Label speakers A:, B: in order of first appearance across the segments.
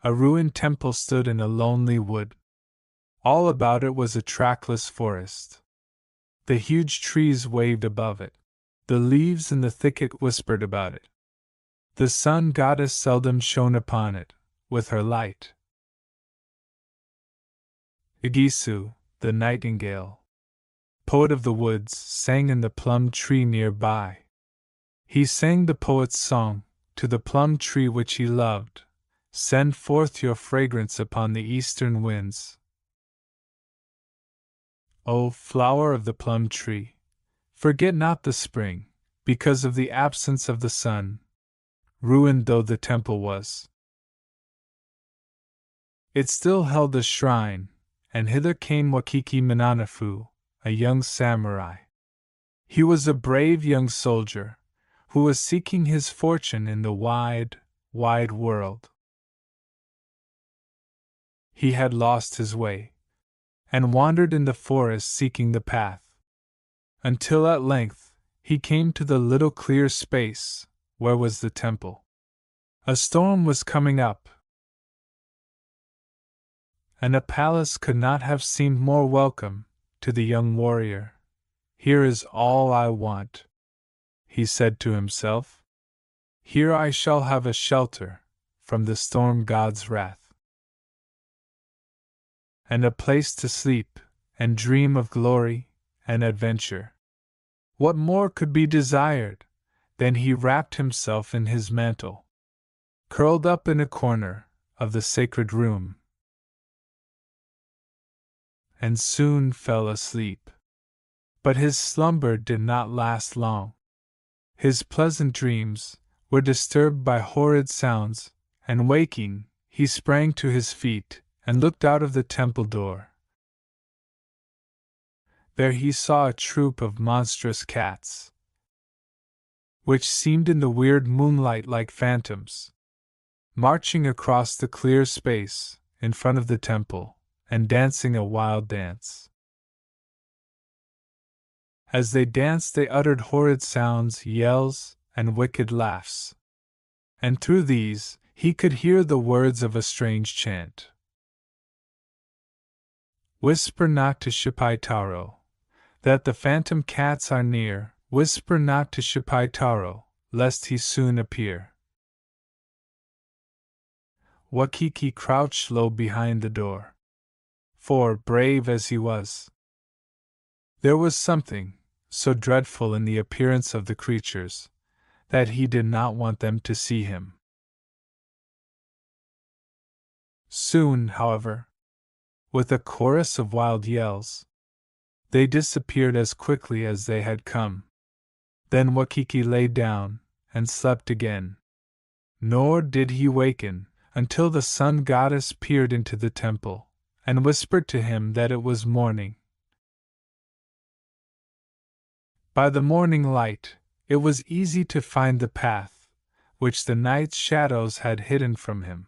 A: A ruined temple stood in a lonely wood. All about it was a trackless forest. The huge trees waved above it. The leaves in the thicket whispered about it. The sun goddess seldom shone upon it, with her light. Igisu, the nightingale, poet of the woods, sang in the plum tree near by. He sang the poet's song, to the plum tree which he loved. Send forth your fragrance upon the eastern winds. O flower of the plum tree, forget not the spring, because of the absence of the sun, ruined though the temple was. It still held a shrine, and hither came Wakiki Minanafu, a young samurai. He was a brave young soldier, who was seeking his fortune in the wide, wide world. He had lost his way, and wandered in the forest seeking the path, until at length he came to the little clear space where was the temple. A storm was coming up, and a palace could not have seemed more welcome to the young warrior. Here is all I want, he said to himself. Here I shall have a shelter from the storm god's wrath, and a place to sleep and dream of glory and adventure. What more could be desired? Then he wrapped himself in his mantle, curled up in a corner of the sacred room, and soon fell asleep. But his slumber did not last long. His pleasant dreams were disturbed by horrid sounds, and waking, he sprang to his feet and looked out of the temple door. There he saw a troop of monstrous cats, which seemed in the weird moonlight like phantoms, marching across the clear space in front of the temple and dancing a wild dance. As they danced, they uttered horrid sounds, yells, and wicked laughs. And through these, he could hear the words of a strange chant. Whisper not to Shipai Taro that the phantom cats are near. Whisper not to Shipai Taro, lest he soon appear. Wakiki crouched low behind the door, for, brave as he was, there was something so dreadful in the appearance of the creatures that he did not want them to see him. Soon, however, with a chorus of wild yells, they disappeared as quickly as they had come. Then Wakiki lay down and slept again. Nor did he waken until the sun goddess peered into the temple and whispered to him that it was morning. By the morning light, it was easy to find the path which the night's shadows had hidden from him,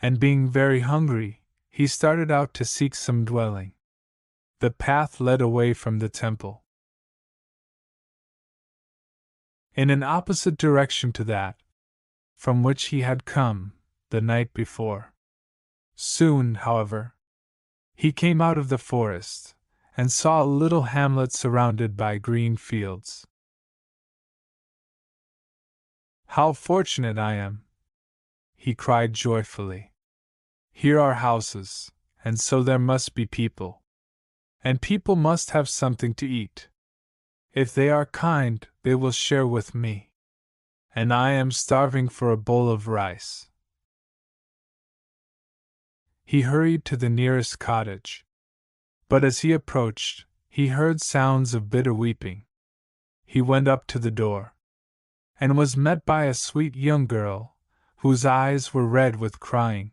A: and being very hungry, he started out to seek some dwelling. The path led away from the temple, in an opposite direction to that from which he had come the night before. Soon, however, he came out of the forest and saw a little hamlet surrounded by green fields. How fortunate I am! He cried joyfully. Here are houses, and so there must be people. And people must have something to eat. If they are kind, they will share with me. And I am starving for a bowl of rice. He hurried to the nearest cottage. But as he approached, he heard sounds of bitter weeping. He went up to the door, and was met by a sweet young girl, whose eyes were red with crying.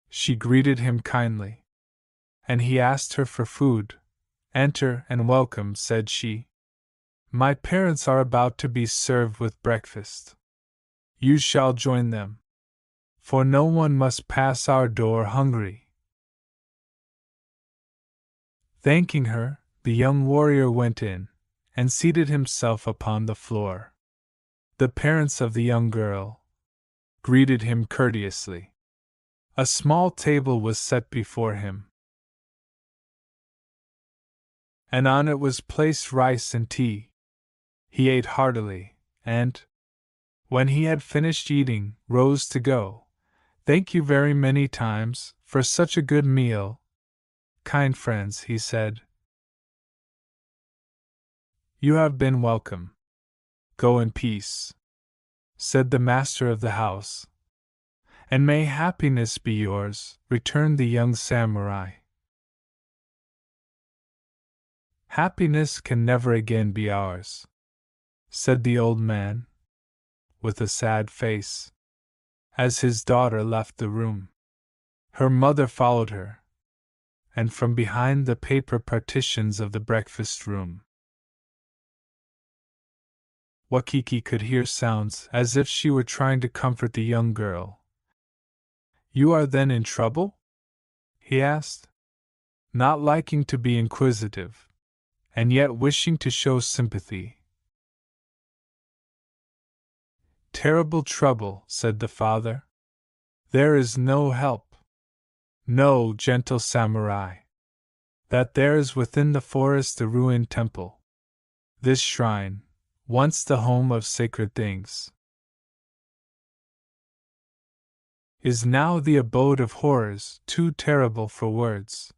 A: She greeted him kindly, and he asked her for food. Enter and welcome, said she. My parents are about to be served with breakfast. You shall join them, for no one must pass our door hungry. Thanking her, the young warrior went in, and seated himself upon the floor. The parents of the young girl greeted him courteously. A small table was set before him, and on it was placed rice and tea. He ate heartily, and, when he had finished eating, rose to go. "Thank you very many times for such a good meal, kind friends," he said. "You have been welcome. Go in peace," said the master of the house. "And may happiness be yours," returned the young samurai. "Happiness can never again be ours," said the old man, with a sad face, as his daughter left the room. Her mother followed her, and from behind the paper partitions of the breakfast room, Wakiki could hear sounds as if she were trying to comfort the young girl. "You are then in trouble?" he asked, not liking to be inquisitive, and yet wishing to show sympathy. "Terrible trouble," said the father. "There is no help. No, gentle samurai. That there is within the forest the ruined temple. This shrine, once the home of sacred things, is now the abode of horrors too terrible for words.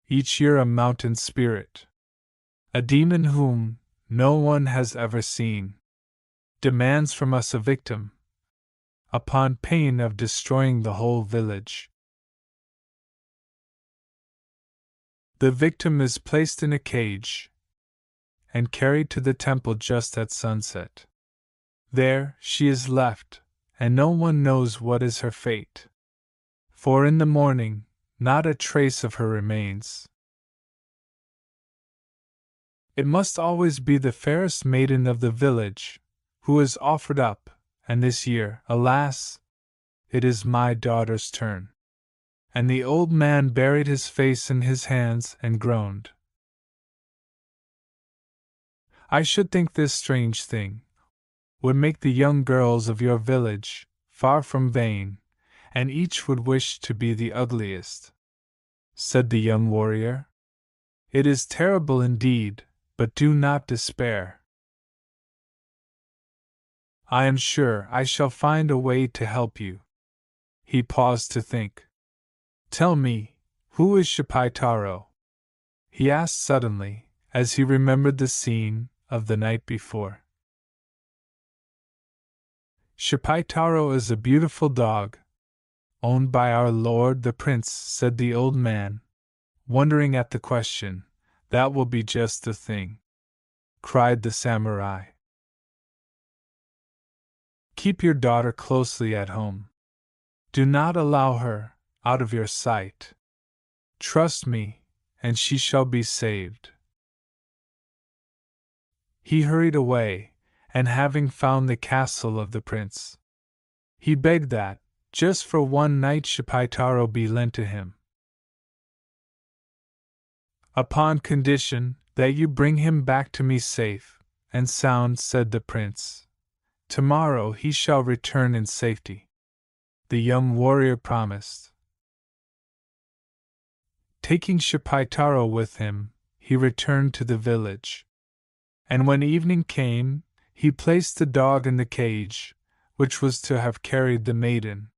A: Each year a mountain spirit, a demon whom no one has ever seen, demands from us a victim, upon pain of destroying the whole village. The victim is placed in a cage and carried to the temple just at sunset. There she is left, and no one knows what is her fate. For in the morning, not a trace of her remains. It must always be the fairest maiden of the village who is offered up, and this year, alas, it is my daughter's turn." And the old man buried his face in his hands and groaned. "I should think this strange thing would make the young girls of your village far from vain, and each would wish to be the ugliest," said the young warrior. "It is terrible indeed, but do not despair. I am sure I shall find a way to help you." He paused to think. "Tell me, who is Shipaitaro?" he asked suddenly, as he remembered the scene of the night before. "Shipaitaro is a beautiful dog, owned by our lord the prince," said the old man, wondering at the question. "That will be just the thing," cried the samurai. "Keep your daughter closely at home. Do not allow her out of your sight. Trust me, and she shall be saved." He hurried away, and having found the castle of the prince, he begged that, just for one night, Shipaitaro be lent to him. "Upon condition that you bring him back to me safe and sound," said the prince. "Tomorrow he shall return in safety." The young warrior promised. Taking Shipaitaro with him, he returned to the village. And when evening came, he placed the dog in the cage, which was to have carried the maiden.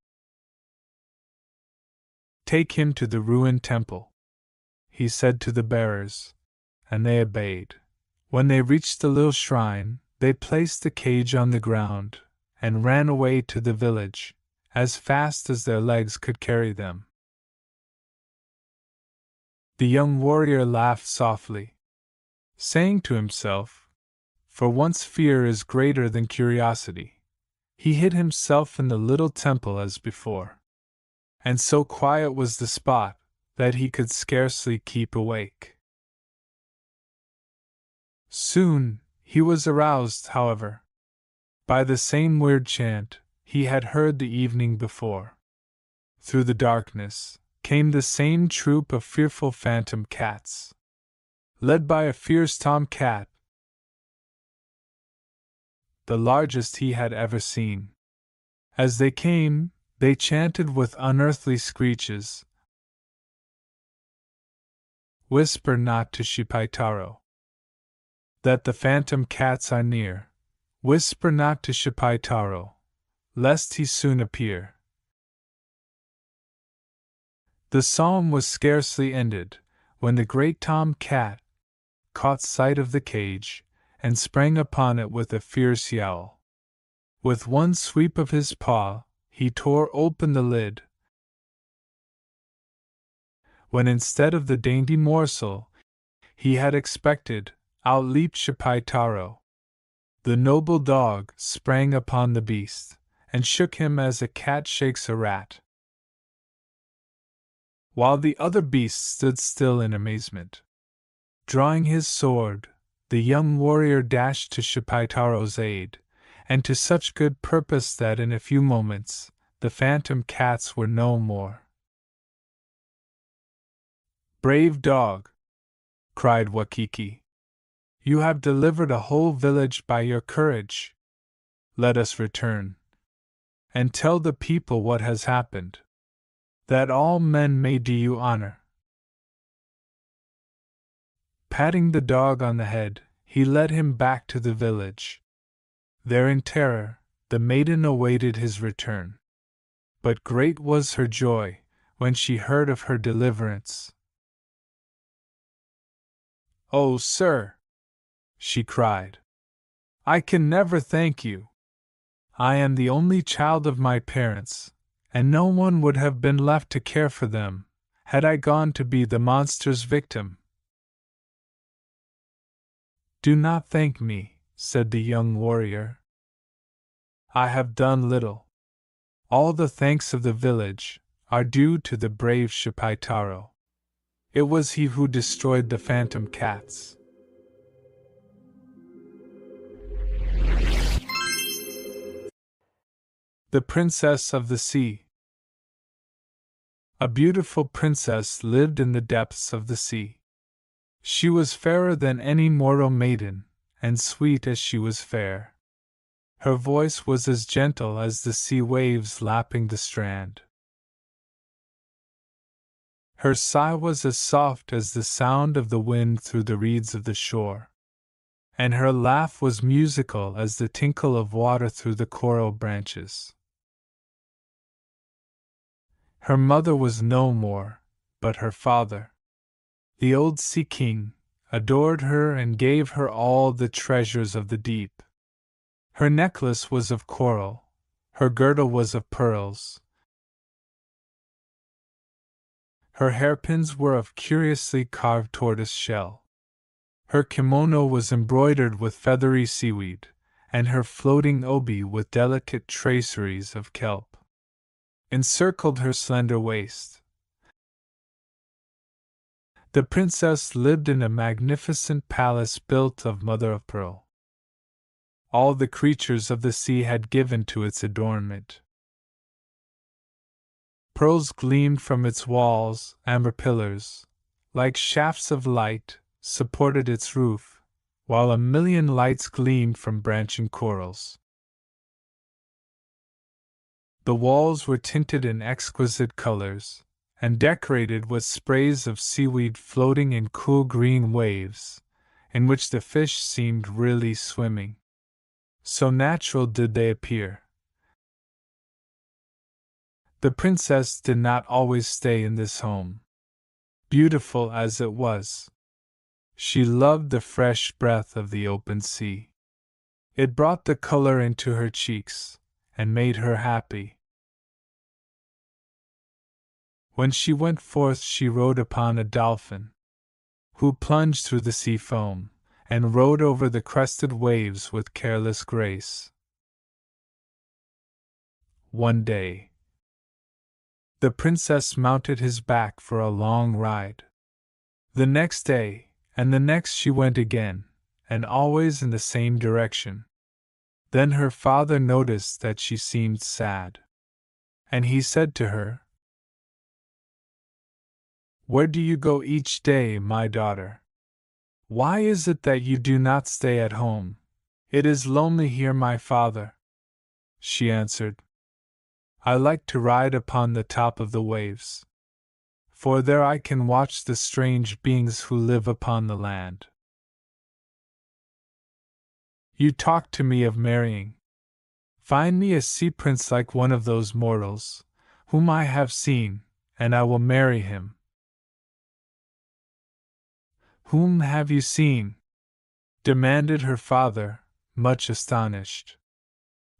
A: "Take him to the ruined temple," he said to the bearers, and they obeyed. When they reached the little shrine, they placed the cage on the ground, and ran away to the village, as fast as their legs could carry them. The young warrior laughed softly, saying to himself, "For once fear is greater than curiosity." He hid himself in the little temple as before, and so quiet was the spot that he could scarcely keep awake. Soon he was aroused, however, by the same weird chant he had heard the evening before. Through the darkness came the same troop of fearful phantom cats, led by a fierce tom cat, the largest he had ever seen. As they came, they chanted with unearthly screeches, "Whisper not to Shipaitaro that the phantom cats are near. Whisper not to Shipaitaro, lest he soon appear." The psalm was scarcely ended, when the great tom cat caught sight of the cage, and sprang upon it with a fierce yowl. With one sweep of his paw, he tore open the lid, when instead of the dainty morsel he had expected, out leaped Shipaitaro. The noble dog sprang upon the beast, and shook him as a cat shakes a rat, while the other beast stood still in amazement. Drawing his sword, the young warrior dashed to Shipaitaro's aid, and to such good purpose that in a few moments the phantom cats were no more. "Brave dog!" cried Wakiki. "You have delivered a whole village by your courage. Let us return, and tell the people what has happened, that all men may do you honor." Patting the dog on the head, he led him back to the village. There in terror, the maiden awaited his return. But great was her joy when she heard of her deliverance. "Oh, sir!" she cried, "I can never thank you. I am the only child of my parents, and no one would have been left to care for them, had I gone to be the monster's victim." "Do not thank me," said the young warrior. "I have done little. All the thanks of the village are due to the brave Shipaitaro. It was he who destroyed the phantom cats." The Princess of the Sea. A beautiful princess lived in the depths of the sea. She was fairer than any mortal maiden, and sweet as she was fair. Her voice was as gentle as the sea waves lapping the strand. Her sigh was as soft as the sound of the wind through the reeds of the shore, and her laugh was musical as the tinkle of water through the coral branches. Her mother was no more, but her father, the old Sea King, adored her and gave her all the treasures of the deep. Her necklace was of coral, her girdle was of pearls, her hairpins were of curiously carved tortoise shell. Her kimono was embroidered with feathery seaweed, and her floating obi with delicate traceries of kelp encircled her slender waist. The princess lived in a magnificent palace built of mother of pearl. All the creatures of the sea had given to its adornment. Pearls gleamed from its walls, amber pillars, like shafts of light, supported its roof, while a million lights gleamed from branching corals. The walls were tinted in exquisite colors, and decorated with sprays of seaweed floating in cool green waves, in which the fish seemed really swimming. So natural did they appear. The princess did not always stay in this home, beautiful as it was. She loved the fresh breath of the open sea. It brought the color into her cheeks, and made her happy. When she went forth, she rode upon a dolphin, who plunged through the sea foam, and rode over the crested waves with careless grace. One day, the princess mounted his back for a long ride. The next day, and the next she went again, and always in the same direction. Then her father noticed that she seemed sad, and he said to her, "Where do you go each day, my daughter? Why is it that you do not stay at home?" "It is lonely here, my father," she answered. I like to ride upon the top of the waves, for there I can watch the strange beings who live upon the land. You talk to me of marrying. Find me a sea prince like one of those mortals, whom I have seen, and I will marry him. Whom have you seen? Demanded her father, much astonished.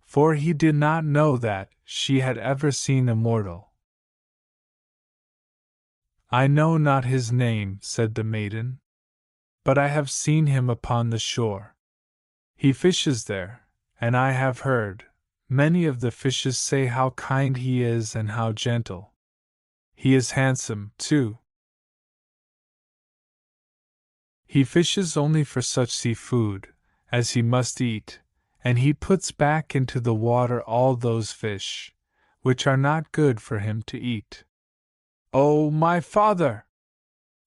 A: For he did not know that she had ever seen a mortal. I know not his name, said the maiden, but I have seen him upon the shore. He fishes there, and I have heard many of the fishes say how kind he is and how gentle. He is handsome, too. He fishes only for such sea food as he must eat, and he puts back into the water all those fish which are not good for him to eat. Oh, my father!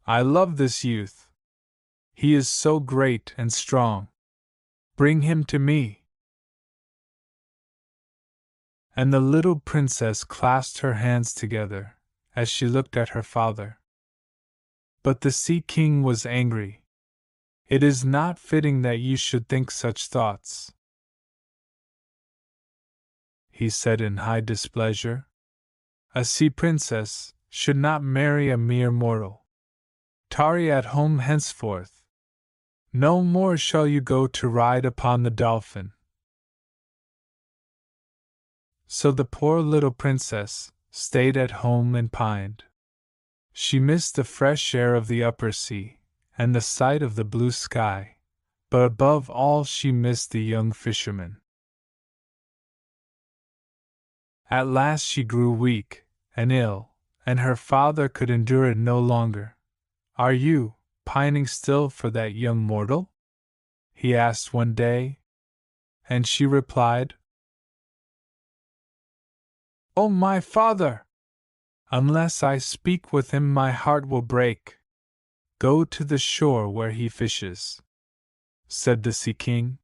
A: I love this youth. He is so great and strong. Bring him to me. And the little princess clasped her hands together as she looked at her father. But the Sea King was angry. It is not fitting that you should think such thoughts, he said in high displeasure. A sea princess should not marry a mere mortal. Tarry at home henceforth. No more shall you go to ride upon the dolphin. So the poor little princess stayed at home and pined. She missed the fresh air of the upper sea, and the sight of the blue sky, but above all she missed the young fisherman. At last she grew weak and ill, and her father could endure it no longer. Are you pining still for that young mortal? He asked one day. And she replied, Oh, my father! Unless I speak with him my heart will break. Go to the shore where he fishes, said the Sea King.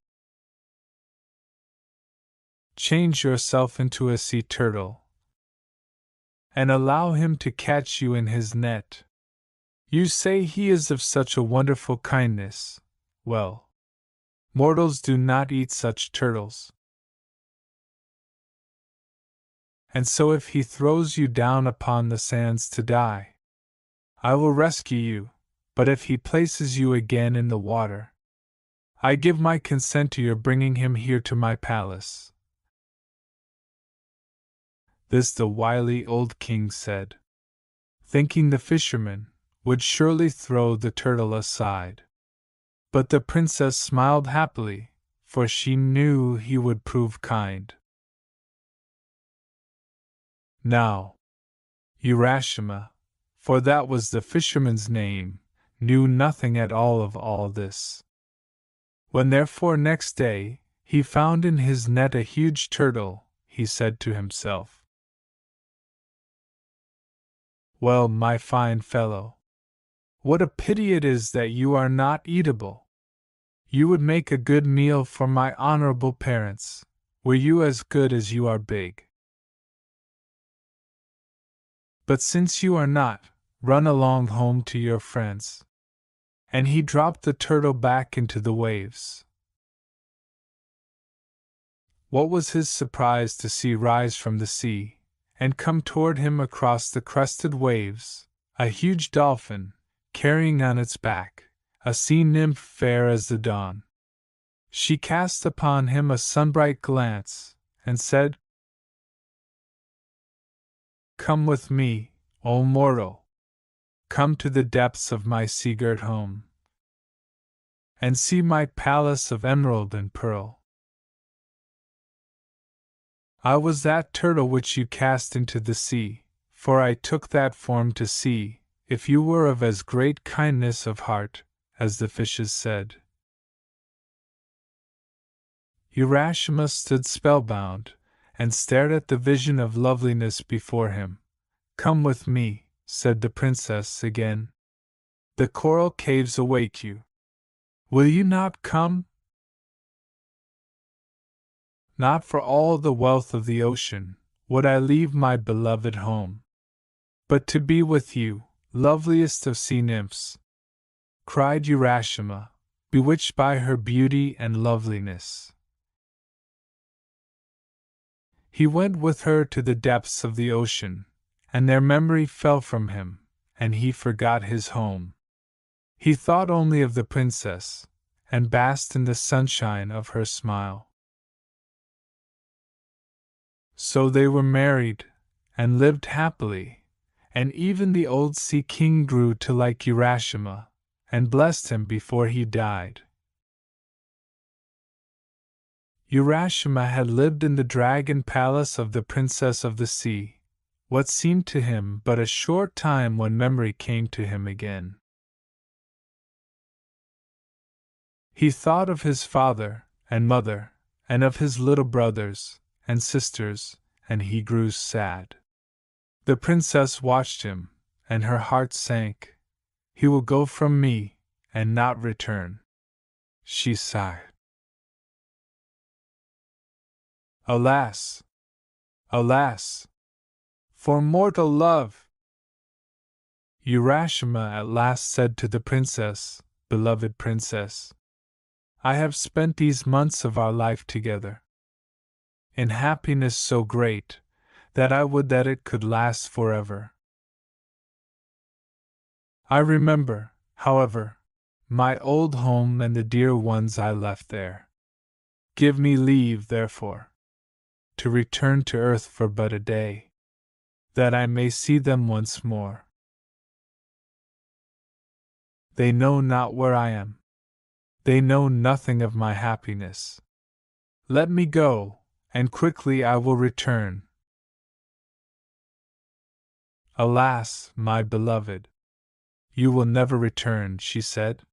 A: Change yourself into a sea turtle, and allow him to catch you in his net. You say he is of such a wonderful kindness. Well, mortals do not eat such turtles. And so if he throws you down upon the sands to die, I will rescue you, but if he places you again in the water, I give my consent to your bringing him here to my palace. This the wily old king said, thinking the fisherman would surely throw the turtle aside. But the princess smiled happily, for she knew he would prove kind. Now, Urashima, for that was the fisherman's name, knew nothing at all of all this. When therefore next day he found in his net a huge turtle, he said to himself, Well, my fine fellow, what a pity it is that you are not eatable. You would make a good meal for my honorable parents, were you as good as you are big. But since you are not, run along home to your friends. And he dropped the turtle back into the waves. What was his surprise to see rise from the sea, and come toward him across the crested waves, a huge dolphin, carrying on its back a sea nymph fair as the dawn. She cast upon him a sunbright glance, and said, Come with me, O mortal. Come to the depths of my sea-girt home, and see my palace of emerald and pearl. I was that turtle which you cast into the sea, for I took that form to see if you were of as great kindness of heart as the fishes said. Urashima stood spellbound, and stared at the vision of loveliness before him. Come with me, said the princess again. The coral caves await you. Will you not come? Not for all the wealth of the ocean would I leave my beloved home. But to be with you, loveliest of sea nymphs, cried Urashima, bewitched by her beauty and loveliness. He went with her to the depths of the ocean, and their memory fell from him, and he forgot his home. He thought only of the princess, and basked in the sunshine of her smile. So they were married, and lived happily, and even the old sea king grew to like Urashima, and blessed him before he died. Urashima had lived in the dragon palace of the princess of the sea, what seemed to him but a short time when memory came to him again. He thought of his father and mother, and of his little brothers and sisters, and he grew sad. The princess watched him, and her heart sank. He will go from me, and not return, she sighed. Alas! Alas! For mortal love! Urashima at last said to the princess, Beloved princess, I have spent these months of our life together in happiness so great that I would that it could last forever. I remember, however, my old home and the dear ones I left there. Give me leave, therefore, to return to earth for but a day, that I may see them once more. They know not where I am. They know nothing of my happiness. Let me go, and quickly I will return. Alas, my beloved, you will never return, she said.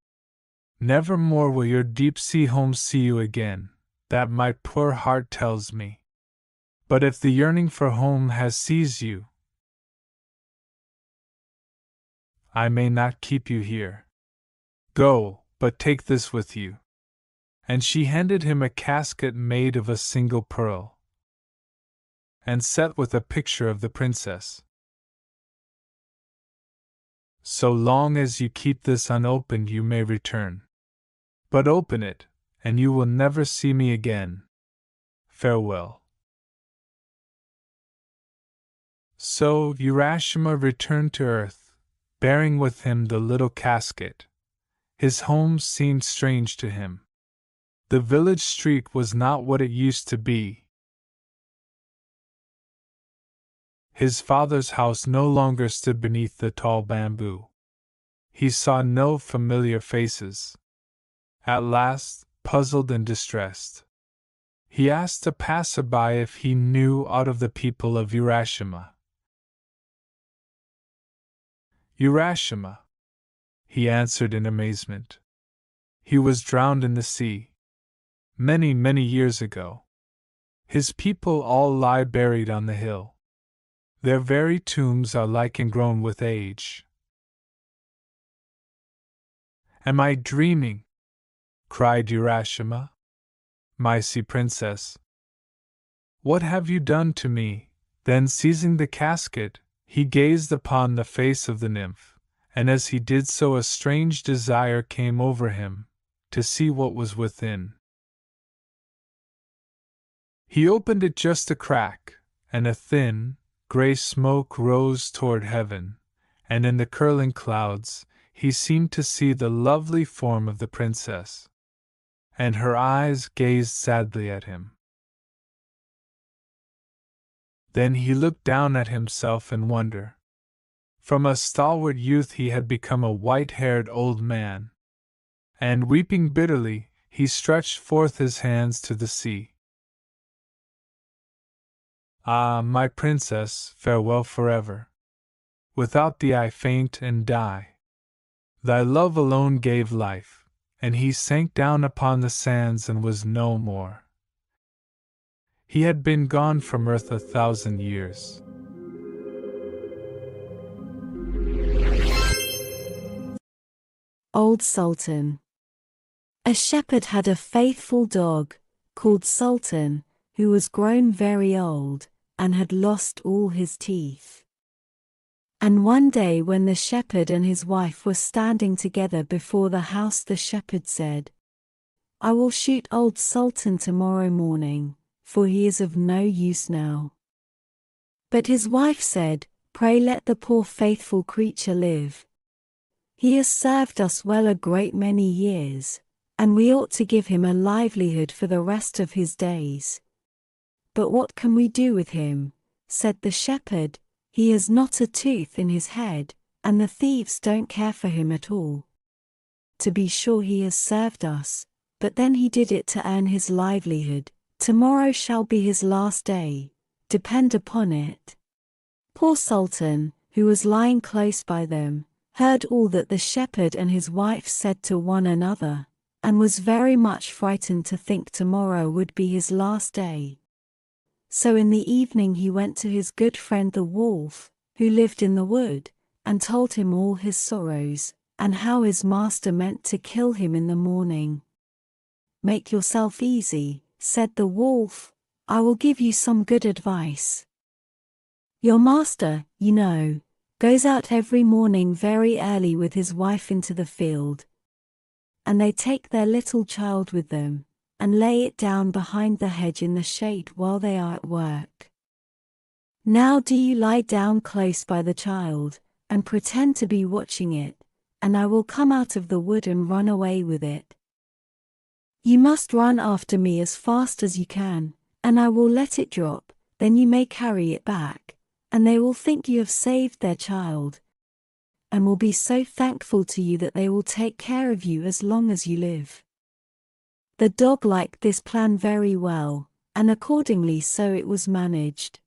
A: Never more will your deep-sea home see you again, that my poor heart tells me. But if the yearning for home has seized you, I may not keep you here. Go, but take this with you. And she handed him a casket made of a single pearl, and set with a picture of the princess. So long as you keep this unopened, you may return. But open it, and you will never see me again. Farewell. So Urashima returned to earth, bearing with him the little casket. His home seemed strange to him. The village street was not what it used to be. His father's house no longer stood beneath the tall bamboo. He saw no familiar faces. At last, puzzled and distressed, he asked a passerby if he knew aught of the people of Urashima. Urashima, he answered in amazement. He was drowned in the sea. Many, many years ago. His people all lie buried on the hill. Their very tombs are lichen-grown with age. Am I dreaming? Cried Urashima. My sea princess, what have you done to me? Then seizing the casket, he gazed upon the face of the nymph, and as he did so a strange desire came over him, to see what was within. He opened it just a crack, and a thin, grey smoke rose toward heaven, and in the curling clouds, he seemed to see the lovely form of the princess. And her eyes gazed sadly at him. Then he looked down at himself in wonder. From a stalwart youth he had become a white-haired old man, and weeping bitterly, he stretched forth his hands to the sea. Ah, my princess, farewell forever. Without thee I faint and die. Thy love alone gave life, and he sank down upon the sands and was no more. He had been gone from earth 1,000 years.
B: Old Sultan. A shepherd had a faithful dog, called Sultan, who was grown very old, and had lost all his teeth. And one day when the shepherd and his wife were standing together before the house, the shepherd said, "I will shoot old Sultan tomorrow morning, for he is of no use now." But his wife said, "Pray let the poor faithful creature live. He has served us well a great many years, and we ought to give him a livelihood for the rest of his days." "But what can we do with him?" said the shepherd. "He has not a tooth in his head, and the thieves don't care for him at all. To be sure he has served us, but then he did it to earn his livelihood. Tomorrow shall be his last day, depend upon it." Poor Sultan, who was lying close by them, heard all that the shepherd and his wife said to one another, and was very much frightened to think tomorrow would be his last day. So in the evening he went to his good friend the wolf, who lived in the wood, and told him all his sorrows, and how his master meant to kill him in the morning. "Make yourself easy," said the wolf, "I will give you some good advice. Your master, you know, goes out every morning very early with his wife into the field, and they take their little child with them, and lay it down behind the hedge in the shade while they are at work. Now do you lie down close by the child, and pretend to be watching it, and I will come out of the wood and run away with it. You must run after me as fast as you can, and I will let it drop, then you may carry it back, and they will think you have saved their child, and will be so thankful to you that they will take care of you as long as you live." The dog liked this plan very well, and accordingly so it was managed.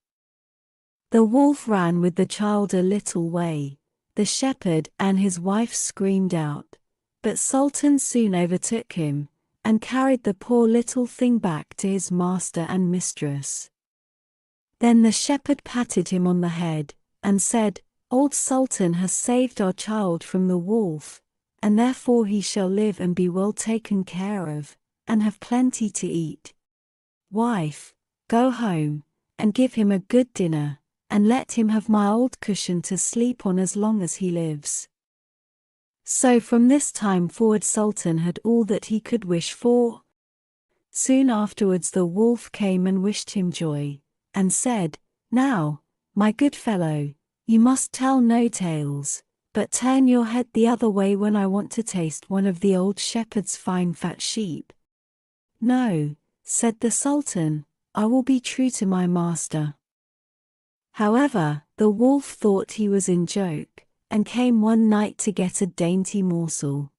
B: The wolf ran with the child a little way. The shepherd and his wife screamed out, but Sultan soon overtook him, and carried the poor little thing back to his master and mistress. Then the shepherd patted him on the head, and said, "Old Sultan has saved our child from the wolf, and therefore he shall live and be well taken care of, and have plenty to eat. Wife, go home, and give him a good dinner, and let him have my old cushion to sleep on as long as he lives." So from this time forward Sultan had all that he could wish for. Soon afterwards the wolf came and wished him joy, and said, "Now, my good fellow, you must tell no tales, but turn your head the other way when I want to taste one of the old shepherd's fine fat sheep." "No," said the Sultan, "I will be true to my master." However, the wolf thought he was in joke, and came one night to get a dainty morsel.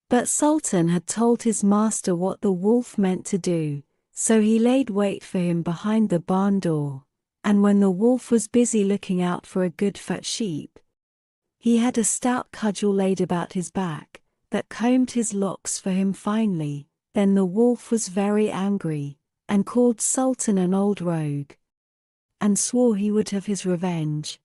B: But Sultan had told his master what the wolf meant to do, so he laid wait for him behind the barn door, and when the wolf was busy looking out for a good fat sheep, he had a stout cudgel laid about his back, that combed his locks for him finely. Then the wolf was very angry, and called Sultan an old rogue, and swore he would have his revenge.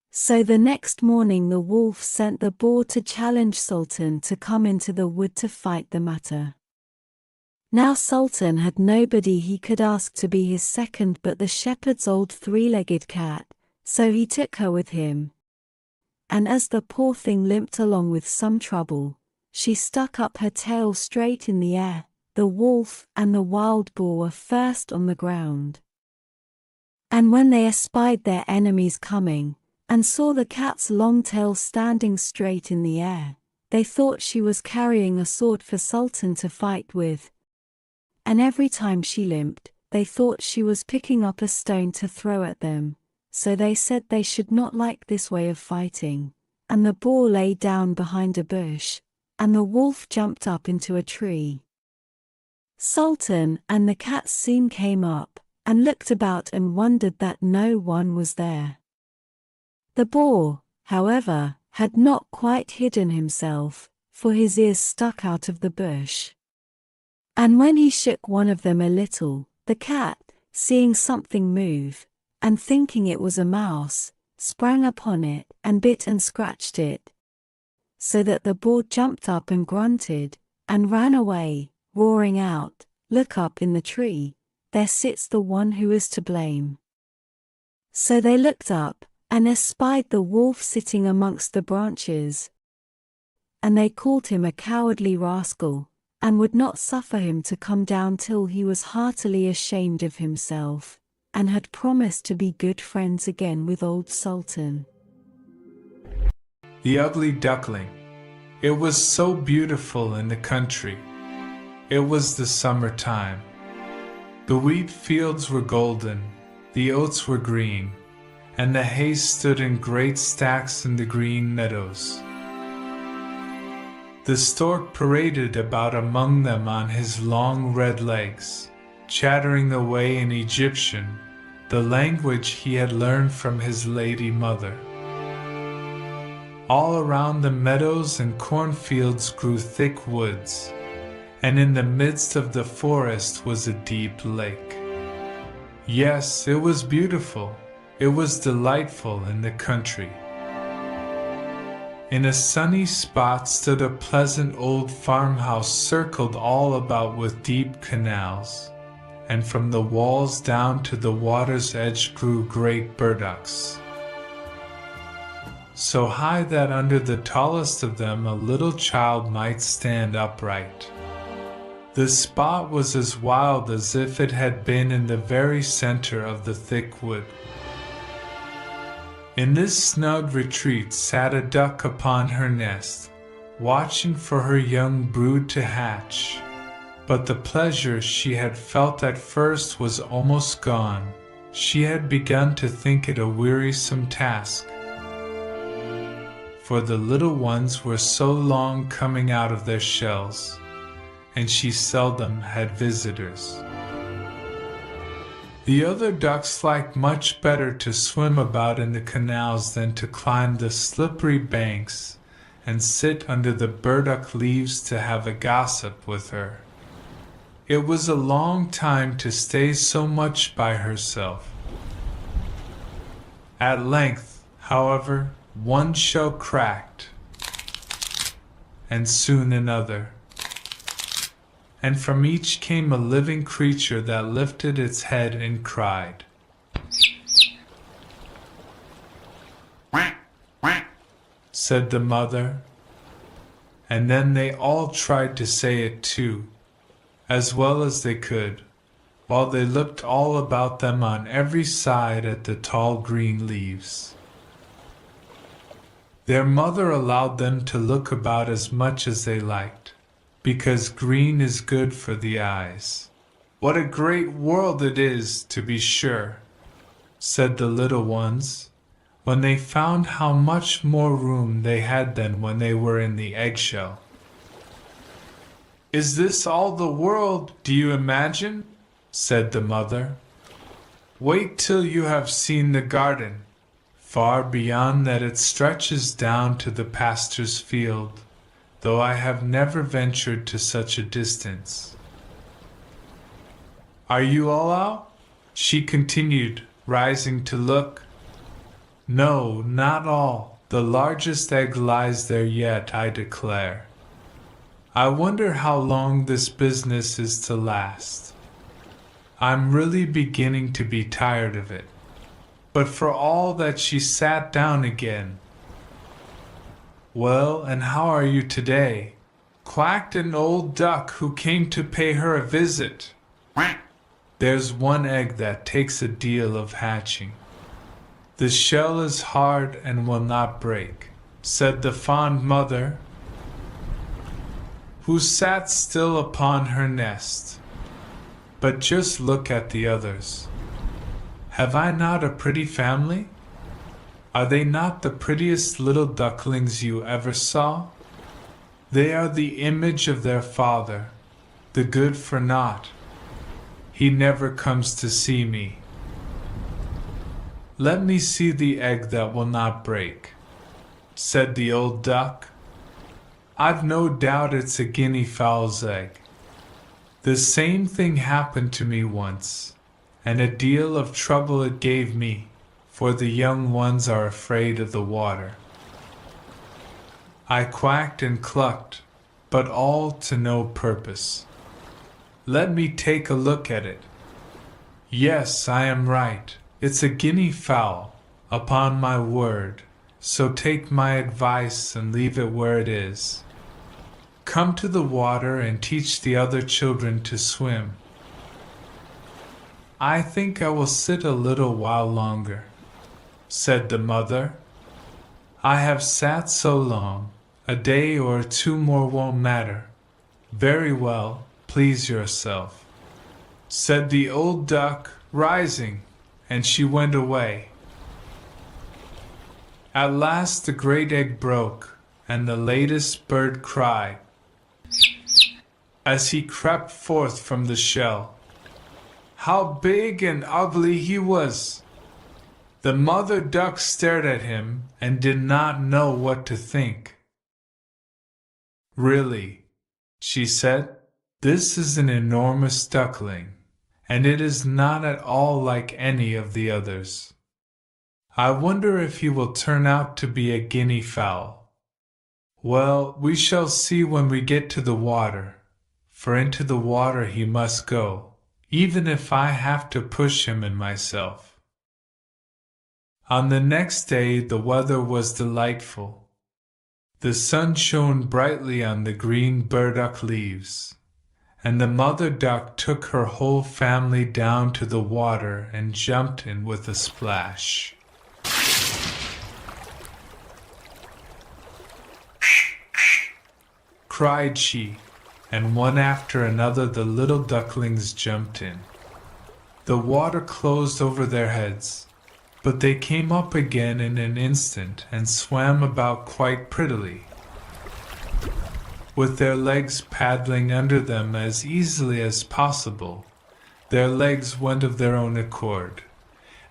B: So the next morning the wolf sent the boar to challenge Sultan to come into the wood to fight the matter. Now Sultan had nobody he could ask to be his second but the shepherd's old three-legged cat, so he took her with him. And as the poor thing limped along with some trouble, she stuck up her tail straight in the air. The wolf and the wild boar were first on the ground. And when they espied their enemies coming, and saw the cat's long tail standing straight in the air, they thought she was carrying a sword for Sultan to fight with. And every time she limped, they thought she was picking up a stone to throw at them, so they said they should not like this way of fighting. And the boar lay down behind a bush, and the wolf jumped up into a tree. Sultan and the cat soon came up, and looked about and wondered that no one was there. The boar, however, had not quite hidden himself, for his ears stuck out of the bush. And when he shook one of them a little, the cat, seeing something move, and thinking it was a mouse, sprang upon it and bit and scratched it, so that the boar jumped up and grunted, and ran away, roaring out, "Look up in the tree, there sits the one who is to blame." So they looked up, and espied the wolf sitting amongst the branches. And they called him a cowardly rascal, and would not suffer him to come down till he was heartily ashamed of himself, and had promised to be good friends again with old Sultan.
A: The ugly duckling. It was so beautiful in the country. It was the summer time. The wheat fields were golden, the oats were green, and the hay stood in great stacks in the green meadows. The stork paraded about among them on his long red legs, chattering away in Egyptian, the language he had learned from his lady mother. All around the meadows and cornfields grew thick woods, and in the midst of the forest was a deep lake. Yes, it was beautiful. It was delightful in the country. In a sunny spot stood a pleasant old farmhouse circled all about with deep canals, and from the walls down to the water's edge grew great burdocks, so high that under the tallest of them a little child might stand upright. The spot was as wild as if it had been in the very center of the thick wood. In this snug retreat sat a duck upon her nest, watching for her young brood to hatch. But the pleasure she had felt at first was almost gone. She had begun to think it a wearisome task, for the little ones were so long coming out of their shells, and she seldom had visitors. The other ducks liked much better to swim about in the canals than to climb the slippery banks and sit under the burdock leaves to have a gossip with her. It was a long time to stay so much by herself. At length, however, one shell cracked, and soon another, and from each came a living creature that lifted its head and cried. "Quack, quack," said the mother, and then they all tried to say it too, as well as they could, while they looked all about them on every side at the tall green leaves. Their mother allowed them to look about as much as they liked, because green is good for the eyes. "What a great world it is, to be sure," said the little ones, when they found how much more room they had than when they were in the eggshell. "Is this all the world, do you imagine?" said the mother. "Wait till you have seen the garden. Far beyond that it stretches down to the pastor's field, though I have never ventured to such a distance. Are you all out?" she continued, rising to look. "No, not all. The largest egg lies there yet, I declare. I wonder how long this business is to last. I'm really beginning to be tired of it." But for all that she sat down again. "Well, and how are you today?" quacked an old duck who came to pay her a visit. "Quack! There's one egg that takes a deal of hatching. The shell is hard and will not break," said the fond mother, who sat still upon her nest. "But just look at the others. Have I not a pretty family? Are they not the prettiest little ducklings you ever saw? They are the image of their father, the good for naught. He never comes to see me. Let me see the egg that will not break," said the old duck. "I've no doubt it's a guinea fowl's egg. The same thing happened to me once, and a deal of trouble it gave me, for the young ones are afraid of the water." I quacked and clucked, but all to no purpose. "Let me take a look at it. Yes, I am right. It's a guinea fowl, upon my word, so take my advice and leave it where it is. Come to the water and teach the other children to swim. I think I will sit a little while longer, said the mother. I have sat so long, a day or two more won't matter. Very well, please yourself, said the old duck, rising, and she went away. At last the great egg broke, and the latest bird cried, as he crept forth from the shell. How big and ugly he was! The mother duck stared at him and did not know what to think. Really, she said, this is an enormous duckling, and it is not at all like any of the others. I wonder if he will turn out to be a guinea fowl. Well, we shall see when we get to the water, for into the water he must go, even if I have to push him in myself. On the next day the weather was delightful. The sun shone brightly on the green burdock leaves, and the mother duck took her whole family down to the water and jumped in with a splash. Cried she, and one after another the little ducklings jumped in. The water closed over their heads, but they came up again in an instant and swam about quite prettily, with their legs paddling under them as easily as possible. Their legs went of their own accord,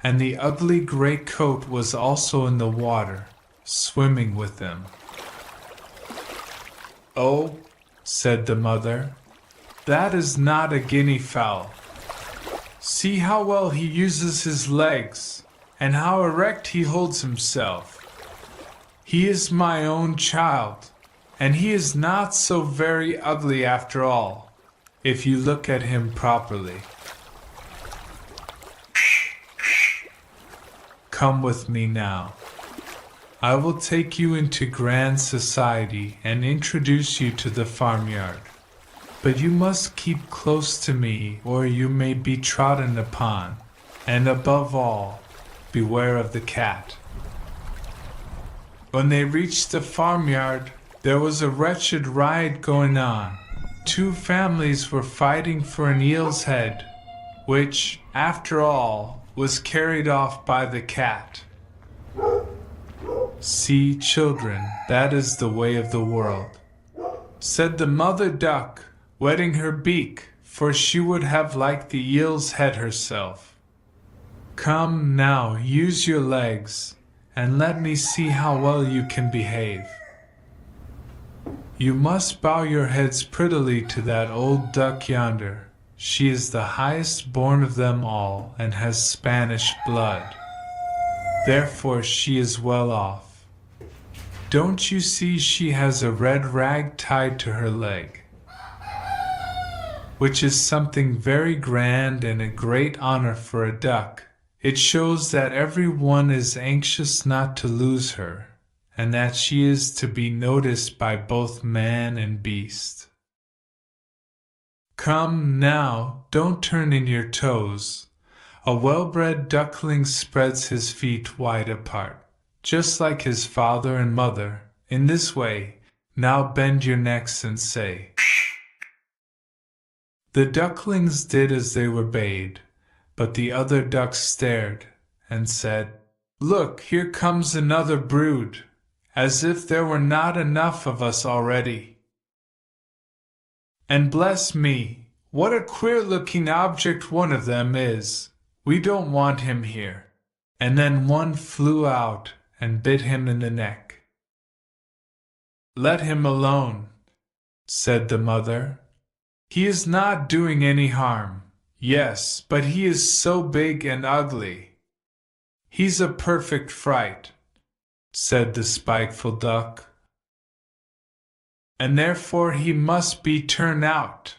A: and the ugly gray coat was also in the water, swimming with them. Oh, said the mother, that is not a guinea fowl. See how well he uses his legs, and how erect he holds himself. He is my own child, and he is not so very ugly after all, if you look at him properly. Come with me now. I will take you into grand society and introduce you to the farmyard. But you must keep close to me, or you may be trodden upon, and above all, beware of the cat. When they reached the farmyard, there was a wretched riot going on. Two families were fighting for an eel's head, which, after all, was carried off by the cat. See, children, that is the way of the world, said the mother duck, wetting her beak, for she would have liked the eel's head herself. Come now, use your legs, and let me see how well you can behave. You must bow your heads prettily to that old duck yonder. She is the highest born of them all, and has Spanish blood. Therefore she is well off. Don't you see she has a red rag tied to her leg, which is something very grand and a great honor for a duck. It shows that every one is anxious not to lose her, and that she is to be noticed by both man and beast. Come now, don't turn in your toes. A well-bred duckling spreads his feet wide apart, just like his father and mother, in this way. Now bend your necks and say. The ducklings did as they were bade, but the other ducks stared, and said, Look, here comes another brood, as if there were not enough of us already. And bless me, what a queer-looking object one of them is. We don't want him here. And then one flew out and bit him in the neck. Let him alone, said the mother. He is not doing any harm. Yes, but he is so big and ugly. He's a perfect fright, said the spiteful duck. And therefore he must be turned out.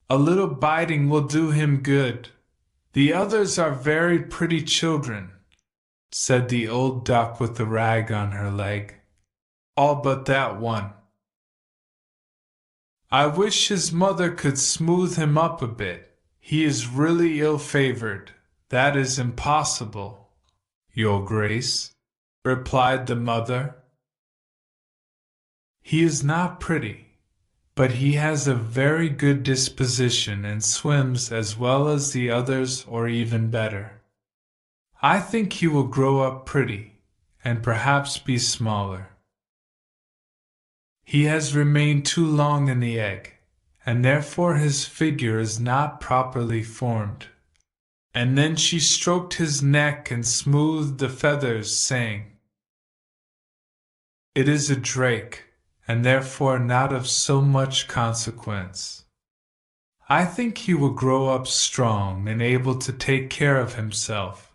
A: A little biting will do him good. The others are very pretty children, said the old duck with the rag on her leg. All but that one. I wish his mother could smooth him up a bit. He is really ill-favored. That is impossible, Your Grace, replied the mother. He is not pretty, but he has a very good disposition and swims as well as the others or even better. I think he will grow up pretty, and perhaps be smaller. He has remained too long in the egg, and therefore his figure is not properly formed. And then she stroked his neck and smoothed the feathers, saying, It is a drake, and therefore not of so much consequence. I think he will grow up strong and able to take care of himself.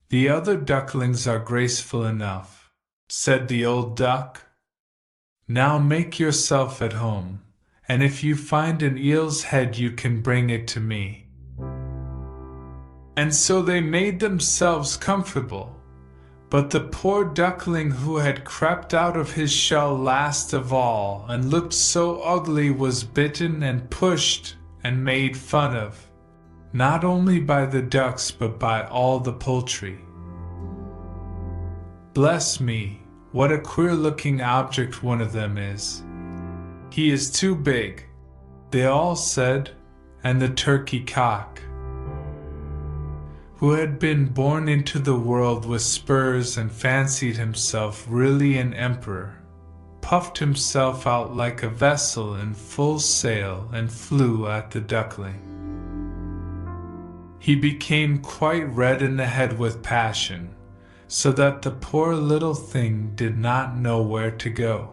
A: The other ducklings are graceful enough, said the old duck. Now make yourself at home, and if you find an eel's head you can bring it to me. And so they made themselves comfortable, but the poor duckling who had crept out of his shell last of all and looked so ugly was bitten and pushed and made fun of, not only by the ducks but by all the poultry. Bless me, what a queer-looking object one of them is. He is too big, they all said, and the turkey cock, who had been born into the world with spurs and fancied himself really an emperor, puffed himself out like a vessel in full sail and flew at the duckling. He became quite red in the head with passion, so that the poor little thing did not know where to go,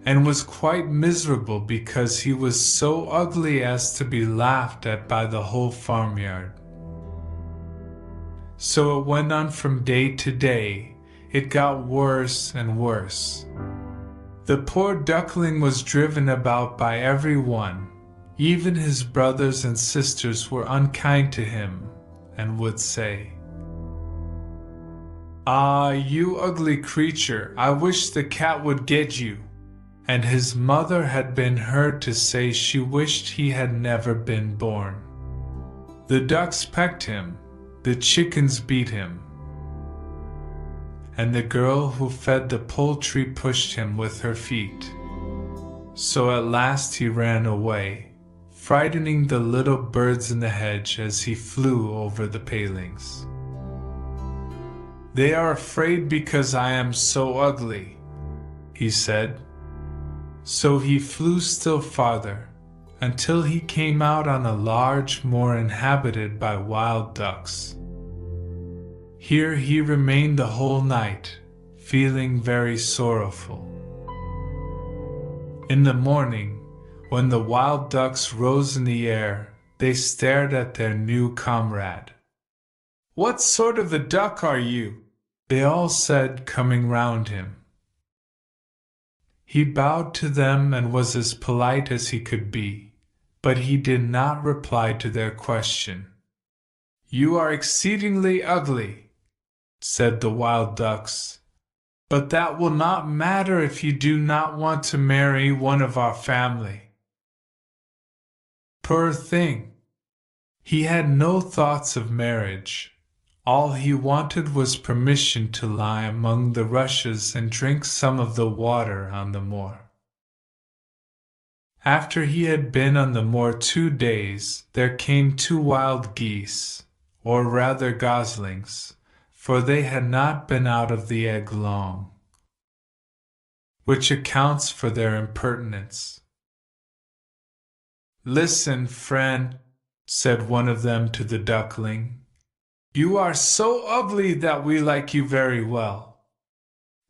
A: and was quite miserable because he was so ugly as to be laughed at by the whole farmyard. So it went on from day to day. It got worse and worse. The poor duckling was driven about by every one. Even his brothers and sisters were unkind to him, and would say, Ah, you ugly creature, I wish the cat would get you. And his mother had been heard to say she wished he had never been born. The ducks pecked him, the chickens beat him, and the girl who fed the poultry pushed him with her feet. So at last he ran away, frightening the little birds in the hedge as he flew over the palings. They are afraid because I am so ugly, he said. So he flew still farther, until he came out on a large moor inhabited by wild ducks. Here he remained the whole night, feeling very sorrowful. In the morning, when the wild ducks rose in the air, they stared at their new comrade. What sort of a duck are you? They all said, coming round him. He bowed to them and was as polite as he could be. But he did not reply to their question. You are exceedingly ugly, said the wild ducks, but that will not matter if you do not want to marry one of our family. Poor thing! He had no thoughts of marriage. All he wanted was permission to lie among the rushes and drink some of the water on the moor. After he had been on the moor 2 days, there came 2 wild geese, or rather goslings, for they had not been out of the egg long, which accounts for their impertinence. Listen, friend, said one of them to the duckling, you are so ugly that we like you very well.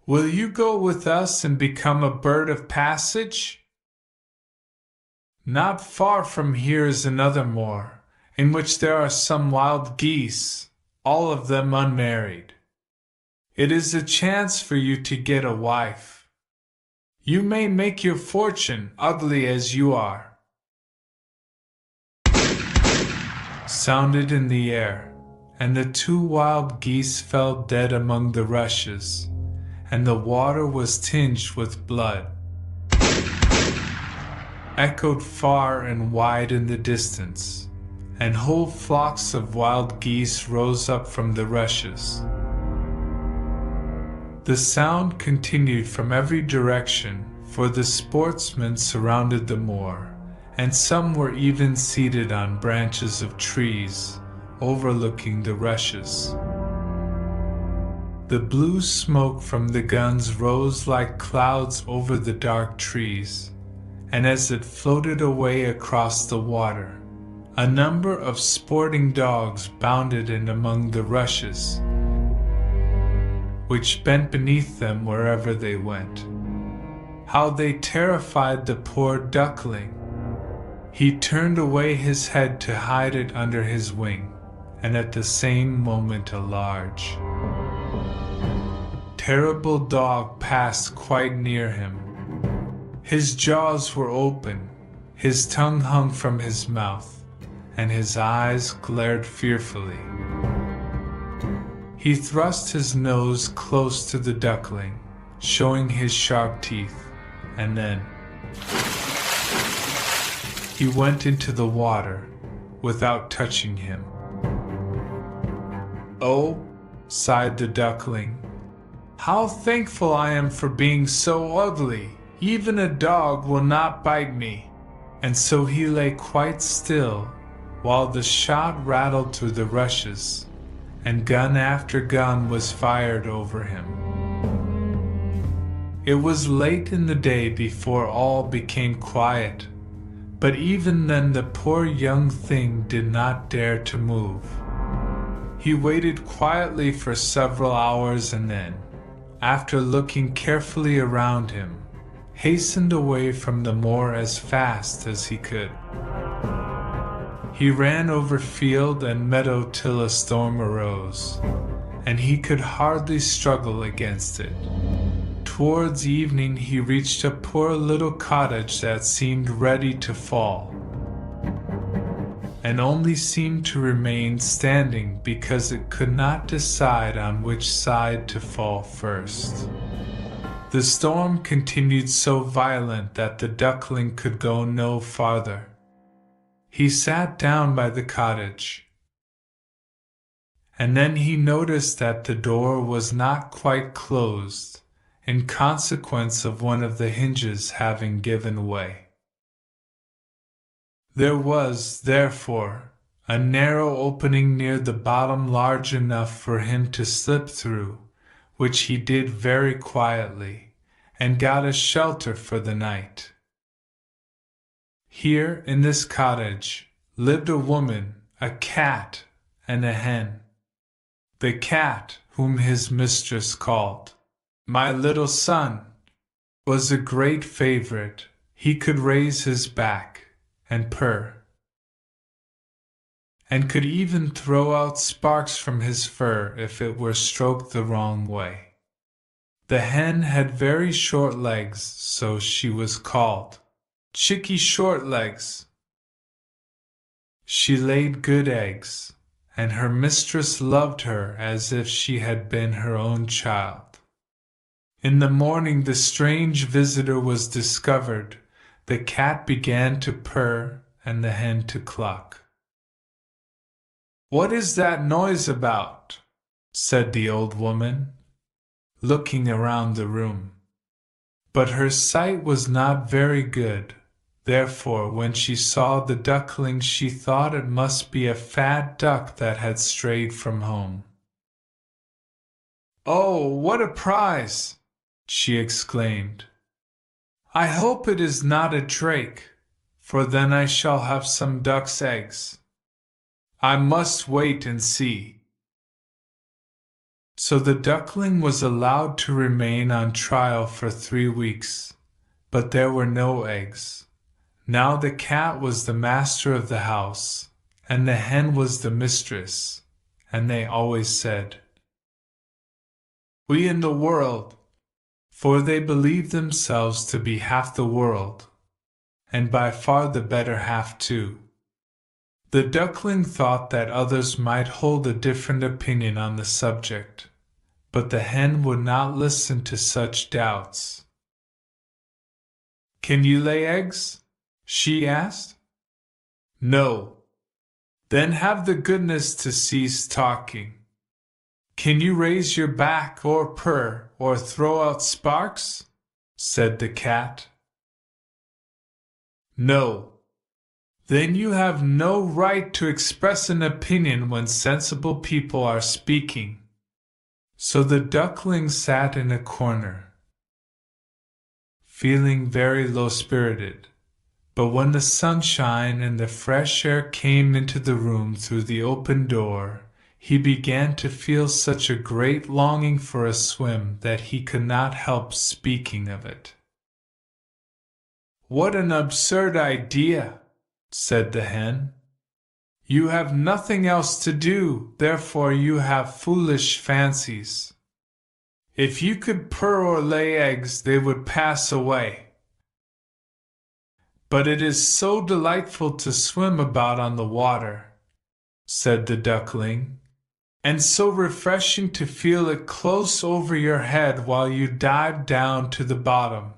A: Will you go with us and become a bird of passage? Not far from here is another moor, in which there are some wild geese, all of them unmarried. It is a chance for you to get a wife. You may make your fortune, ugly as you are. sounded in the air, and the two wild geese fell dead among the rushes, and the water was tinged with blood. Echoed far and wide in the distance, and whole flocks of wild geese rose up from the rushes. The sound continued from every direction, for the sportsmen surrounded the moor, and some were even seated on branches of trees, overlooking the rushes. The blue smoke from the guns rose like clouds over the dark trees, and as it floated away across the water, a number of sporting dogs bounded in among the rushes, which bent beneath them wherever they went. How they terrified the poor duckling! He turned away his head to hide it under his wing, and at the same moment a large, terrible dog passed quite near him. His jaws were open, his tongue hung from his mouth, and his eyes glared fearfully. He thrust his nose close to the duckling, showing his sharp teeth, and then he went into the water without touching him. "Oh," sighed the duckling, "how thankful I am for being so ugly! Even a dog will not bite me." And so he lay quite still while the shot rattled through the rushes, and gun after gun was fired over him. It was late in the day before all became quiet, but even then the poor young thing did not dare to move. He waited quietly for several hours and then, after looking carefully around him, hastened away from the moor as fast as he could. He ran over field and meadow till a storm arose, and he could hardly struggle against it. Towards evening he reached a poor little cottage that seemed ready to fall, and only seemed to remain standing because it could not decide on which side to fall first. The storm continued so violent that the duckling could go no farther. He sat down by the cottage, and then he noticed that the door was not quite closed, in consequence of one of the hinges having given way. There was, therefore, a narrow opening near the bottom large enough for him to slip through, which he did very quietly, and got a shelter for the night. Here, in this cottage, lived a woman, a cat, and a hen. The cat, whom his mistress called "my little son," was a great favorite. He could raise his back and purr, and could even throw out sparks from his fur if it were stroked the wrong way. The hen had very short legs, so she was called Chicky Short Legs. She laid good eggs, and her mistress loved her as if she had been her own child. In the morning the strange visitor was discovered. The cat began to purr and the hen to cluck. "What is that noise about?" said the old woman, looking around the room. But her sight was not very good. Therefore, when she saw the duckling, she thought it must be a fat duck that had strayed from home. "Oh, what a prize!" she exclaimed. "I hope it is not a drake, for then I shall have some duck's eggs. I must wait and see." So the duckling was allowed to remain on trial for 3 weeks, but there were no eggs. Now the cat was the master of the house, and the hen was the mistress, and they always said, "We in the world," for they believed themselves to be half the world, and by far the better half too. The duckling thought that others might hold a different opinion on the subject, but the hen would not listen to such doubts. "Can you lay eggs?" she asked. "No." "Then have the goodness to cease talking. Can you raise your back or purr or throw out sparks?" said the cat. "No." "Then you have no right to express an opinion when sensible people are speaking." So the duckling sat in a corner, feeling very low-spirited. But when the sunshine and the fresh air came into the room through the open door, he began to feel such a great longing for a swim that he could not help speaking of it. "What an absurd idea!" said the hen. "You have nothing else to do, therefore you have foolish fancies. If you could purr or lay eggs, they would pass away. But it is so delightful to swim about on the water," said the duckling, "and so refreshing to feel it close over your head while you dive down to the bottom."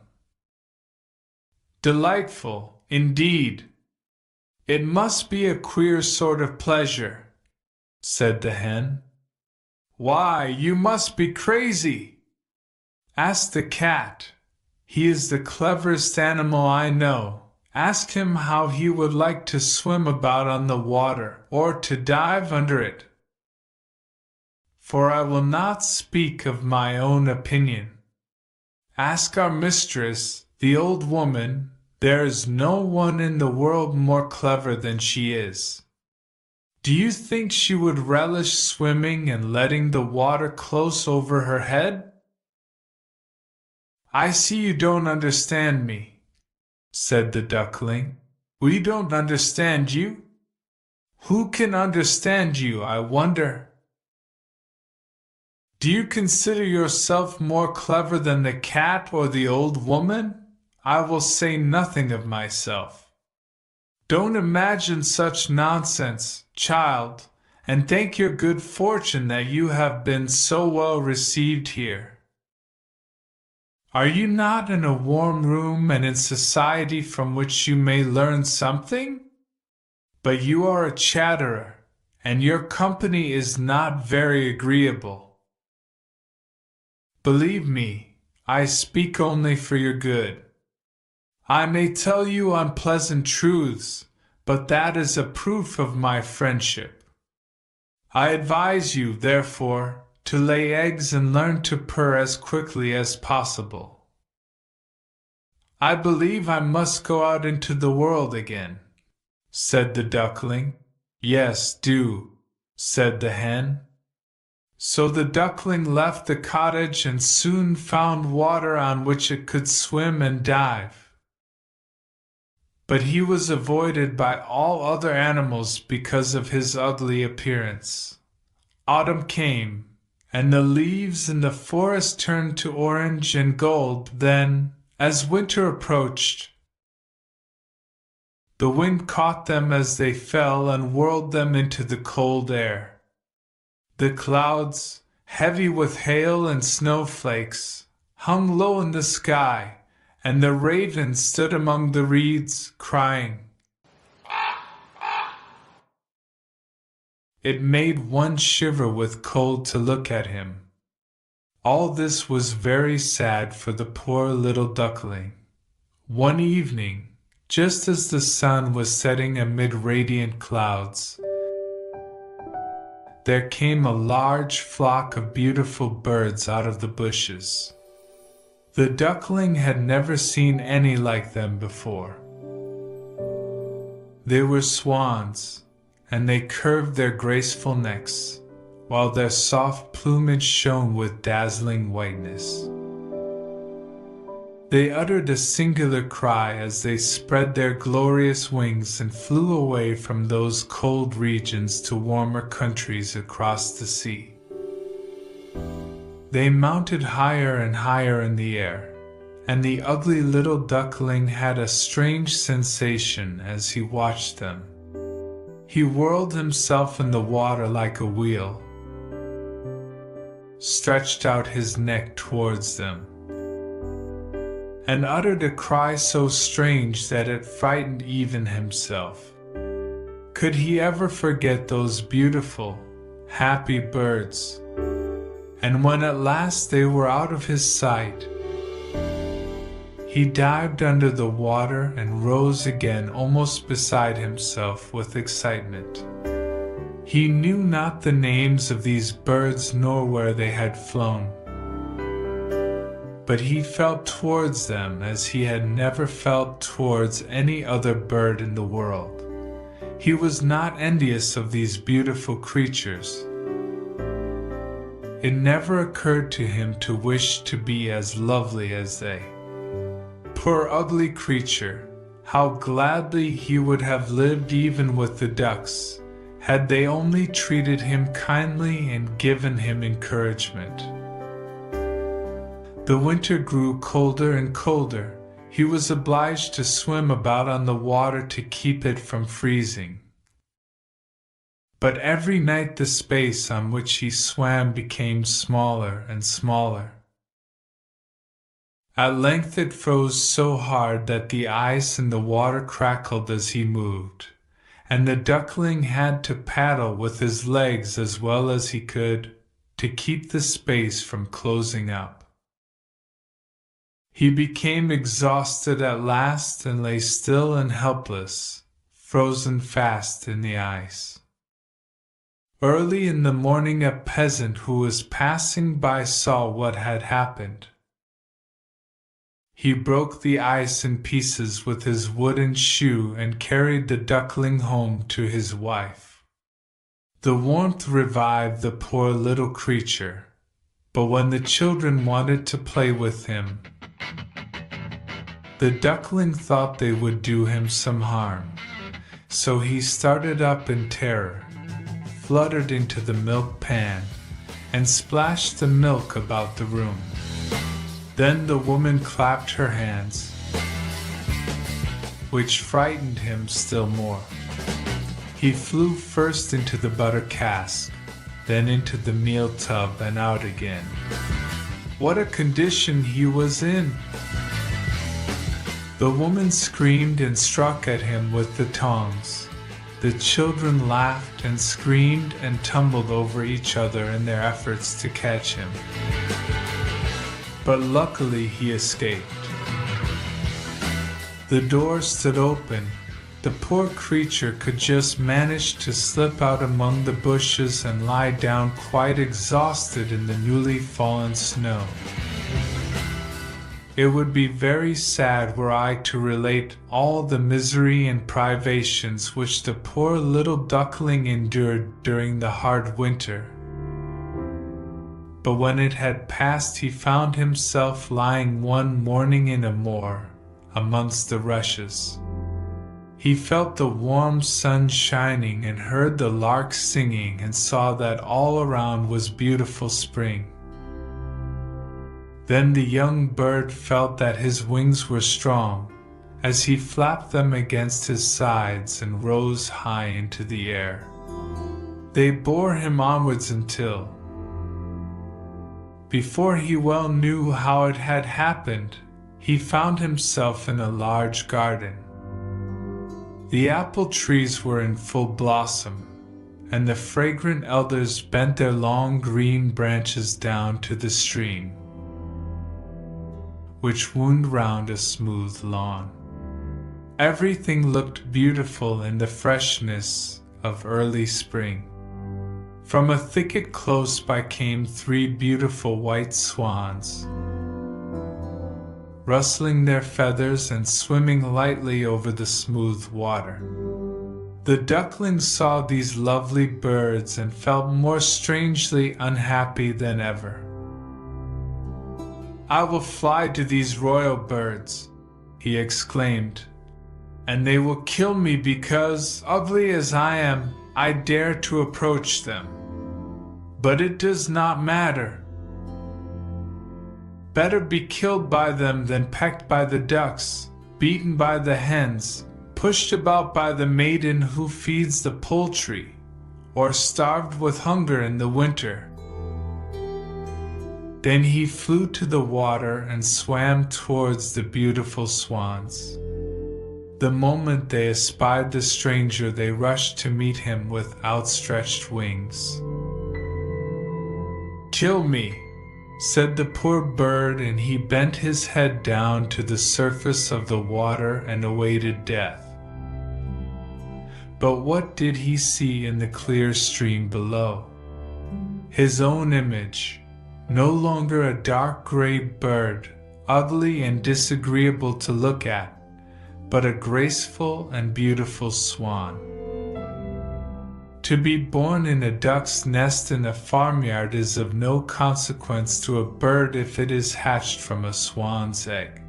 A: "Delightful, indeed! It must be a queer sort of pleasure," said the hen. "Why, you must be crazy!" "Ask the cat. He is the cleverest animal I know. Ask him how he would like to swim about on the water or to dive under it. For I will not speak of my own opinion. Ask our mistress, the old woman. There is no one in the world more clever than she is. Do you think she would relish swimming and letting the water close over her head?" "I see you don't understand me," said the duckling. "We don't understand you? Who can understand you, I wonder? Do you consider yourself more clever than the cat or the old woman? I will say nothing of myself. Don't imagine such nonsense, child, and thank your good fortune that you have been so well received here. Are you not in a warm room and in society from which you may learn something? But you are a chatterer, and your company is not very agreeable. Believe me, I speak only for your good. I may tell you unpleasant truths, but that is a proof of my friendship. I advise you, therefore, to lay eggs and learn to purr as quickly as possible." "I believe I must go out into the world again," said the duckling. "Yes, do," said the hen. So the duckling left the cottage and soon found water on which it could swim and dive. But he was avoided by all other animals because of his ugly appearance. Autumn came, and the leaves in the forest turned to orange and gold. Then, as winter approached, the wind caught them as they fell and whirled them into the cold air. The clouds, heavy with hail and snowflakes, hung low in the sky, and the raven stood among the reeds, crying. It made one shiver with cold to look at him. All this was very sad for the poor little duckling. One evening, just as the sun was setting amid radiant clouds, there came a large flock of beautiful birds out of the bushes. The duckling had never seen any like them before. They were swans, and they curved their graceful necks, while their soft plumage shone with dazzling whiteness. They uttered a singular cry as they spread their glorious wings and flew away from those cold regions to warmer countries across the sea. They mounted higher and higher in the air, and the ugly little duckling had a strange sensation as he watched them. He whirled himself in the water like a wheel, stretched out his neck towards them, and uttered a cry so strange that it frightened even himself. Could he ever forget those beautiful, happy birds? And when at last they were out of his sight, he dived under the water and rose again almost beside himself with excitement. He knew not the names of these birds nor where they had flown, but he felt towards them as he had never felt towards any other bird in the world. He was not envious of these beautiful creatures. It never occurred to him to wish to be as lovely as they. Poor ugly creature, how gladly he would have lived even with the ducks, had they only treated him kindly and given him encouragement. The winter grew colder and colder. He was obliged to swim about on the water to keep it from freezing. But every night the space on which he swam became smaller and smaller. At length it froze so hard that the ice in the water crackled as he moved, and the duckling had to paddle with his legs as well as he could to keep the space from closing up. He became exhausted at last and lay still and helpless, frozen fast in the ice. Early in the morning a peasant who was passing by saw what had happened. He broke the ice in pieces with his wooden shoe and carried the duckling home to his wife. The warmth revived the poor little creature, but when the children wanted to play with him, the duckling thought they would do him some harm, so he started up in terror, fluttered into the milk pan, and splashed the milk about the room. Then the woman clapped her hands, which frightened him still more. He flew first into the butter cask, then into the meal tub and out again. What a condition he was in! The woman screamed and struck at him with the tongs. The children laughed and screamed and tumbled over each other in their efforts to catch him. But luckily he escaped. The door stood open. The poor creature could just manage to slip out among the bushes and lie down quite exhausted in the newly fallen snow. It would be very sad were I to relate all the misery and privations which the poor little duckling endured during the hard winter. But when it had passed he found himself lying one morning in a moor, amongst the rushes. He felt the warm sun shining and heard the larks singing and saw that all around was beautiful spring. Then the young bird felt that his wings were strong, as he flapped them against his sides and rose high into the air. They bore him onwards until, before he well knew how it had happened, he found himself in a large garden. The apple trees were in full blossom, and the fragrant elders bent their long green branches down to the stream, which wound round a smooth lawn. Everything looked beautiful in the freshness of early spring. From a thicket close by came 3 beautiful white swans, rustling their feathers and swimming lightly over the smooth water. The duckling saw these lovely birds and felt more strangely unhappy than ever. "I will fly to these royal birds," he exclaimed, "and they will kill me because, ugly as I am, I dare to approach them. But it does not matter. Better be killed by them than pecked by the ducks, beaten by the hens, pushed about by the maiden who feeds the poultry, or starved with hunger in the winter. Then he flew to the water and swam towards the beautiful swans. The moment they espied the stranger, they rushed to meet him with outstretched wings. "Kill me," said the poor bird, and he bent his head down to the surface of the water and awaited death. But what did he see in the clear stream below? His own image, no longer a dark gray bird, ugly and disagreeable to look at, but a graceful and beautiful swan. To be born in a duck's nest in a farmyard is of no consequence to a bird if it is hatched from a swan's egg.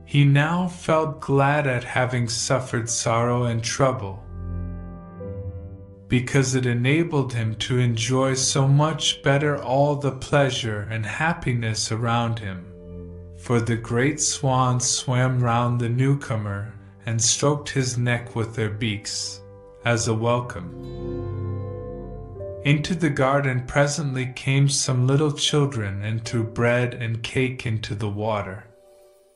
A: He now felt glad at having suffered sorrow and trouble, because it enabled him to enjoy so much better all the pleasure and happiness around him. For the great swans swam round the newcomer and stroked his neck with their beaks, as a welcome. Into the garden presently came some little children and threw bread and cake into the water.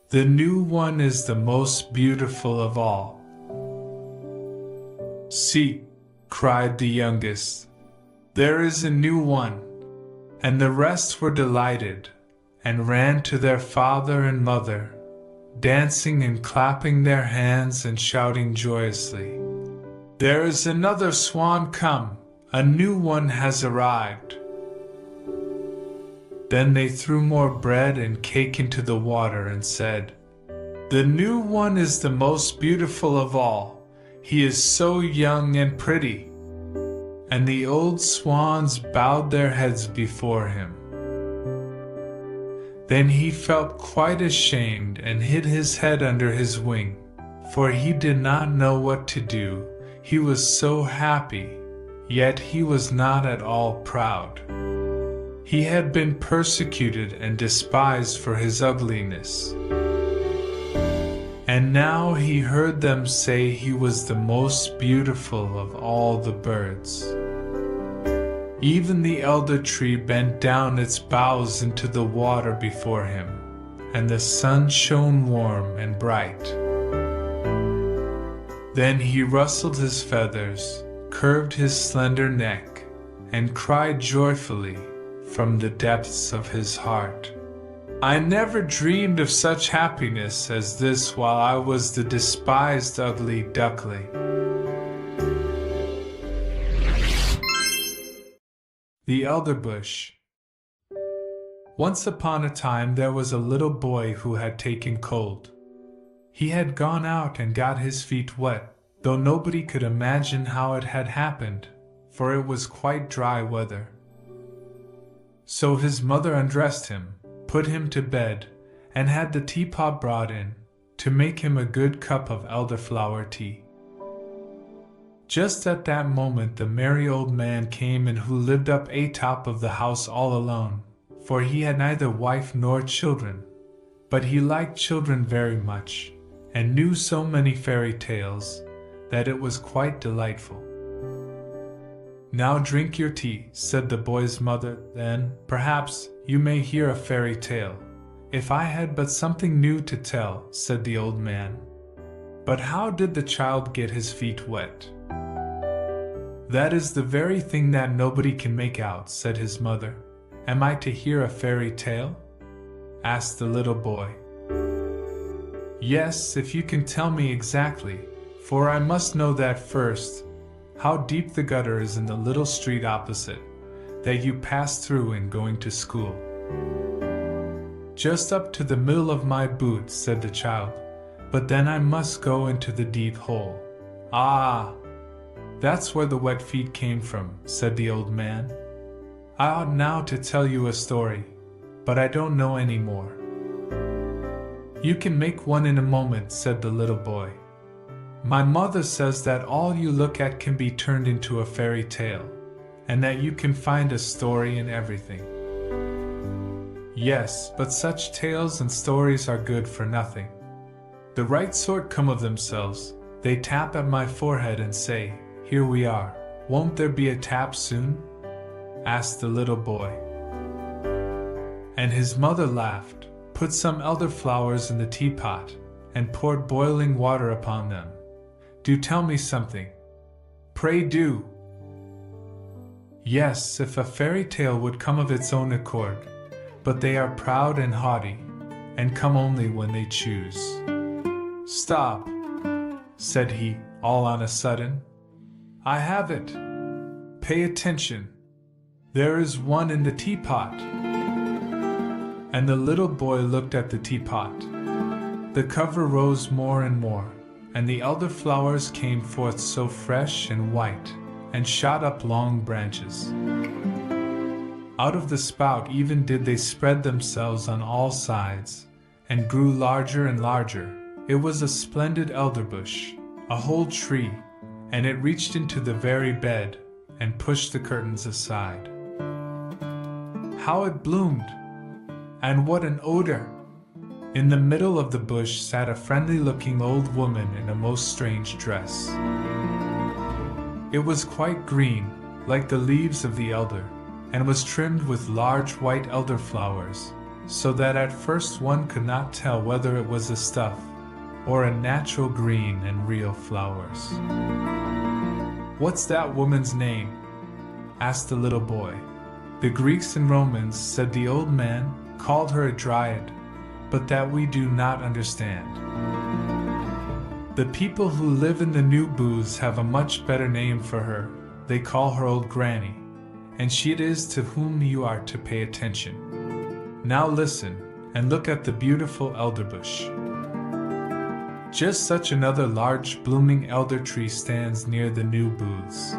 A: "The new one is the most beautiful of all." "See," cried the youngest, "there is a new one." And the rest were delighted, and ran to their father and mother, dancing and clapping their hands and shouting joyously, "There is another swan come! A new one has arrived!" Then they threw more bread and cake into the water and said, "The new one is the most beautiful of all. He is so young and pretty." And the old swans bowed their heads before him. Then he felt quite ashamed and hid his head under his wing, for he did not know what to do. He was so happy, yet he was not at all proud. He had been persecuted and despised for his ugliness. And now he heard them say he was the most beautiful of all the birds. Even the elder tree bent down its boughs into the water before him, and the sun shone warm and bright. Then he rustled his feathers, curved his slender neck, and cried joyfully from the depths of his heart, "I never dreamed of such happiness as this while I was the despised ugly duckling." The Elder Bush. Once upon a time there was a little boy who had taken cold. He had gone out and got his feet wet, though nobody could imagine how it had happened, for it was quite dry weather. So his mother undressed him, put him to bed, and had the teapot brought in, to make him a good cup of elderflower tea. Just at that moment the merry old man came in who lived up atop of the house all alone, for he had neither wife nor children, but he liked children very much, and knew so many fairy tales, that it was quite delightful. "Now drink your tea," said the boy's mother, "then, perhaps, you may hear a fairy tale." "If I had but something new to tell," said the old man. "But how did the child get his feet wet?" "That is the very thing that nobody can make out," said his mother. "Am I to hear a fairy tale?" asked the little boy. "Yes, if you can tell me exactly, for I must know that first, how deep the gutter is in the little street opposite, that you pass through in going to school." "Just up to the middle of my boot," said the child, "but then I must go into the deep hole." "Ah! That's where the wet feet came from," said the old man. "I ought now to tell you a story, but I don't know any more." "You can make one in a moment," said the little boy. "My mother says that all you look at can be turned into a fairy tale, and that you can find a story in everything." "Yes, but such tales and stories are good for nothing. The right sort come of themselves, They tap at my forehead and say, "Here we are." "Won't there be a tap soon?" asked the little boy. And his mother laughed, put some elderflowers in the teapot, and poured boiling water upon them. "Do tell me something. Pray do." Yes, if a fairy tale would come of its own accord, but they are proud and haughty, and come only when they choose. "Stop," said he, all on a sudden. "I have it. Pay attention. There is one in the teapot." And the little boy looked at the teapot. The cover rose more and more, and the elderflowers came forth so fresh and white, and shot up long branches. Out of the spout even did they spread themselves on all sides, and grew larger and larger. It was a splendid elderbush, a whole tree, and it reached into the very bed, and pushed the curtains aside. How it bloomed! And what an odor! In the middle of the bush sat a friendly-looking old woman in a most strange dress. It was quite green, like the leaves of the elder, and was trimmed with large white elderflowers, so that at first one could not tell whether it was a stuff, or a natural green and real flowers. "What's that woman's name?" asked the little boy. "The Greeks and Romans," said the old man, "called her a dryad, but that we do not understand. The people who live in the new booths have a much better name for her. They call her Old Granny, and she it is to whom you are to pay attention. Now listen, and look at the beautiful elderbush. Just such another large blooming elder tree stands near the new booths.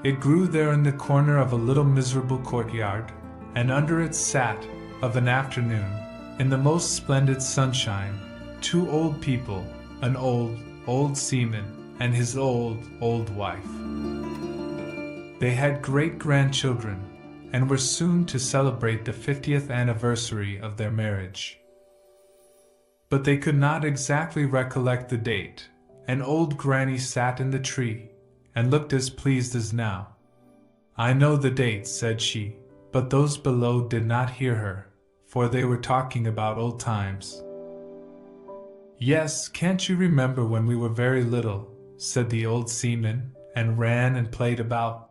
A: It grew there in the corner of a little miserable courtyard, and under it sat, of an afternoon, in the most splendid sunshine, two old people, an old seaman, and his old wife. They had great-grandchildren, and were soon to celebrate the 50th anniversary of their marriage. But they could not exactly recollect the date, and old Granny sat in the tree, and looked as pleased as now. "I know the date," said she, but those below did not hear her, for they were talking about old times. "Yes, can't you remember when we were very little?" said the old seaman, and ran and played about.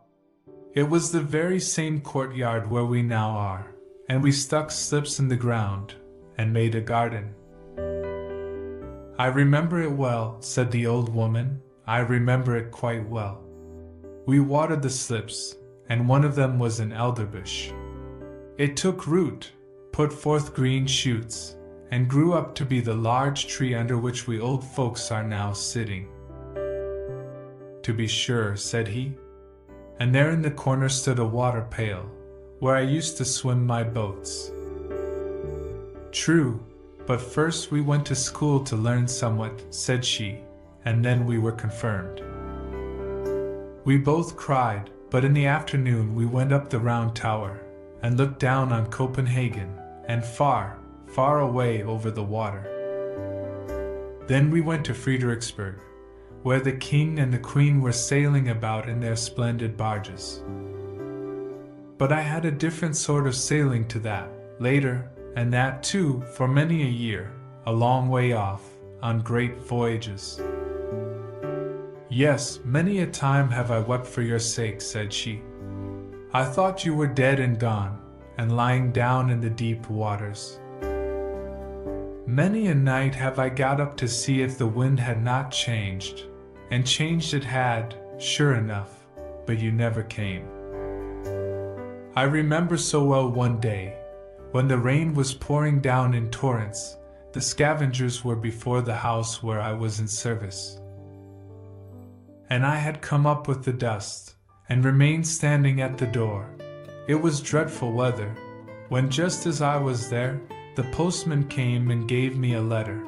A: "It was the very same courtyard where we now are, and we stuck slips in the ground, and made a garden." "I remember it well," said the old woman, "I remember it quite well. We watered the slips, and one of them was an elderbush. It took root, put forth green shoots, and grew up to be the large tree under which we old folks are now sitting." "To be sure," said he. "And there in the corner stood a water pail, where I used to swim my boats." "True, but first we went to school to learn somewhat," said she, "and then we were confirmed. We both cried, but in the afternoon we went up the round tower, and looked down on Copenhagen, and far, far away over the water. Then we went to Fredericksburg, where the king and the queen were sailing about in their splendid barges. But I had a different sort of sailing to that, later, and that too for many a year, a long way off, on great voyages. Yes, many a time have I wept for your sake," said she. "I thought you were dead and gone, and lying down in the deep waters. Many a night have I got up to see if the wind had not changed, and changed it had, sure enough, but you never came. I remember so well one day, when the rain was pouring down in torrents, the scavengers were before the house where I was in service. And I had come up with the dust, and remained standing at the door. It was dreadful weather, when just as I was there, the postman came and gave me a letter.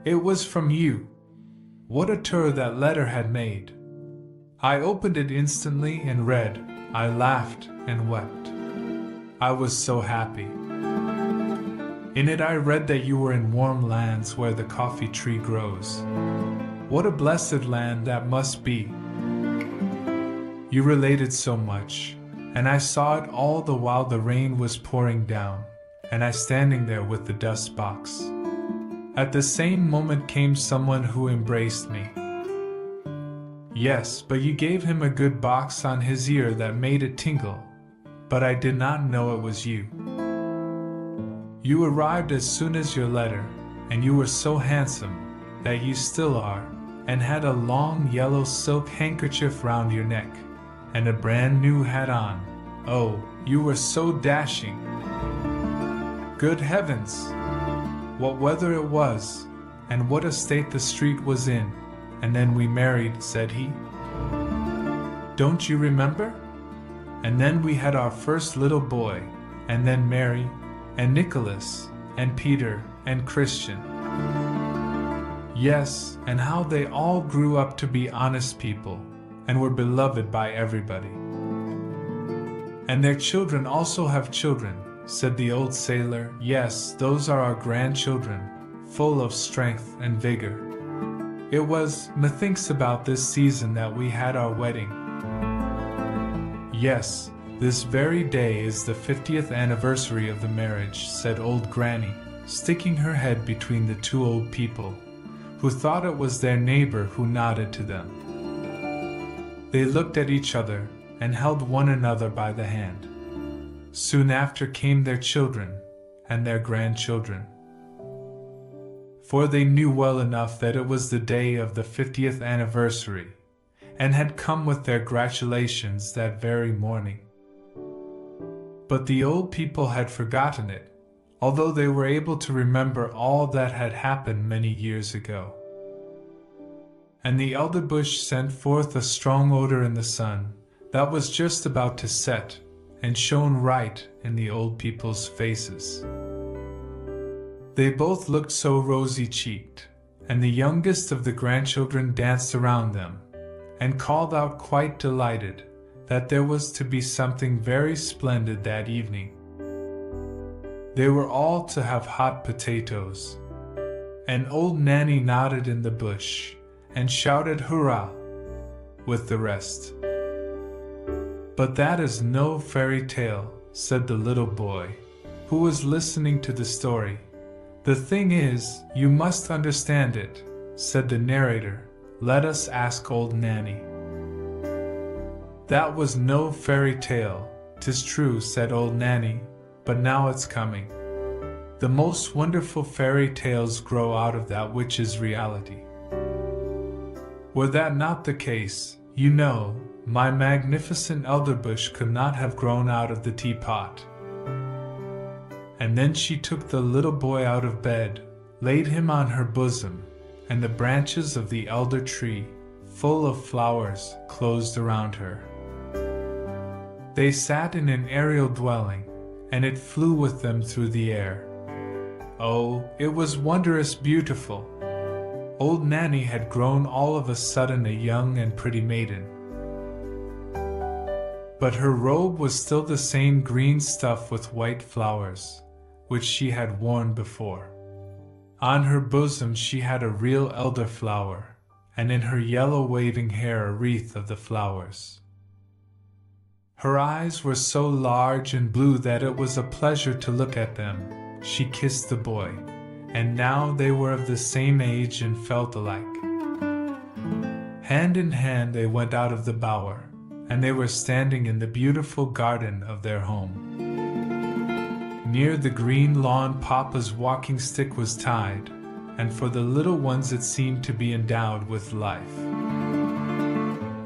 A: It was from you. What a tour that letter had made! I opened it instantly and read. I laughed and wept. I was so happy. In it I read that you were in warm lands where the coffee tree grows. What a blessed land that must be. You related so much, and I saw it all the while the rain was pouring down, and I standing there with the dust box. At the same moment came someone who embraced me. Yes, but you gave him a good box on his ear that made it tingle, but I did not know it was you. You arrived as soon as your letter, and you were so handsome, that you still are, and had a long yellow silk handkerchief round your neck, and a brand new hat on. Oh, you were so dashing. Good heavens! What weather it was, and what a state the street was in. And then we married, said he. Don't you remember? And then we had our first little boy, and then Mary, and Nicholas, and Peter, and Christian. Yes, and how they all grew up to be honest people, and were beloved by everybody. And their children also have children, said the old sailor. Yes, those are our grandchildren, full of strength and vigor. It was, methinks, about this season that we had our wedding. Yes, this very day is the 50th anniversary of the marriage, said old Granny, sticking her head between the two old people, who thought it was their neighbor who nodded to them. They looked at each other and held one another by the hand. Soon after came their children and their grandchildren. For they knew well enough that it was the day of the 50th anniversary, and had come with their gratulations that very morning. But the old people had forgotten it, although they were able to remember all that had happened many years ago. And the elderbush sent forth a strong odor in the sun that was just about to set, and shone right in the old people's faces. They both looked so rosy-cheeked, and the youngest of the grandchildren danced around them, and called out quite delighted that there was to be something very splendid that evening. They were all to have hot potatoes, and old Nanny nodded in the bush, and shouted hurrah with the rest. But that is no fairy tale, said the little boy, who was listening to the story. The thing is, you must understand it, said the narrator. Let us ask old Nanny. That was no fairy tale, 'tis true, said old Nanny, but now it's coming. The most wonderful fairy tales grow out of that which is reality. Were that not the case, you know, my magnificent elderbush could not have grown out of the teapot. And then she took the little boy out of bed, laid him on her bosom, and the branches of the elder tree, full of flowers, closed around her. They sat in an aerial dwelling, and it flew with them through the air. Oh, it was wondrous beautiful. Old Nanny had grown all of a sudden a young and pretty maiden. But her robe was still the same green stuff with white flowers, which she had worn before. On her bosom she had a real elderflower, and in her yellow waving hair a wreath of the flowers. Her eyes were so large and blue that it was a pleasure to look at them. She kissed the boy, and now they were of the same age and felt alike. Hand in hand they went out of the bower, and they were standing in the beautiful garden of their home. Near the green lawn Papa's walking stick was tied, and for the little ones it seemed to be endowed with life.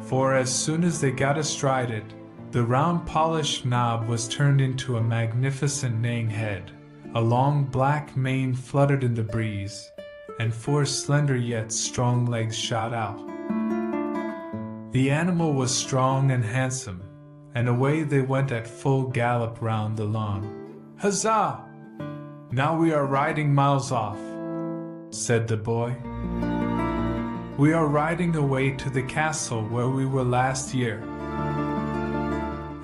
A: For as soon as they got astride it, the round polished knob was turned into a magnificent neighing head, a long black mane fluttered in the breeze, and 4 slender yet strong legs shot out. The animal was strong and handsome, and away they went at full gallop round the lawn. Huzzah! Now we are riding miles off, said the boy. We are riding away to the castle where we were last year.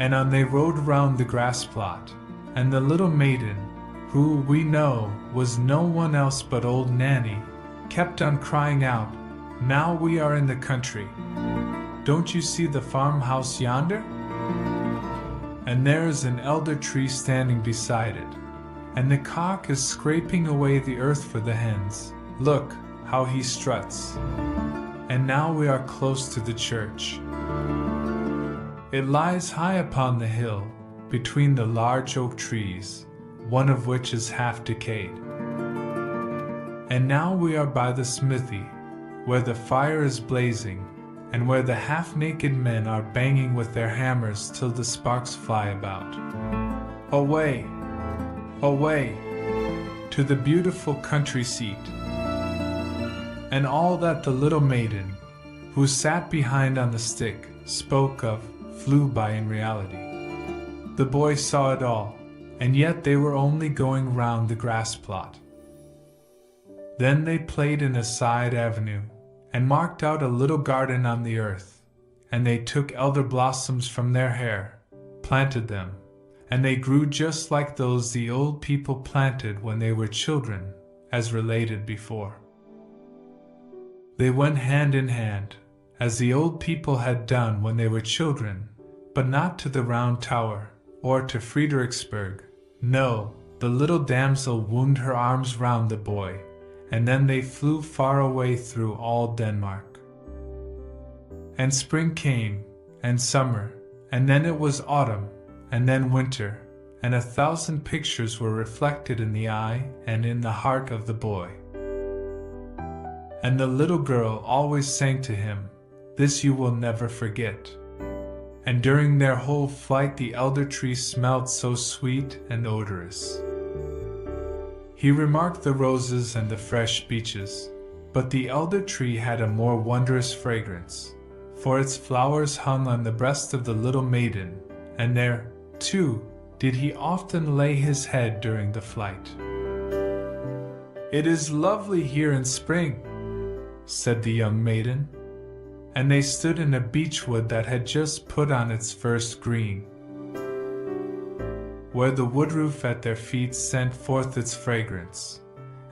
A: And on they rode round the grass plot, and the little maiden, who we know was no one else but old Nanny, kept on crying out, "Now we are in the country. Don't you see the farmhouse yonder? And there is an elder tree standing beside it, and the cock is scraping away the earth for the hens. Look how he struts. And now we are close to the church. It lies high upon the hill, between the large oak trees, one of which is half decayed. And now we are by the smithy, where the fire is blazing, and where the half-naked men are banging with their hammers till the sparks fly about. Away, away, to the beautiful country seat." And all that the little maiden, who sat behind on the stick, spoke of, flew by in reality. The boy saw it all, and yet they were only going round the grass plot. Then they played in a side avenue, and marked out a little garden on the earth, and they took elder blossoms from their hair, planted them, and they grew just like those the old people planted when they were children, as related before. They went hand in hand, as the old people had done when they were children, but not to the Round Tower, or to Fredericksburg. No, the little damsel wound her arms round the boy, and then they flew far away through all Denmark. And spring came, and summer, and then it was autumn, and then winter, and 1,000 pictures were reflected in the eye and in the heart of the boy. And the little girl always sang to him, "This you will never forget." And during their whole flight the elder tree smelled so sweet and odorous. He remarked the roses and the fresh beeches, but the elder tree had a more wondrous fragrance, for its flowers hung on the breast of the little maiden, and there, too, did he often lay his head during the flight. "It is lovely here in spring," said the young maiden, and they stood in a beechwood that had just put on its first green, where the woodroof at their feet sent forth its fragrance,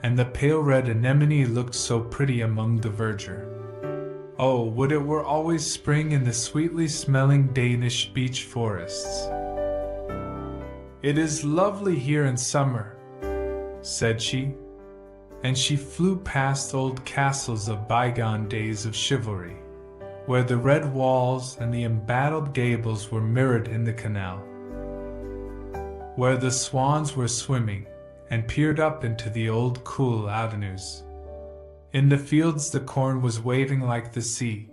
A: and the pale red anemone looked so pretty among the verdure. Oh, would it were always spring in the sweetly smelling Danish beech forests. "It is lovely here in summer," said she, and she flew past old castles of bygone days of chivalry, where the red walls and the embattled gables were mirrored in the canal, where the swans were swimming, and peered up into the old cool avenues. In the fields the corn was waving like the sea.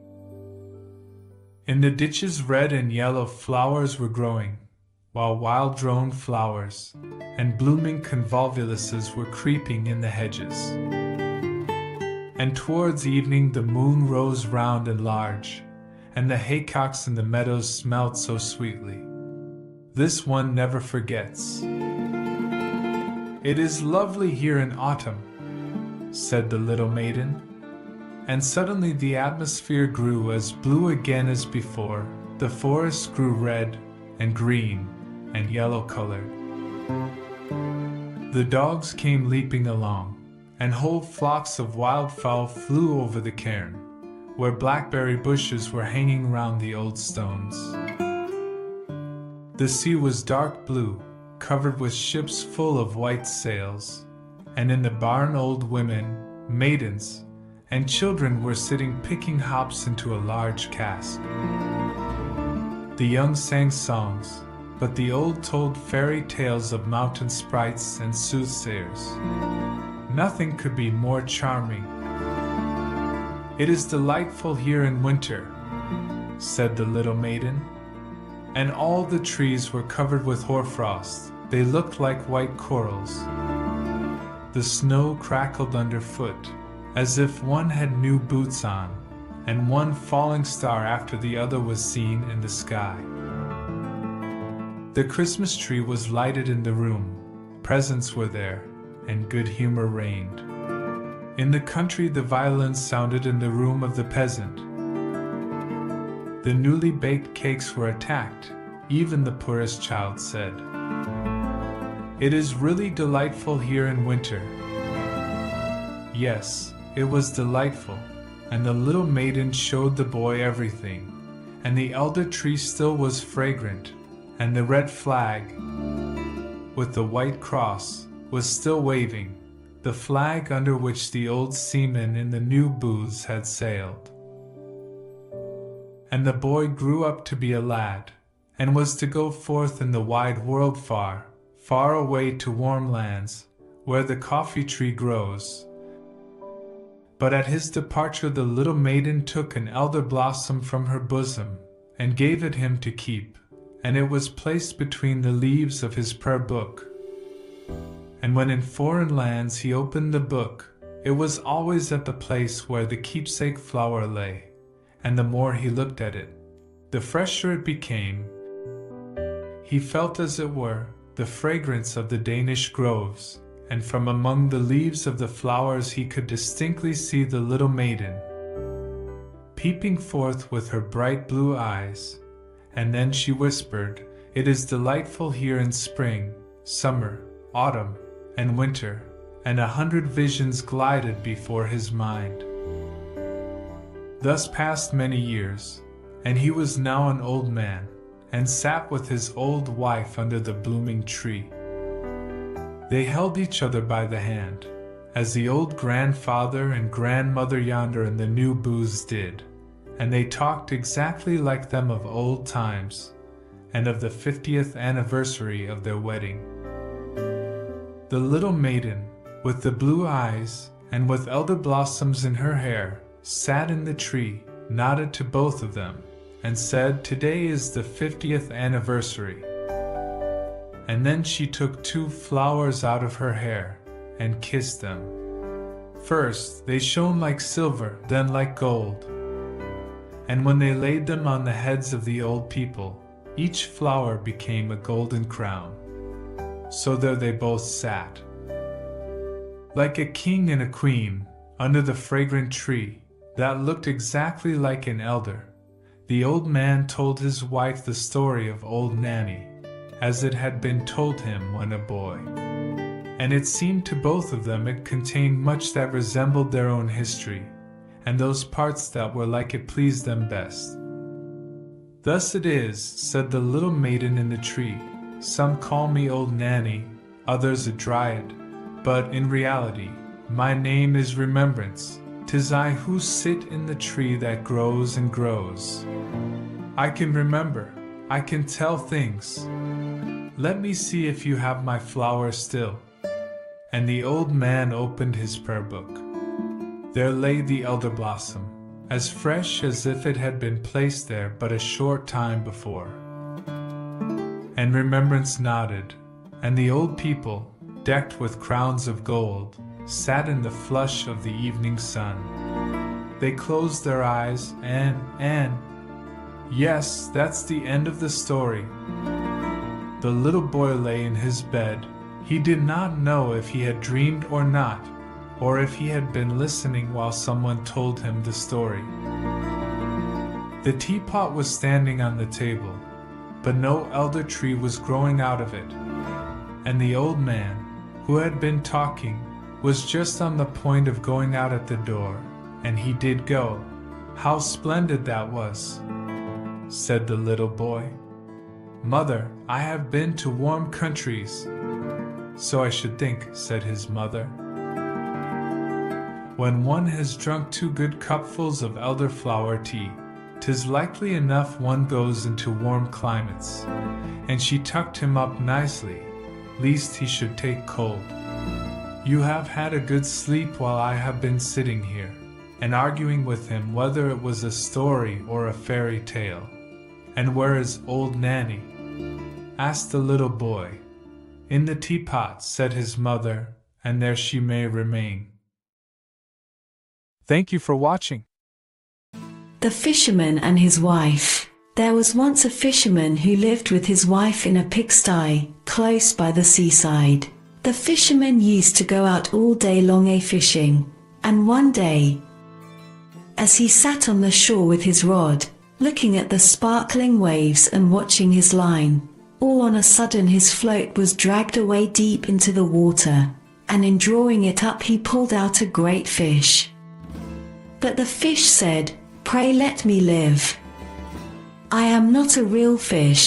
A: In the ditches red and yellow flowers were growing, while wild drone flowers and blooming convolvuluses were creeping in the hedges. And towards evening the moon rose round and large, and the haycocks in the meadows smelled so sweetly. This one never forgets. "It is lovely here in autumn," said the little maiden, and suddenly the atmosphere grew as blue again as before. The forest grew red and green and yellow-colored. The dogs came leaping along, and whole flocks of wildfowl flew over the cairn, where blackberry bushes were hanging round the old stones. The sea was dark blue, covered with ships full of white sails, and in the barn old women, maidens, and children were sitting picking hops into a large cask. The young sang songs, but the old told fairy tales of mountain sprites and soothsayers. Nothing could be more charming. "It is delightful here in winter," said the little maiden, and all the trees were covered with hoarfrost. They looked like white corals. The snow crackled underfoot, as if one had new boots on, and one falling star after the other was seen in the sky. The Christmas tree was lighted in the room, presents were there, and good humor reigned. In the country the violins sounded in the room of the peasant. The newly baked cakes were attacked, even the poorest child said, It is really delightful here in winter." Yes, it was delightful, and the little maiden showed the boy everything, and the elder tree still was fragrant, and the red flag, with the white cross, was still waving, the flag under which the old seamen in the new booths had sailed. And the boy grew up to be a lad, and was to go forth in the wide world far, far away to warm lands, where the coffee tree grows. But at his departure the little maiden took an elder blossom from her bosom, and gave it him to keep, and it was placed between the leaves of his prayer book. And when in foreign lands he opened the book, it was always at the place where the keepsake flower lay, and the more he looked at it, the fresher it became. He felt, as it were, the fragrance of the Danish groves, and from among the leaves of the flowers he could distinctly see the little maiden, peeping forth with her bright blue eyes. And then she whispered, "It is delightful here in spring, summer, autumn, and winter," and 100 visions glided before his mind. Thus passed many years, and he was now an old man, and sat with his old wife under the blooming tree. They held each other by the hand, as the old grandfather and grandmother yonder in the new booths did, and they talked exactly like them of old times, and of the 50th anniversary of their wedding. The little maiden, with the blue eyes, and with elder blossoms in her hair, sat in the tree, nodded to both of them, and said, "Today is the 50th anniversary." And then she took 2 flowers out of her hair, and kissed them. First they shone like silver, then like gold. And when they laid them on the heads of the old people, each flower became a golden crown. So there they both sat, like a king and a queen, under the fragrant tree, that looked exactly like an elder. The old man told his wife the story of old Nanny, as it had been told him when a boy. And it seemed to both of them it contained much that resembled their own history, and those parts that were like it pleased them best. "Thus it is," said the little maiden in the tree, "some call me old Nanny, others a dryad, but in reality, my name is Remembrance. 'Tis I who sit in the tree that grows and grows. I can remember, I can tell things. Let me see if you have my flower still." And the old man opened his prayer book. There lay the elder blossom, as fresh as if it had been placed there but a short time before. And Remembrance nodded, and the old people, decked with crowns of gold, sat in the flush of the evening sun. They closed their eyes and yes, that's the end of the story. The little boy lay in his bed. He did not know if he had dreamed or not, or if he had been listening while someone told him the story. The teapot was standing on the table, but no elder tree was growing out of it, and the old man, who had been talking, was just on the point of going out at the door, and he did go. "How splendid that was," said the little boy. "Mother, I have been to warm countries." "So I should think," said his mother. "When one has drunk 2 good cupfuls of elderflower tea, 'tis likely enough one goes into warm climates." And she tucked him up nicely, lest he should take cold. "You have had a good sleep while I have been sitting here, and arguing with him whether it was a story or a fairy tale." "And where is old Nanny?" asked the little boy. "In the teapot," said his mother, "and there she may remain." Thank you for watching.
B: The Fisherman and His Wife. There was once a fisherman who lived with his wife in a pigsty, close by the seaside. The fisherman used to go out all day long a-fishing, and one day, as he sat on the shore with his rod, looking at the sparkling waves and watching his line, all on a sudden his float was dragged away deep into the water, and in drawing it up he pulled out a great fish. But the fish said, "Pray let me live. I am not a real fish,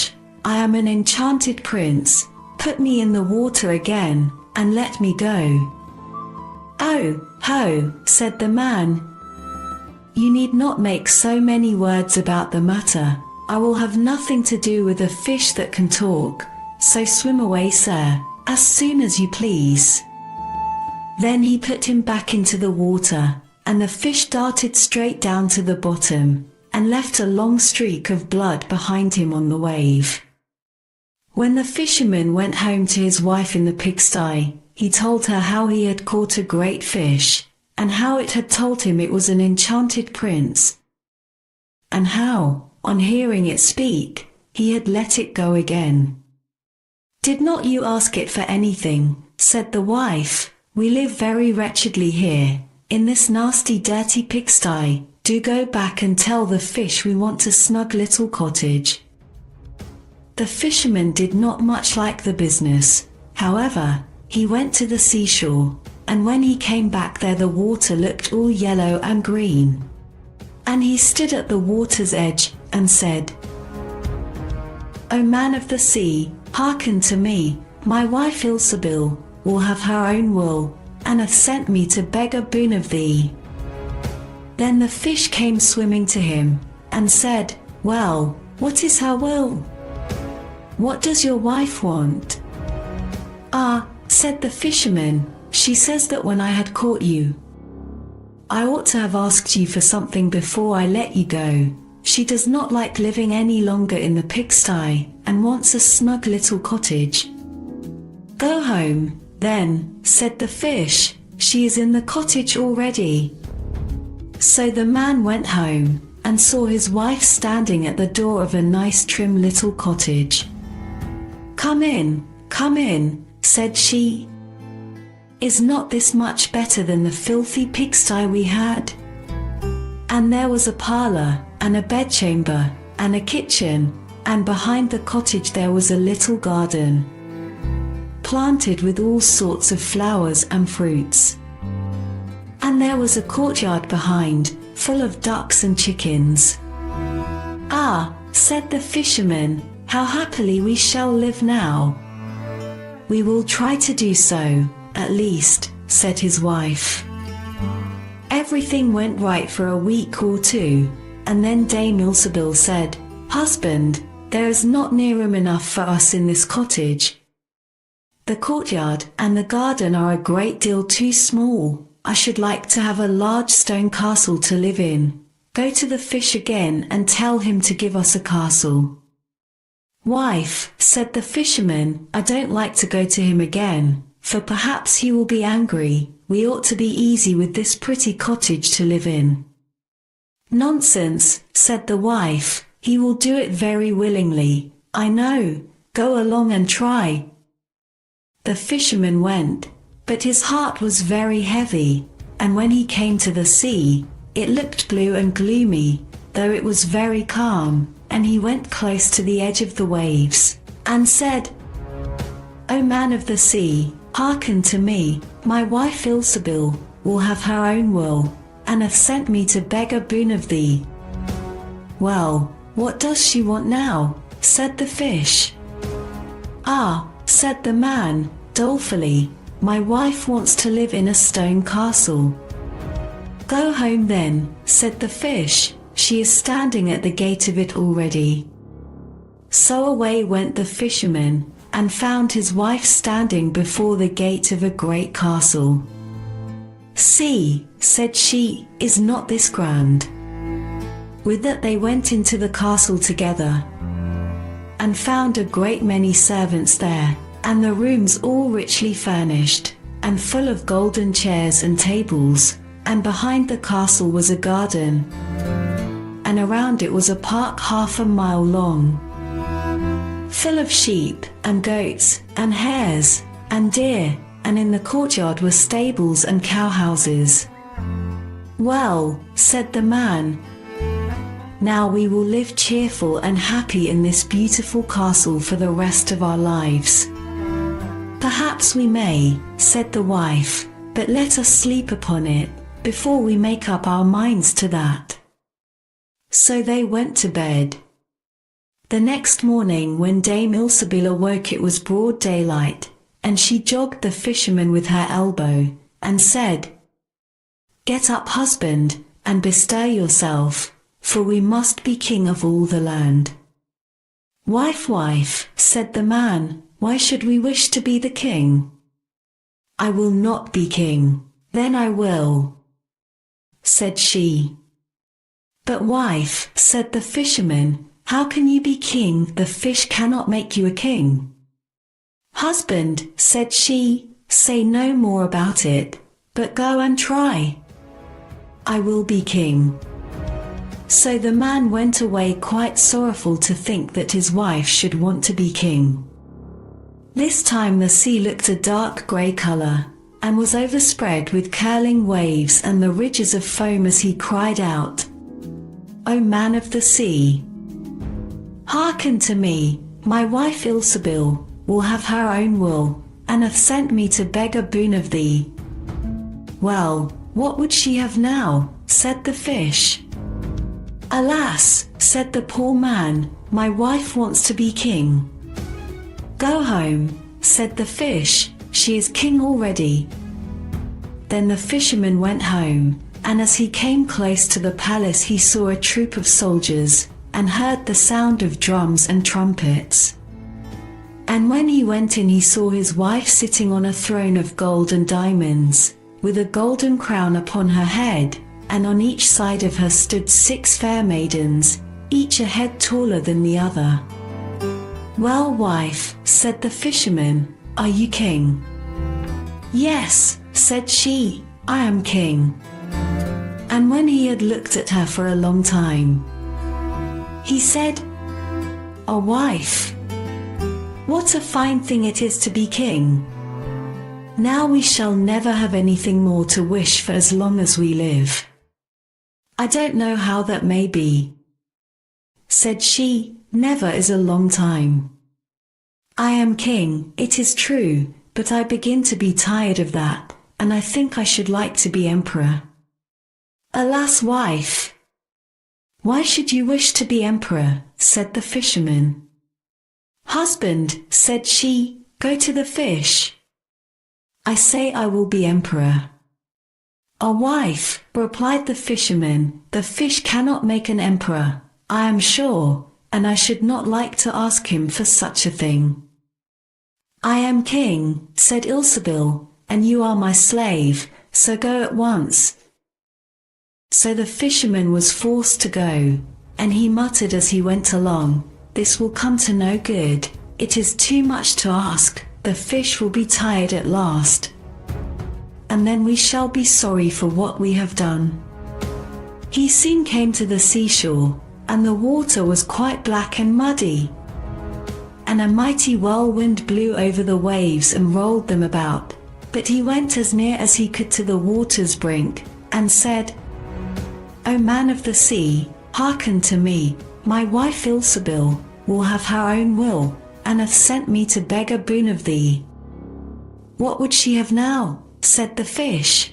B: I am an enchanted prince, put me in the water again, and let me go." "Oh, ho," said the man. "You need not make so many words about the matter. I will have nothing to do with a fish that can talk, so swim away, sir, as soon as you please." Then he put him back into the water, and the fish darted straight down to the bottom, and left a long streak of blood behind him on the wave. When the fisherman went home to his wife in the pigsty, he told her how he had caught a great fish, and how it had told him it was an enchanted prince, and how, on hearing it speak, he had let it go again. "Did not you ask it for anything?" said the wife. "We live very wretchedly here, in this nasty dirty pigsty. Do go back and tell the fish we want a snug little cottage." The fisherman did not much like the business. However, he went to the seashore, and when he came back there the water looked all yellow and green. And he stood at the water's edge, and said, "O man of the sea, hearken to me, my wife Ilsebil will have her own wool, and hath sent me to beg a boon of thee." Then the fish came swimming to him, and said, "Well, what is her will? What does your wife want?" "Ah," said the fisherman, "she says that when I had caught you, I ought to have asked you for something before I let you go. She does not like living any longer in the pigsty, and wants a snug little cottage." "Go home, then," said the fish, "she is in the cottage already." So the man went home, and saw his wife standing at the door of a nice trim little cottage. Come in," said she. "Is not this much better than the filthy pigsty we had?" And there was a parlor, and a bedchamber, and a kitchen, and behind the cottage there was a little garden, planted with all sorts of flowers and fruits. And there was a courtyard behind, full of ducks and chickens. "Ah," said the fisherman, "how happily we shall live now." "We will try to do so, at least," said his wife. Everything went right for a week or two, and then Dame Ilsebil said, "Husband, there is not near room enough for us in this cottage. The courtyard and the garden are a great deal too small. I should like to have a large stone castle to live in. Go to the fish again and tell him to give us a castle." "Wife," said the fisherman, "I don't like to go to him again, for perhaps he will be angry. We ought to be easy with this pretty cottage to live in." "Nonsense," said the wife, "he will do it very willingly, I know. Go along and try." The fisherman went, but his heart was very heavy, and when he came to the sea, it looked blue and gloomy, though it was very calm, and he went close to the edge of the waves, and said, "O man of the sea, hearken to me, my wife Ilsebil will have her own wool, and hath sent me to beg a boon of thee." "Well, what does she want now?" said the fish. "Ah," said the man, dolefully, "my wife wants to live in a stone castle." "Go home then," said the fish, "she is standing at the gate of it already." So away went the fisherman, and found his wife standing before the gate of a great castle. "See," said she, "is not this grand?" With that they went into the castle together, and found a great many servants there, and the rooms all richly furnished, and full of golden chairs and tables, and behind the castle was a garden, and around it was a park half a mile long, full of sheep, and goats, and hares, and deer, and in the courtyard were stables and cowhouses. "Well," said the man, Now we will live cheerful and happy in this beautiful castle for the rest of our lives." "Perhaps we may," said the wife, "but let us sleep upon it, before we make up our minds to that." So they went to bed. The next morning when Dame Ilsebil awoke, it was broad daylight, and she jogged the fisherman with her elbow, and said, "Get up, husband, and bestir yourself, for we must be king of all the land." "Wife, wife," said the man, "why should we wish to be the king?" "I will not be king." "Then I will," said she. "But wife," said the fisherman, "how can you be king? The fish cannot make you a king." "Husband," said she, "say no more about it, but go and try. I will be king." So the man went away quite sorrowful to think that his wife should want to be king. This time the sea looked a dark grey colour, and was overspread with curling waves and the ridges of foam as he cried out, "O man of the sea, hearken to me, my wife Ilsebil will have her own will, and hath sent me to beg a boon of thee." "Well, what would she have now?" said the fish. "Alas," said the poor man, "my wife wants to be king." "Go home," said the fish, "she is king already." Then the fisherman went home, and as he came close to the palace he saw a troop of soldiers, and heard the sound of drums and trumpets. And when he went in he saw his wife sitting on a throne of gold and diamonds, with a golden crown upon her head, and on each side of her stood 6 fair maidens, each a head taller than the other. "Well, wife," said the fisherman, "are you king?" "Yes," said she, "I am king." And when he had looked at her for a long time, he said, "O wife, what a fine thing it is to be king! Now we shall never have anything more to wish for as long as we live." "I don't know how that may be," said she, "never is a long time. I am king, it is true, but I begin to be tired of that, and I think I should like to be emperor." "Alas, wife, why should you wish to be emperor?" said the fisherman. "Husband," said she, "go to the fish. I say I will be emperor." "A wife," replied the fisherman, "the fish cannot make an emperor, I am sure, and I should not like to ask him for such a thing." "I am king," said Ilsebil, "and you are my slave, so go at once." So the fisherman was forced to go, and he muttered as he went along, "This will come to no good, it is too much to ask, the fish will be tired at last, and then we shall be sorry for what we have done." He soon came to the seashore, and the water was quite black and muddy, and a mighty whirlwind blew over the waves and rolled them about, but he went as near as he could to the water's brink, and said, "O man of the sea, hearken to me, my wife Ilsebil will have her own will, and hath sent me to beg a boon of thee." "What would she have now?" said the fish.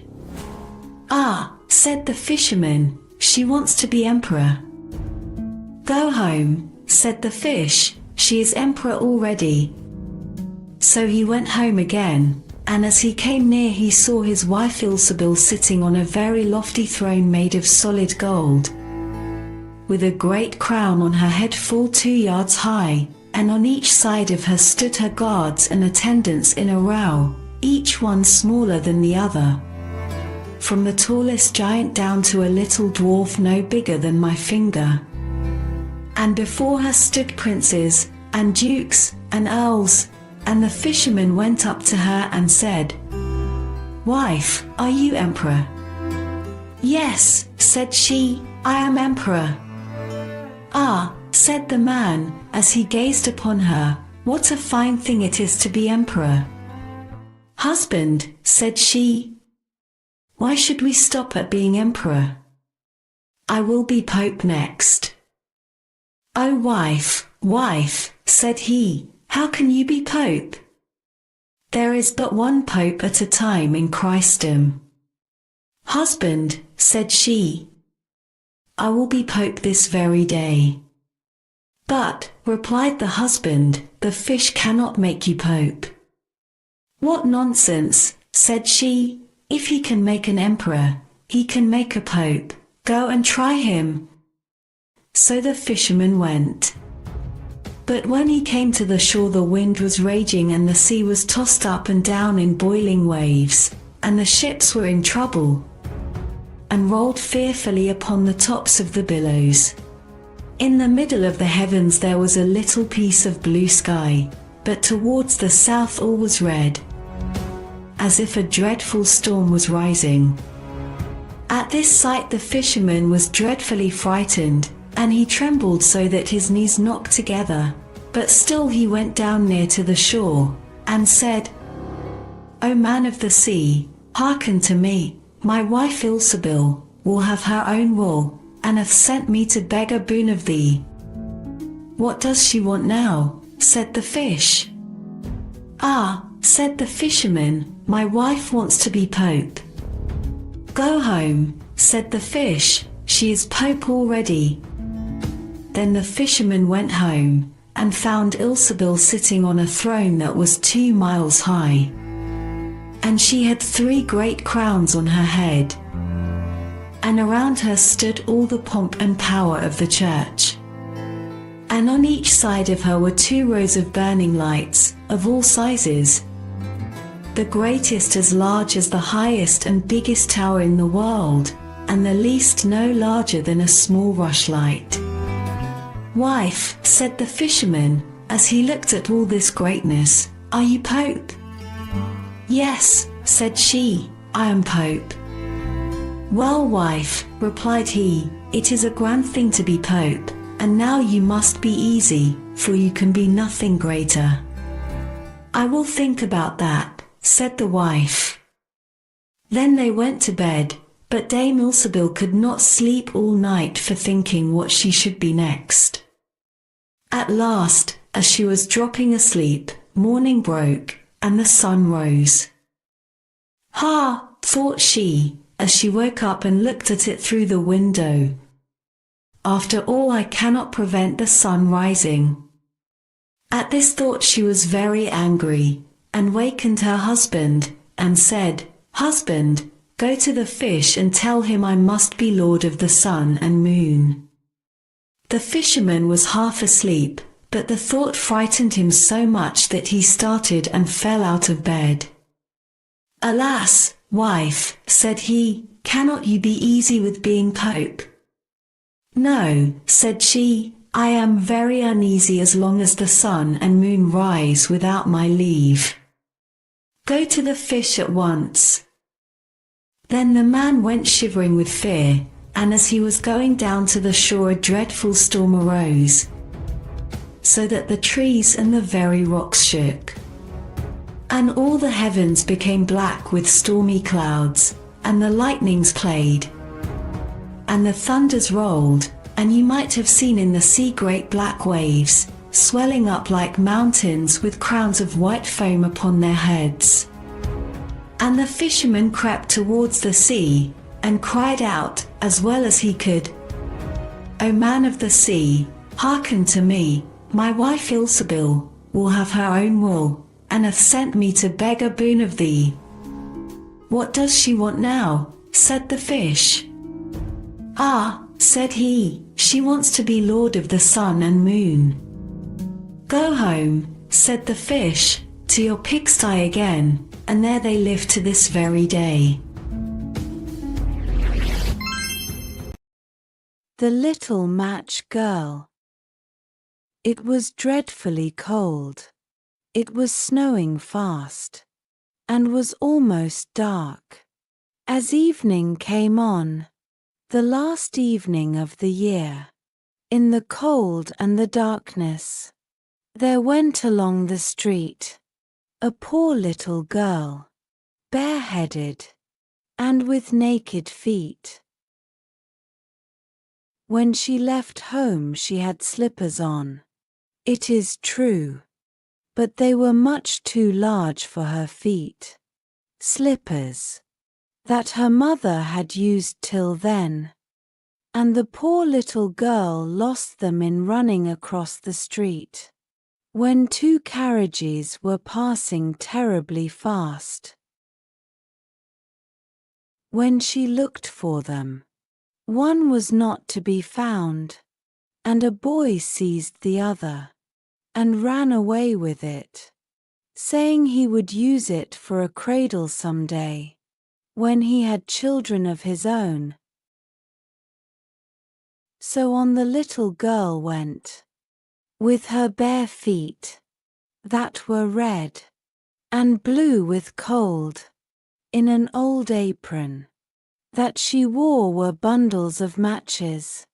B: "Ah," said the fisherman, "she wants to be emperor." "Go home," said the fish, "she is emperor already." So he went home again, and as he came near he saw his wife Ilsebil sitting on a very lofty throne made of solid gold, with a great crown on her head full 2 yards high, and on each side of her stood her guards and attendants in a row, each one smaller than the other, from the tallest giant down to a little dwarf no bigger than my finger. And before her stood princes, and dukes, and earls, and the fisherman went up to her and said, "Wife, are you emperor?" "Yes," said she, "I am emperor." "Ah," said the man, as he gazed upon her, "what a fine thing it is to be emperor." "Husband," said she, "why should we stop at being emperor? I will be pope next." "Oh, wife, wife," said he, "how can you be pope? There is but one pope at a time in Christendom." "Husband," said she, "I will be pope this very day." "But," replied the husband, "the fish cannot make you pope." "What nonsense," said she, "if he can make an emperor, he can make a pope. Go and try him." So the fisherman went. But when he came to the shore, the wind was raging and the sea was tossed up and down in boiling waves, and the ships were in trouble, and rolled fearfully upon the tops of the billows. In the middle of the heavens there was a little piece of blue sky, but towards the south all was red, as if a dreadful storm was rising. At this sight the fisherman was dreadfully frightened, and he trembled so that his knees knocked together, but still he went down near to the shore, and said, "O man of the sea, hearken to me. My wife Ilsebil will have her own wool, and hath sent me to beg a boon of thee." "What does she want now?" said the fish. "Ah," said the fisherman, "my wife wants to be pope." "Go home," said the fish, "she is pope already." Then the fisherman went home, and found Ilsebil sitting on a throne that was 2 miles high, and she had 3 great crowns on her head, and around her stood all the pomp and power of the church. And on each side of her were 2 rows of burning lights, of all sizes, the greatest as large as the highest and biggest tower in the world, and the least no larger than a small rushlight. "Wife," said the fisherman, as he looked at all this greatness, "are you pope?" "Yes," said she, "I am pope." "Well, wife," replied he, "it is a grand thing to be pope, and now you must be easy, for you can be nothing greater." "I will think about that," said the wife. Then they went to bed, but Dame Ilsebil could not sleep all night for thinking what she should be next. At last, as she was dropping asleep, morning broke, and the sun rose. "Ha," thought she, as she woke up and looked at it through the window. "After all, I cannot prevent the sun rising." At this thought she was very angry, and wakened her husband, and said, "Husband, go to the fish and tell him I must be lord of the sun and moon." The fisherman was half asleep, but the thought frightened him so much that he started and fell out of bed. "Alas, wife," said he, "cannot you be easy with being pope?" "No," said she, "I am very uneasy as long as the sun and moon rise without my leave. Go to the fish at once." Then the man went shivering with fear, and as he was going down to the shore a dreadful storm arose, so that the trees and the very rocks shook, and all the heavens became black with stormy clouds, and the lightnings played, and the thunders rolled, and you might have seen in the sea great black waves, swelling up like mountains with crowns of white foam upon their heads. And the fisherman crept towards the sea, and cried out, as well as he could, "O man of the sea, hearken to me, my wife Ilsebil will have her own wool, and hath sent me to beg a boon of thee." "What does she want now?" said the fish. "Ah," said he, "she wants to be lord of the sun and moon." "Go home," said the fish, "to your pigsty again, and there they live to this very day."
C: The Little Match Girl. It was dreadfully cold. It was snowing fast, and was almost dark. As evening came on, the last evening of the year, in the cold and the darkness, there went along the street a poor little girl, bareheaded, and with naked feet. When she left home she had slippers on. It is true. But they were much too large for her feet. Slippers that her mother had used till then. And the poor little girl lost them in running across the street, when two carriages were passing terribly fast. When she looked for them, one was not to be found, and a boy seized the other, and ran away with it, saying he would use it for a cradle some day, when he had children of his own. So on the little girl went, with her bare feet, that were red and blue with cold, in an old apron that she wore were bundles of matches,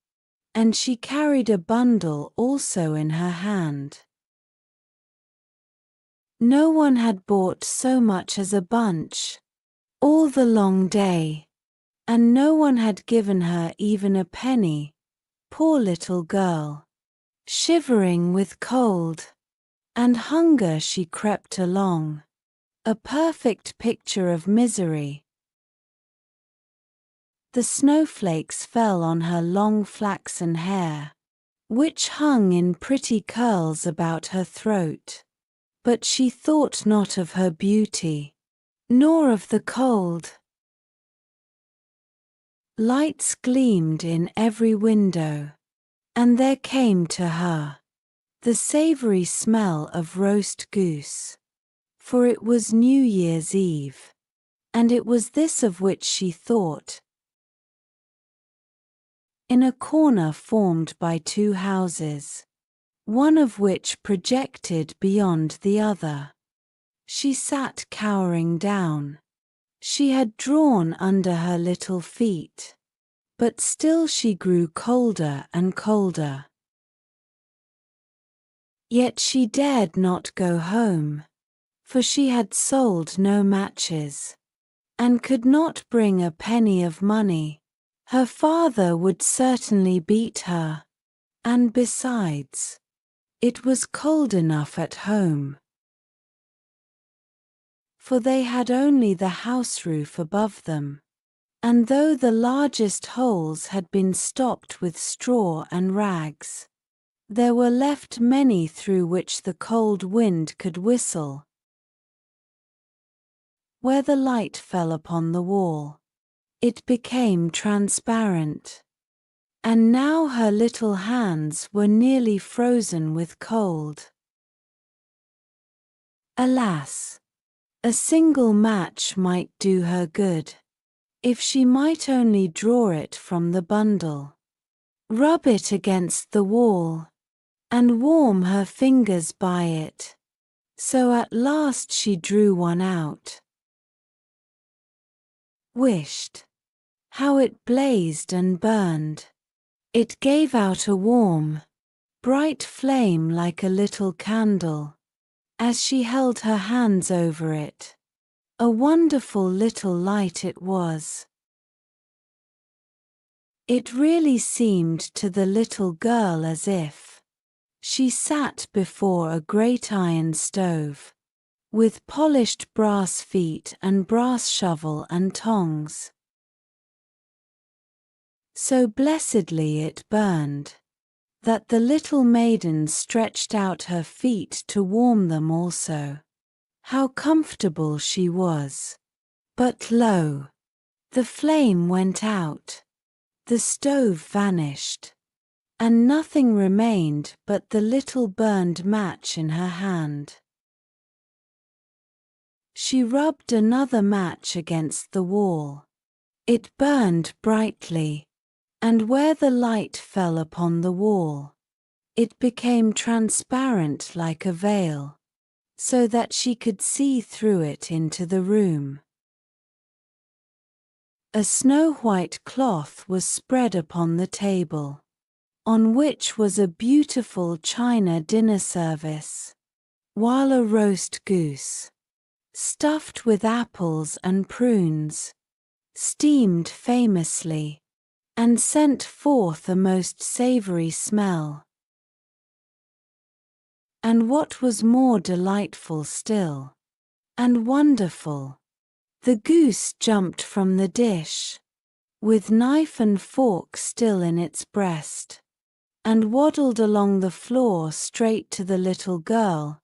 C: and she carried a bundle also in her hand. No one had bought so much as a bunch, all the long day, and no one had given her even a penny, poor little girl. Shivering with cold and hunger she crept along, a perfect picture of misery. The snowflakes fell on her long flaxen hair, which hung in pretty curls about her throat, but she thought not of her beauty, nor of the cold. Lights gleamed in every window, and there came to her the savory smell of roast goose, for it was New Year's Eve, and it was this of which she thought. In a corner formed by two houses, one of which projected beyond the other, she sat cowering down. She had drawn under her little feet, but still she grew colder and colder. Yet she dared not go home, for she had sold no matches, and could not bring a penny of money. Her father would certainly beat her, and besides, it was cold enough at home, for they had only the house roof above them, and though the largest holes had been stopped with straw and rags, there were left many through which the cold wind could whistle. Where the light fell upon the wall, it became transparent, and now her little hands were nearly frozen with cold. Alas! A single match might do her good, if she might only draw it from the bundle, rub it against the wall, and warm her fingers by it. So at last she drew one out. Wished! How it blazed and burned! It gave out a warm, bright flame like a little candle, as she held her hands over it. A wonderful little light it was. It really seemed to the little girl as if she sat before a great iron stove, with polished brass feet and brass shovel and tongs. So blessedly it burned, that the little maiden stretched out her feet to warm them also. How comfortable she was! But lo! The flame went out, the stove vanished, and nothing remained but the little burned match in her hand. She rubbed another match against the wall. It burned brightly, and where the light fell upon the wall, it became transparent like a veil, so that she could see through it into the room. A snow-white cloth was spread upon the table, on which was a beautiful china dinner service, while a roast goose, stuffed with apples and prunes, steamed famously, and sent forth a most savory smell. And what was more delightful still, and wonderful, the goose jumped from the dish, with knife and fork still in its breast, and waddled along the floor straight to the little girl.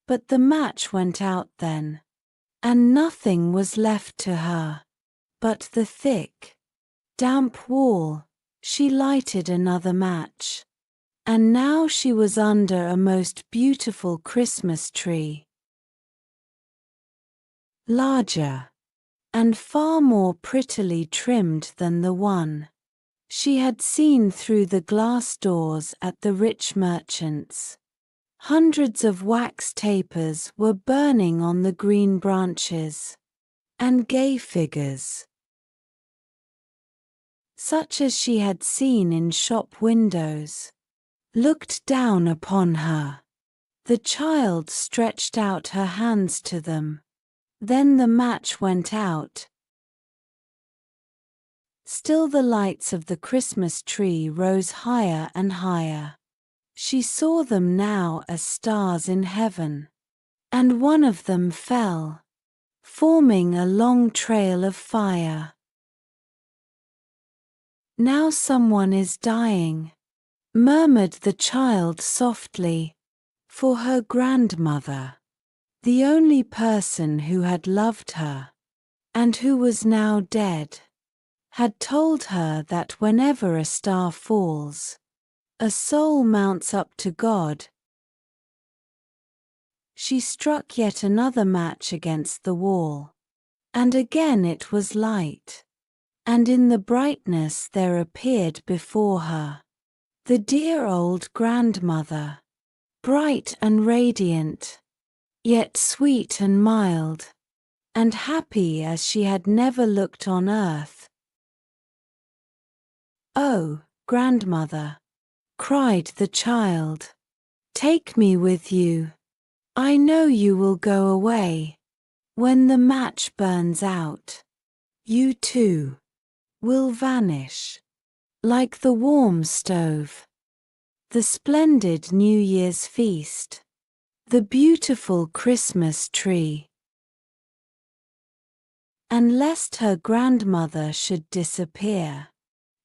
C: But the match went out then, and nothing was left to her but the thick, damp wall. She lighted another match, and now she was under a most beautiful Christmas tree, larger and far more prettily trimmed than the one she had seen through the glass doors at the rich merchant's. Hundreds of wax tapers were burning on the green branches, and gay figures, such as she had seen in shop windows, looked down upon her. The child stretched out her hands to them. Then the match went out. Still the lights of the Christmas tree rose higher and higher. She saw them now as stars in heaven, and one of them fell, forming a long trail of fire. "Now someone is dying," murmured the child softly, for her grandmother, the only person who had loved her, and who was now dead, had told her that whenever a star falls, a soul mounts up to God. She struck yet another match against the wall, and again it was light, and in the brightness there appeared before her the dear old grandmother, bright and radiant, yet sweet and mild, and happy as she had never looked on earth. "Oh, grandmother," cried the child, "take me with you. I know you will go away. When the match burns out, you too will vanish, like the warm stove, the splendid New Year's feast, the beautiful Christmas tree." And lest her grandmother should disappear,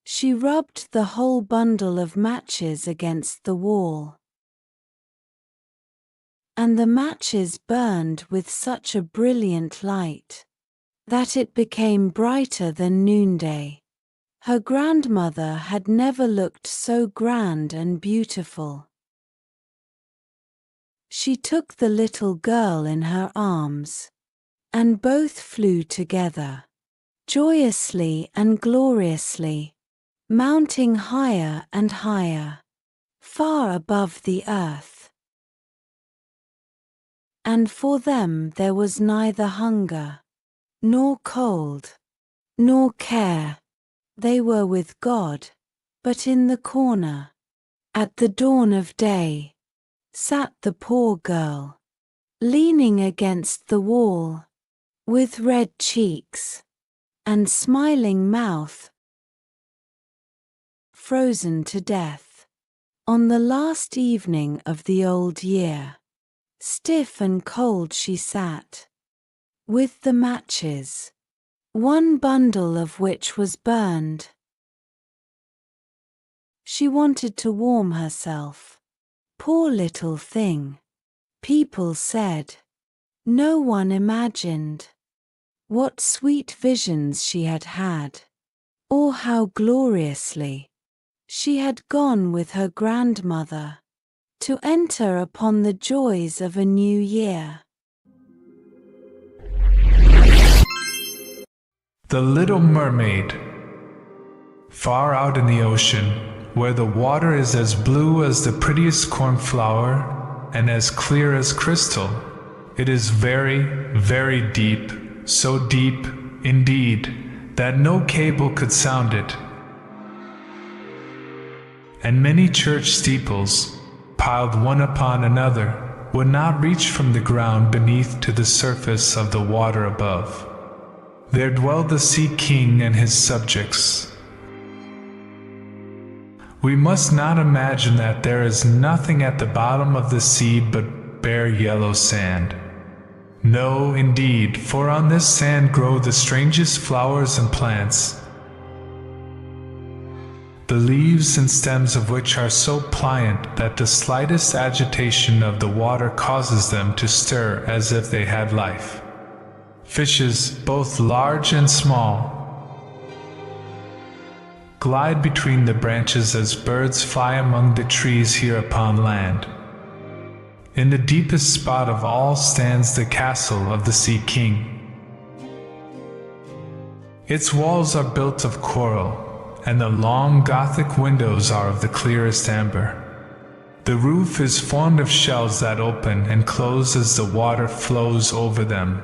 C: she rubbed the whole bundle of matches against the wall. And the matches burned with such a brilliant light that it became brighter than noonday. Her grandmother had never looked so grand and beautiful. She took the little girl in her arms, and both flew together, joyously and gloriously, mounting higher and higher, far above the earth. And for them there was neither hunger, nor cold, nor care. They were with God, but in the corner, at the dawn of day, sat the poor girl, leaning against the wall, with red cheeks, and smiling mouth, frozen to death, on the last evening of the old year. Stiff and cold she sat, with the matches, one bundle of which was burned. She wanted to warm herself. Poor little thing. People said. No one imagined what sweet visions she had had, or how gloriously she had gone with her grandmother to enter upon the joys of a new year.
A: The Little Mermaid. Far out in the ocean, where the water is as blue as the prettiest cornflower and as clear as crystal, it is very, very deep, so deep, indeed, that no cable could sound it. And many church steeples, piled one upon another, would not reach from the ground beneath to the surface of the water above. There dwelled the Sea King and his subjects. We must not imagine that there is nothing at the bottom of the sea but bare yellow sand. No, indeed, for on this sand grow the strangest flowers and plants, the leaves and stems of which are so pliant that the slightest agitation of the water causes them to stir as if they had life. Fishes, both large and small, glide between the branches as birds fly among the trees here upon land. In the deepest spot of all stands the castle of the Sea King. Its walls are built of coral, and the long Gothic windows are of the clearest amber. The roof is formed of shells that open and close as the water flows over them.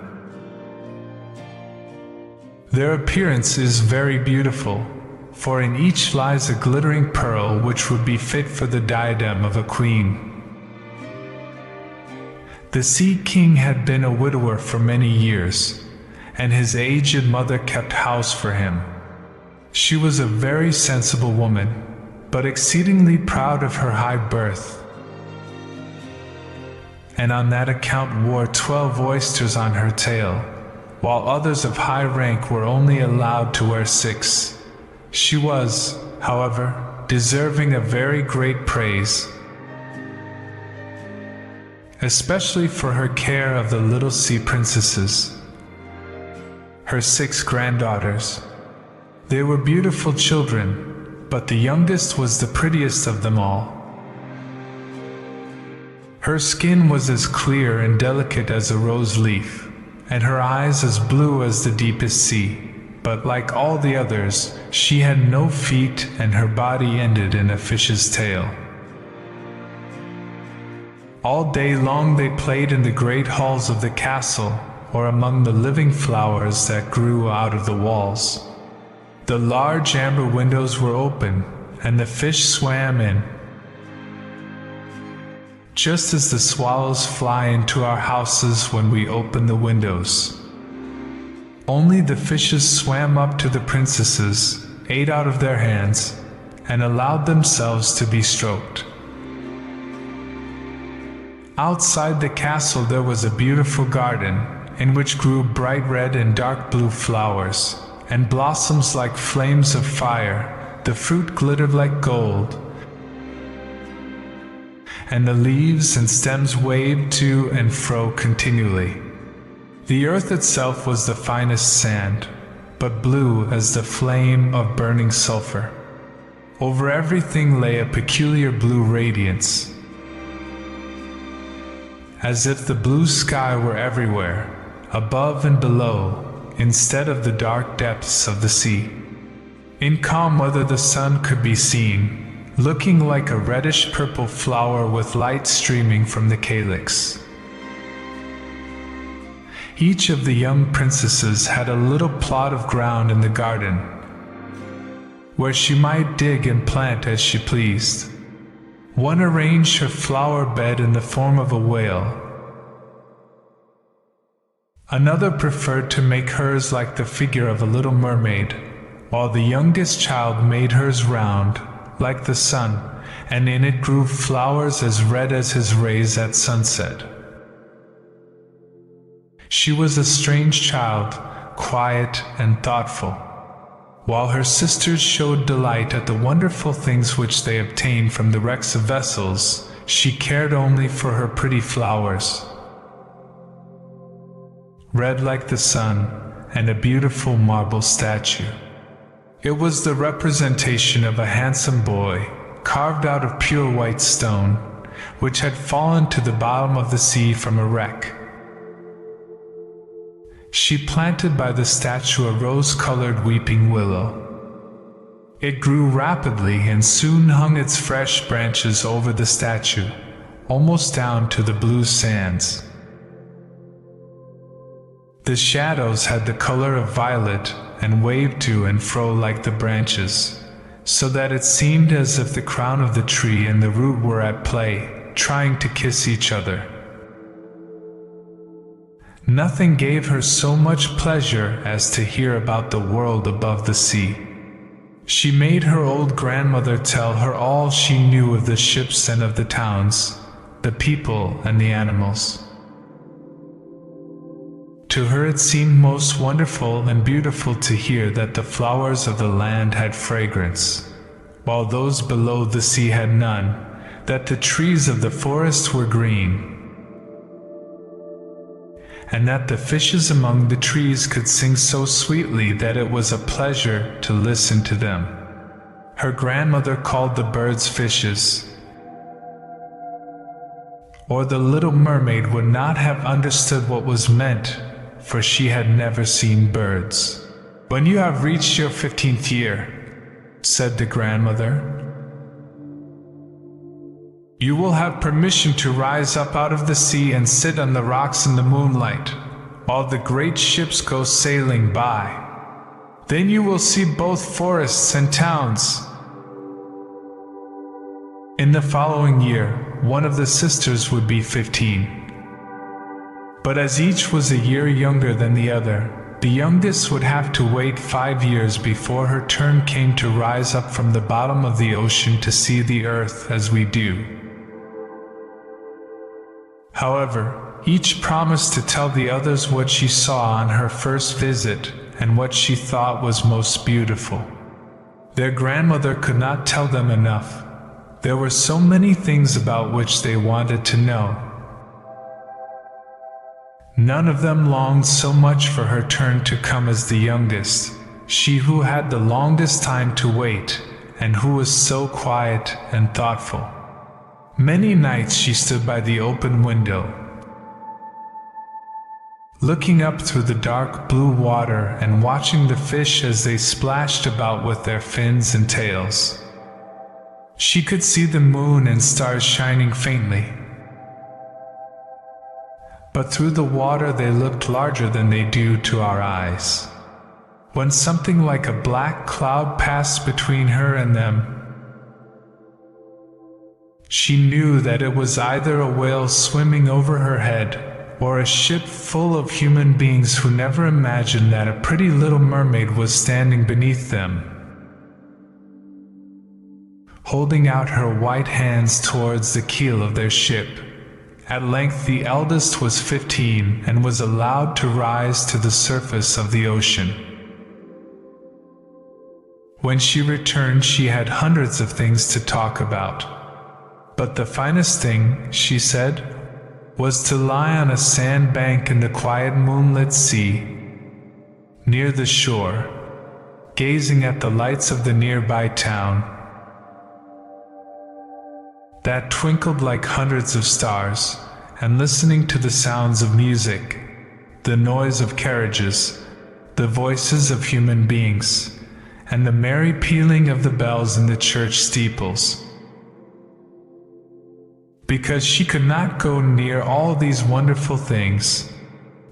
A: Their appearance is very beautiful, for in each lies a glittering pearl which would be fit for the diadem of a queen. The Sea King had been a widower for many years, and his aged mother kept house for him. She was a very sensible woman, but exceedingly proud of her high birth, and on that account wore 12 oysters on her tail, while others of high rank were only allowed to wear 6. She was, however, deserving of very great praise, especially for her care of the little sea princesses, her 6 granddaughters. They were beautiful children, but the youngest was the prettiest of them all. Her skin was as clear and delicate as a rose leaf, and her eyes as blue as the deepest sea. But like all the others, she had no feet, and her body ended in a fish's tail. All day long they played in the great halls of the castle, or among the living flowers that grew out of the walls. The large amber windows were open, and the fish swam in, just as the swallows fly into our houses when we open the windows. Only the fishes swam up to the princesses, ate out of their hands, and allowed themselves to be stroked. Outside the castle there was a beautiful garden, in which grew bright red and dark blue flowers, and blossoms like flames of fire. The fruit glittered like gold, and the leaves and stems waved to and fro continually. The earth itself was the finest sand, but blue as the flame of burning sulfur. Over everything lay a peculiar blue radiance, as if the blue sky were everywhere, above and below, instead of the dark depths of the sea. In calm weather the sun could be seen, looking like a reddish-purple flower with light streaming from the calyx. Each of the young princesses had a little plot of ground in the garden, where she might dig and plant as she pleased. One arranged her flower bed in the form of a whale. Another preferred to make hers like the figure of a little mermaid, while the youngest child made hers round, like the sun, and in it grew flowers as red as his rays at sunset. She was a strange child, quiet and thoughtful. While her sisters showed delight at the wonderful things which they obtained from the wrecks of vessels, she cared only for her pretty flowers, red like the sun, and a beautiful marble statue. It was the representation of a handsome boy, carved out of pure white stone, which had fallen to the bottom of the sea from a wreck. She planted by the statue a rose-colored weeping willow. It grew rapidly and soon hung its fresh branches over the statue, almost down to the blue sands. The shadows had the color of violet and waved to and fro like the branches, so that it seemed as if the crown of the tree and the root were at play, trying to kiss each other. Nothing gave her so much pleasure as to hear about the world above the sea. She made her old grandmother tell her all she knew of the ships and of the towns, the people and the animals. To her it seemed most wonderful and beautiful to hear that the flowers of the land had fragrance, while those below the sea had none, that the trees of the forest were green, and that the fishes among the trees could sing so sweetly that it was a pleasure to listen to them. Her grandmother called the birds fishes, or the little mermaid would not have understood what was meant, for she had never seen birds. "When you have reached your 15th year," said the grandmother, "you will have permission to rise up out of the sea and sit on the rocks in the moonlight, while the great ships go sailing by. Then you will see both forests and towns." In the following year, one of the sisters would be 15. But as each was a year younger than the other, the youngest would have to wait 5 years before her turn came to rise up from the bottom of the ocean to see the earth as we do. However, each promised to tell the others what she saw on her first visit and what she thought was most beautiful. Their grandmother could not tell them enough. There were so many things about which they wanted to know. None of them longed so much for her turn to come as the youngest, she who had the longest time to wait, and who was so quiet and thoughtful. Many nights she stood by the open window, looking up through the dark blue water and watching the fish as they splashed about with their fins and tails. She could see the moon and stars shining faintly, but through the water they looked larger than they do to our eyes. When something like a black cloud passed between her and them, she knew that it was either a whale swimming over her head, or a ship full of human beings who never imagined that a pretty little mermaid was standing beneath them, holding out her white hands towards the keel of their ship. At length the eldest was 15 and was allowed to rise to the surface of the ocean. When she returned, she had hundreds of things to talk about. But the finest thing, she said, was to lie on a sandbank in the quiet moonlit sea, near the shore, gazing at the lights of the nearby town that twinkled like hundreds of stars, and listening to the sounds of music, the noise of carriages, the voices of human beings, and the merry pealing of the bells in the church steeples. Because she could not go near all these wonderful things,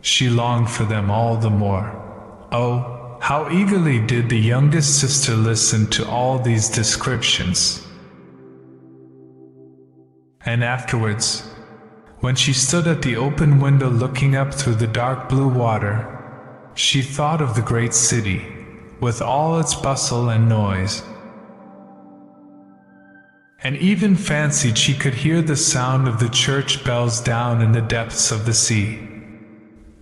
A: she longed for them all the more. Oh, how eagerly did the youngest sister listen to all these descriptions! And afterwards, when she stood at the open window looking up through the dark blue water, she thought of the great city, with all its bustle and noise, and even fancied she could hear the sound of the church bells down in the depths of the sea.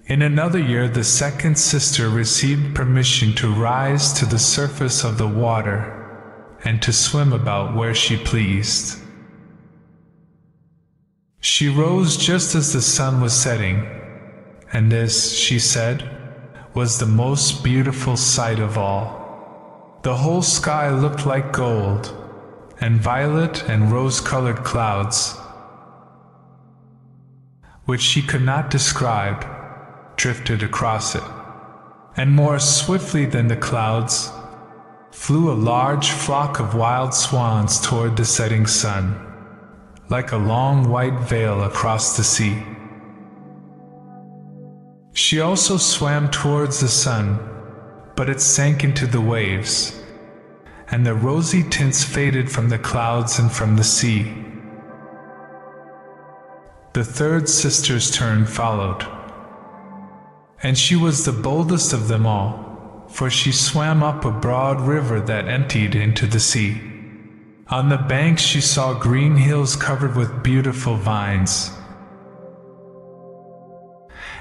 A: In another year, the second sister received permission to rise to the surface of the water and to swim about where she pleased. She rose just as the sun was setting, and this, she said, was the most beautiful sight of all. The whole sky looked like gold, and violet and rose-colored clouds, which she could not describe, drifted across it. And more swiftly than the clouds, flew a large flock of wild swans toward the setting sun, like a long white veil across the sea. She also swam towards the sun, but it sank into the waves, and the rosy tints faded from the clouds and from the sea. The third sister's turn followed. And she was the boldest of them all, for she swam up a broad river that emptied into the sea. On the banks she saw green hills covered with beautiful vines,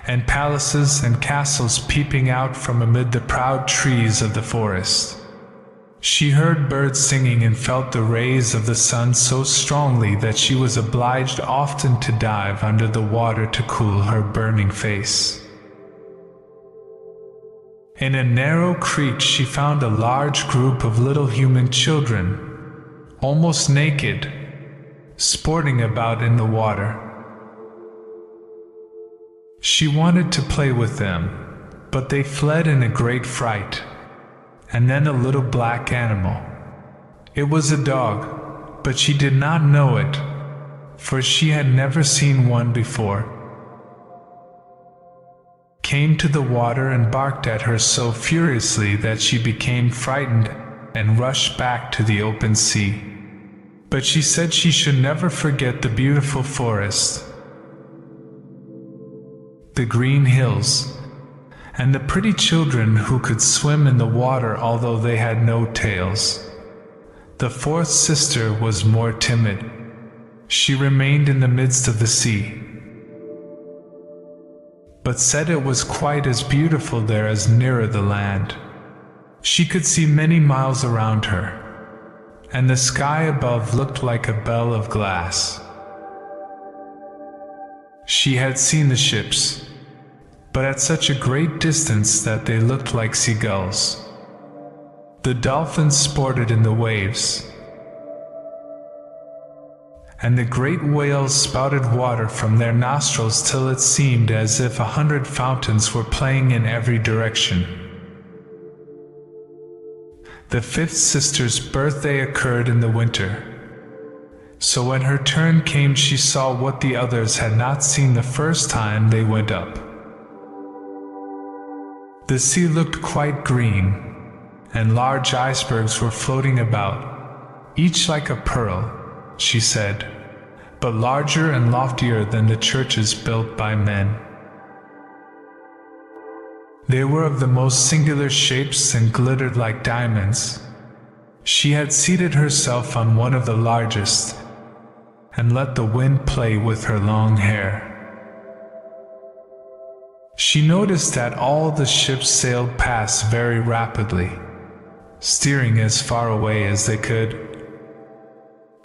A: and palaces and castles peeping out from amid the proud trees of the forest. She heard birds singing and felt the rays of the sun so strongly that she was obliged often to dive under the water to cool her burning face. In a narrow creek she found a large group of little human children, almost naked, sporting about in the water. She wanted to play with them, but they fled in a great fright. And then a little black animal. It was a dog, but she did not know it, for she had never seen one before. Came to the water and barked at her so furiously that she became frightened and rushed back to the open sea. But she said she should never forget the beautiful forest, the green hills, and the pretty children who could swim in the water although they had no tails. The fourth sister was more timid. She remained in the midst of the sea, but said it was quite as beautiful there as nearer the land. She could see many miles around her, and the sky above looked like a bell of glass. She had seen the ships, but at such a great distance that they looked like seagulls. The dolphins sported in the waves, and the great whales spouted water from their nostrils till it seemed as if 100 fountains were playing in every direction. The fifth sister's birthday occurred in the winter, so when her turn came she saw what the others had not seen the first time they went up. The sea looked quite green, and large icebergs were floating about, each like a pearl, she said, but larger and loftier than the churches built by men. They were of the most singular shapes and glittered like diamonds. She had seated herself on one of the largest, and let the wind play with her long hair. She noticed that all the ships sailed past very rapidly, steering as far away as they could,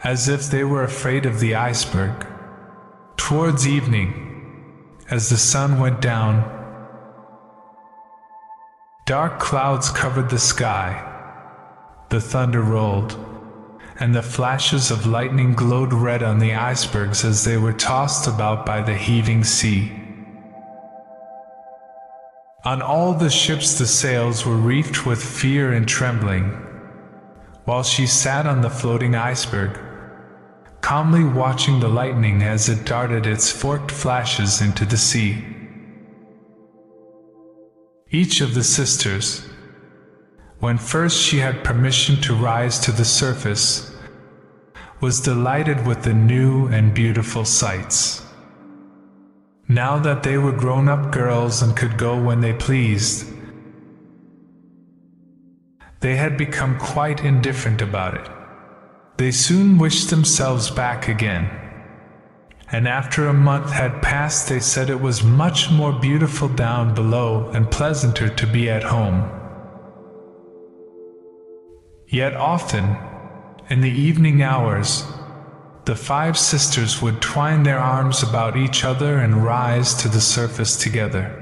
A: as if they were afraid of the iceberg. Towards evening, as the sun went down, dark clouds covered the sky, the thunder rolled, and the flashes of lightning glowed red on the icebergs as they were tossed about by the heaving sea. On all the ships the sails were reefed with fear and trembling, while she sat on the floating iceberg, calmly watching the lightning as it darted its forked flashes into the sea. Each of the sisters, when first she had permission to rise to the surface, was delighted with the new and beautiful sights. Now that they were grown-up girls and could go when they pleased, they had become quite indifferent about it. They soon wished themselves back again, and after a month had passed they said it was much more beautiful down below and pleasanter to be at home. Yet often, in the evening hours, the five sisters would twine their arms about each other and rise to the surface together.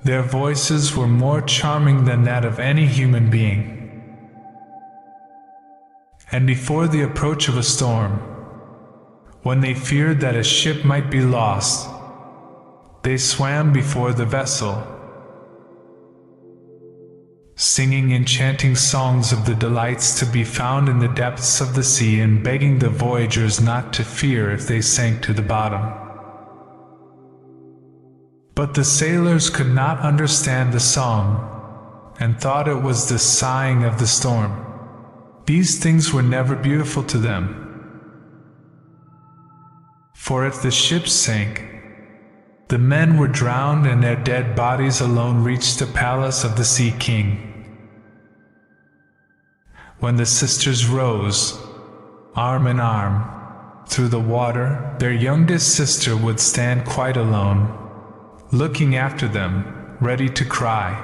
A: Their voices were more charming than that of any human being. And before the approach of a storm, when they feared that a ship might be lost, they swam before the vessel, singing enchanting songs of the delights to be found in the depths of the sea and begging the voyagers not to fear if they sank to the bottom. But the sailors could not understand the song and thought it was the sighing of the storm. These things were never beautiful to them. For if the ship sank, The men were drowned, and their dead bodies alone reached the palace of the Sea King. When the sisters rose, arm in arm, through the water, their youngest sister would stand quite alone, looking after them, ready to cry.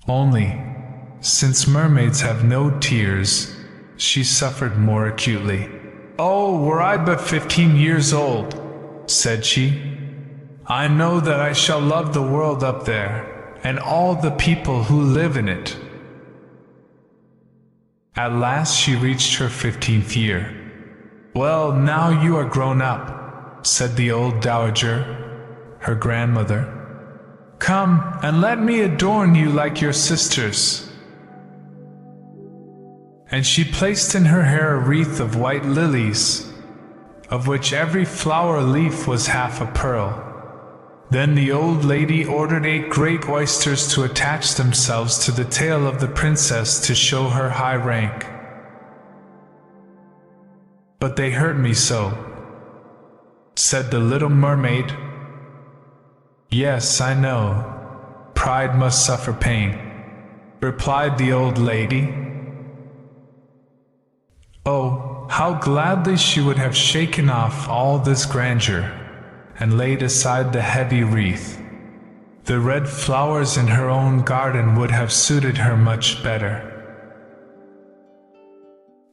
A: Only, since mermaids have no tears, she suffered more acutely. "Oh, were I but 15 years old," said she, "I know that I shall love the world up there, and all the people who live in it." At last she reached her 15th year. "Well, now you are grown up," said the old dowager, her grandmother. "Come, and let me adorn you like your sisters." And she placed in her hair a wreath of white lilies, of which every flower leaf was half a pearl. Then the old lady ordered 8 great oysters to attach themselves to the tail of the princess to show her high rank. "But they hurt me so," said the little mermaid. "Yes, I know. Pride must suffer pain," replied the old lady. Oh, how gladly she would have shaken off all this grandeur, and laid aside the heavy wreath. The red flowers in her own garden would have suited her much better.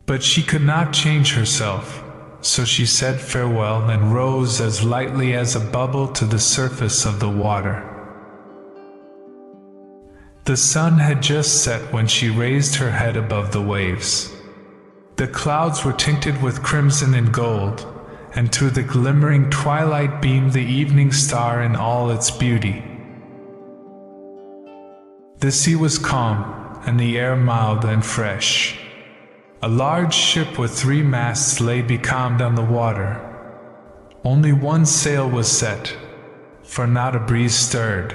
A: But she could not change herself, so she said farewell and rose as lightly as a bubble to the surface of the water. The sun had just set when she raised her head above the waves. The clouds were tinted with crimson and gold, and through the glimmering twilight beamed the evening star in all its beauty. The sea was calm, and the air mild and fresh. A large ship with 3 masts lay becalmed on the water. Only one sail was set, for not a breeze stirred.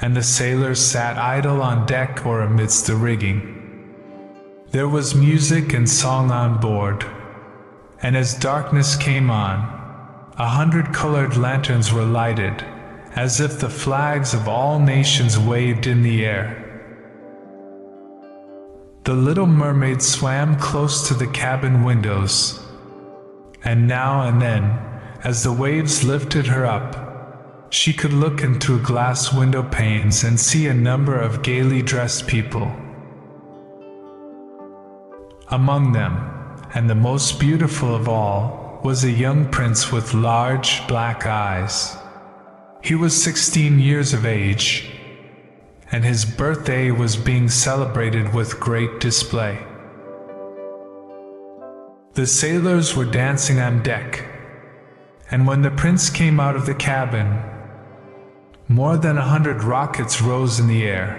A: And the sailors sat idle on deck or amidst the rigging. There was music and song on board, and as darkness came on, 100 colored lanterns were lighted, as if the flags of all nations waved in the air. The little mermaid swam close to the cabin windows, and now and then, as the waves lifted her up, she could look in through glass window panes and see a number of gaily dressed people. Among them, and the most beautiful of all, was a young prince with large black eyes. He was 16 years of age, and his birthday was being celebrated with great display. The sailors were dancing on deck, and when the prince came out of the cabin, more than 100 rockets rose in the air,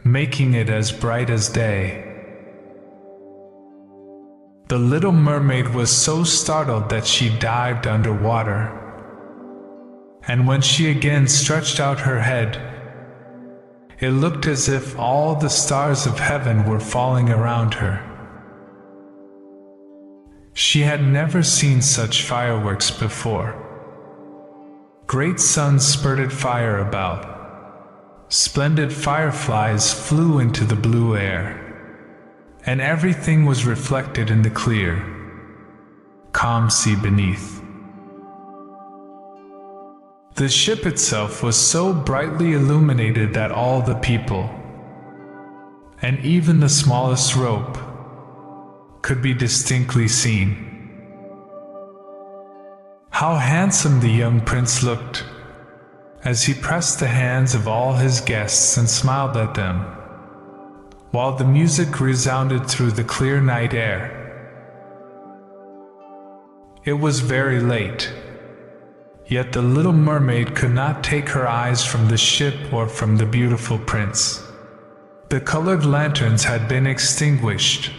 A: making it as bright as day. The little mermaid was so startled that she dived underwater, and when she again stretched out her head, it looked as if all the stars of heaven were falling around her. She had never seen such fireworks before. Great suns spurted fire about. Splendid fireflies flew into the blue air, and everything was reflected in the clear, calm sea beneath. The ship itself was so brightly illuminated that all the people, and even the smallest rope, could be distinctly seen. How handsome the young prince looked, as he pressed the hands of all his guests and smiled at them, while the music resounded through the clear night air. It was very late, yet the little mermaid could not take her eyes from the ship or from the beautiful prince. The colored lanterns had been extinguished.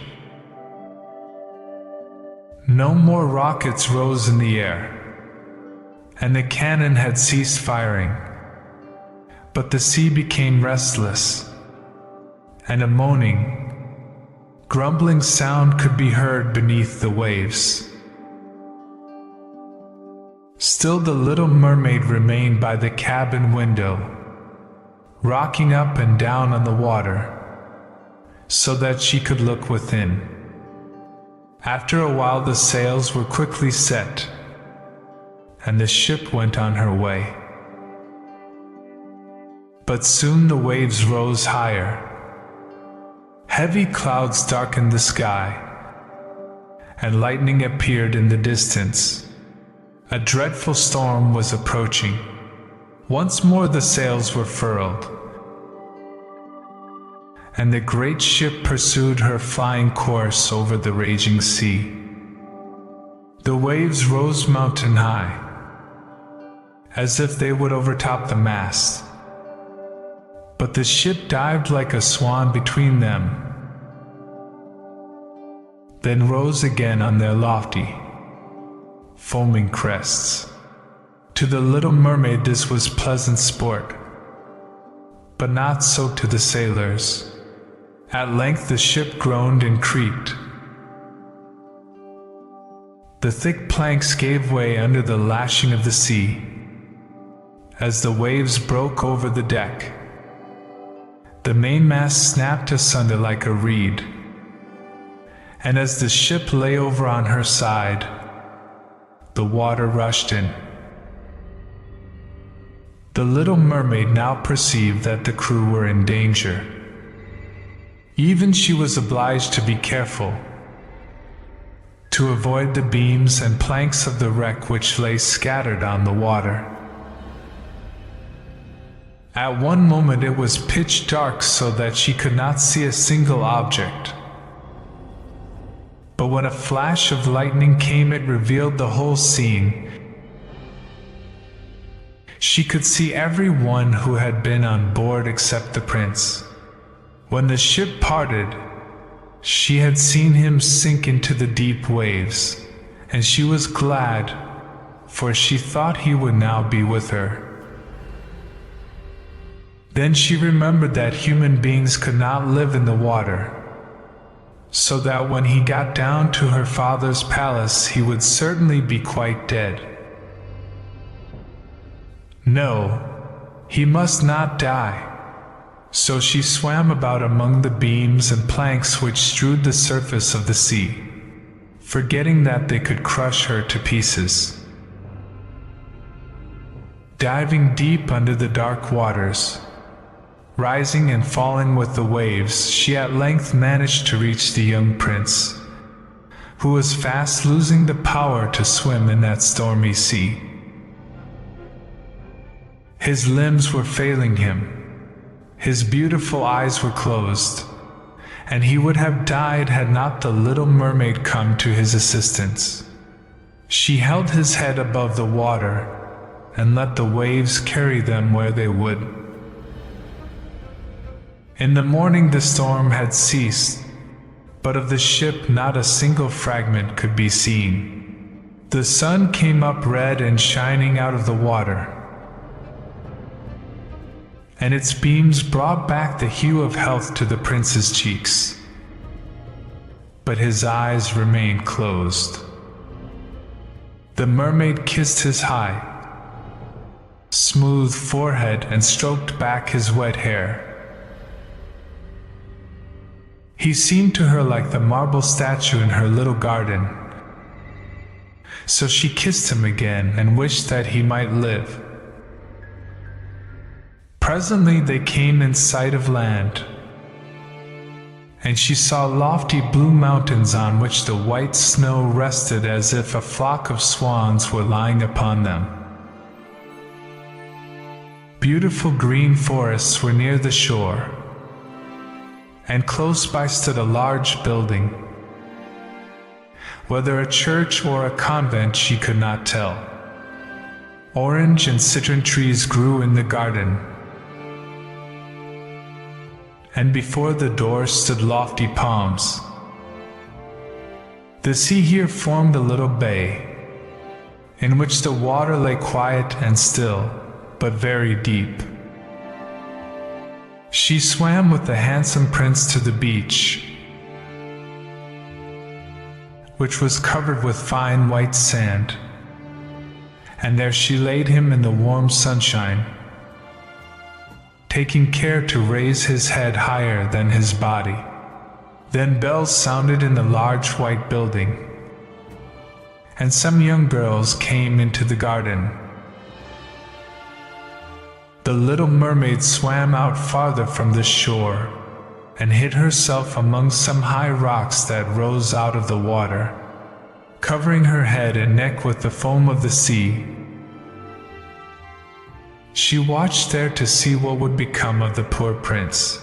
A: No more rockets rose in the air, and the cannon had ceased firing. But the sea became restless, and a moaning, grumbling sound could be heard beneath the waves. Still the little mermaid remained by the cabin window, rocking up and down on the water, so that she could look within. After a while the sails were quickly set, and the ship went on her way. But soon the waves rose higher. Heavy clouds darkened the sky, and lightning appeared in the distance. A dreadful storm was approaching. Once more the sails were furled, and the great ship pursued her flying course over the raging sea. The waves rose mountain high, as if they would overtop the mast, but the ship dived like a swan between them, then rose again on their lofty, foaming crests. To the little mermaid this was pleasant sport, but not so to the sailors. At length the ship groaned and creaked. The thick planks gave way under the lashing of the sea, as the waves broke over the deck. The mainmast snapped asunder like a reed, and as the ship lay over on her side, the water rushed in. The little mermaid now perceived that the crew were in danger. Even she was obliged to be careful, to avoid the beams and planks of the wreck which lay scattered on the water. At one moment it was pitch dark so that she could not see a single object. But when a flash of lightning came, it revealed the whole scene. She could see everyone who had been on board except the prince. When the ship parted, she had seen him sink into the deep waves, and she was glad, for she thought he would now be with her. Then she remembered that human beings could not live in the water, so that when he got down to her father's palace he would certainly be quite dead. No, he must not die. So she swam about among the beams and planks which strewed the surface of the sea, forgetting that they could crush her to pieces. Diving deep under the dark waters, rising and falling with the waves, she at length managed to reach the young prince, who was fast losing the power to swim in that stormy sea. His limbs were failing him. His beautiful eyes were closed, and he would have died had not the little mermaid come to his assistance. She held his head above the water and let the waves carry them where they would. In the morning the storm had ceased, but of the ship not a single fragment could be seen. The sun came up red and shining out of the water, and its beams brought back the hue of health to the prince's cheeks. But his eyes remained closed. The mermaid kissed his high, smooth forehead and stroked back his wet hair. He seemed to her like the marble statue in her little garden. So she kissed him again and wished that he might live. Presently they came in sight of land, and she saw lofty blue mountains on which the white snow rested as if a flock of swans were lying upon them. Beautiful green forests were near the shore, and close by stood a large building. Whether a church or a convent she could not tell. Orange and citron trees grew in the garden, and before the door stood lofty palms. The sea here formed a little bay, in which the water lay quiet and still, but very deep. She swam with the handsome prince to the beach, which was covered with fine white sand, and there she laid him in the warm sunshine, taking care to raise his head higher than his body. Then bells sounded in the large white building, and some young girls came into the garden. The little mermaid swam out farther from the shore and hid herself among some high rocks that rose out of the water, covering her head and neck with the foam of the sea. She watched there to see what would become of the poor prince.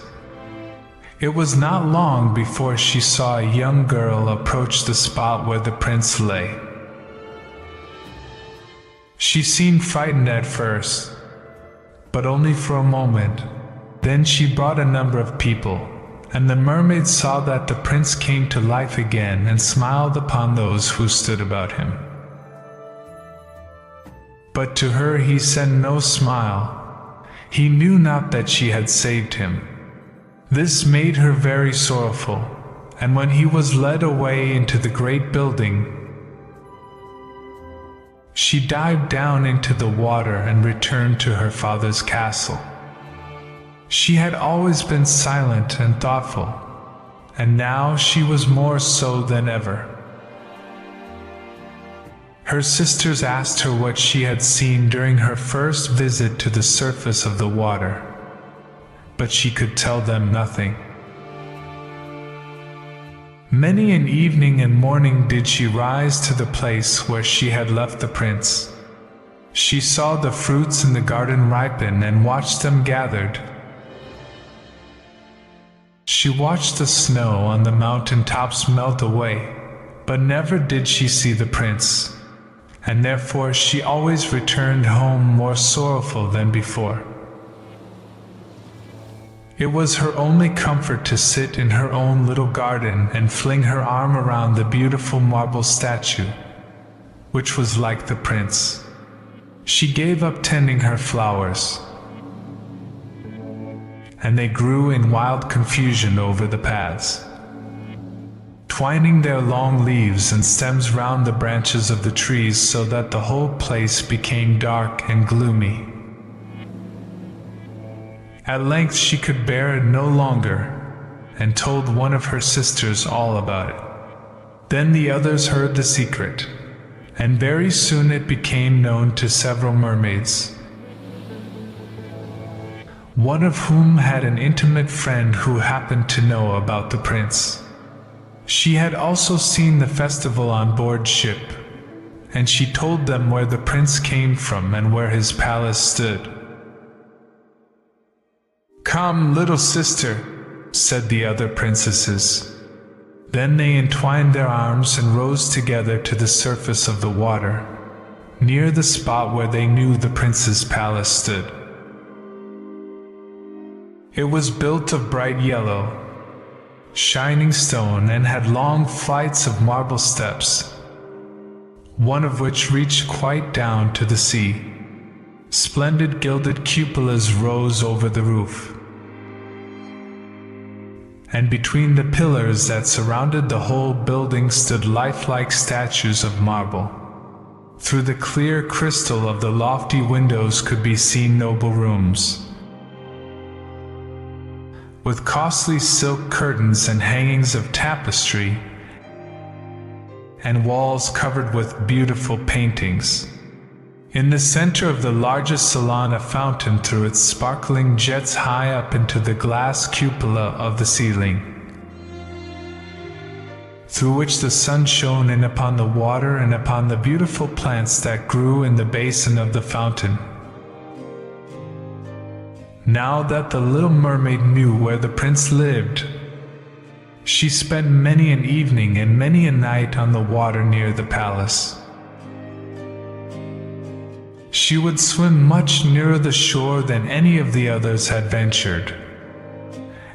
A: It was not long before she saw a young girl approach the spot where the prince lay. She seemed frightened at first, but only for a moment. Then she brought a number of people, and the mermaid saw that the prince came to life again and smiled upon those who stood about him. But to her he sent no smile. He knew not that she had saved him. This made her very sorrowful, and when he was led away into the great building, she dived down into the water and returned to her father's castle. She had always been silent and thoughtful, and now she was more so than ever. Her sisters asked her what she had seen during her first visit to the surface of the water, but she could tell them nothing. Many an evening and morning did she rise to the place where she had left the prince. She saw the fruits in the garden ripen and watched them gathered. She watched the snow on the mountain tops melt away, but never did she see the prince, and therefore she always returned home more sorrowful than before. It was her only comfort to sit in her own little garden and fling her arm around the beautiful marble statue, which was like the prince. She gave up tending her flowers, and they grew in wild confusion over the paths, twining their long leaves and stems round the branches of the trees so that the whole place became dark and gloomy. At length she could bear it no longer, and told one of her sisters all about it. Then the others heard the secret, and very soon it became known to several mermaids, one of whom had an intimate friend who happened to know about the prince. She had also seen the festival on board ship, and she told them where the prince came from and where his palace stood. "Come, little sister," said the other princesses. Then they entwined their arms and rose together to the surface of the water, near the spot where they knew the prince's palace stood. It was built of bright yellow, shining stone and had long flights of marble steps, one of which reached quite down to the sea. Splendid gilded cupolas rose over the roof, and between the pillars that surrounded the whole building stood lifelike statues of marble. Through the clear crystal of the lofty windows could be seen noble rooms, with costly silk curtains and hangings of tapestry, and walls covered with beautiful paintings. In the center of the largest salon a fountain threw its sparkling jets high up into the glass cupola of the ceiling, through which the sun shone in upon the water and upon the beautiful plants that grew in the basin of the fountain. Now that the little mermaid knew where the prince lived, she spent many an evening and many a night on the water near the palace. She would swim much nearer the shore than any of the others had ventured,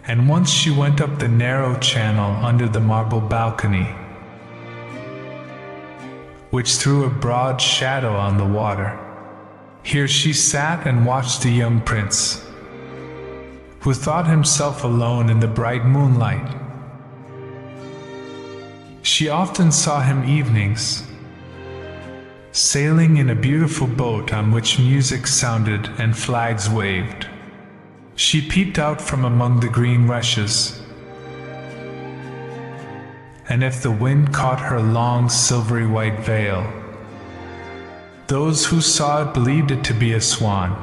A: and once she went up the narrow channel under the marble balcony, which threw a broad shadow on the water. Here she sat and watched the young prince, who thought himself alone in the bright moonlight. She often saw him evenings, sailing in a beautiful boat on which music sounded and flags waved. She peeped out from among the green rushes, and if the wind caught her long silvery white veil, those who saw it believed it to be a swan,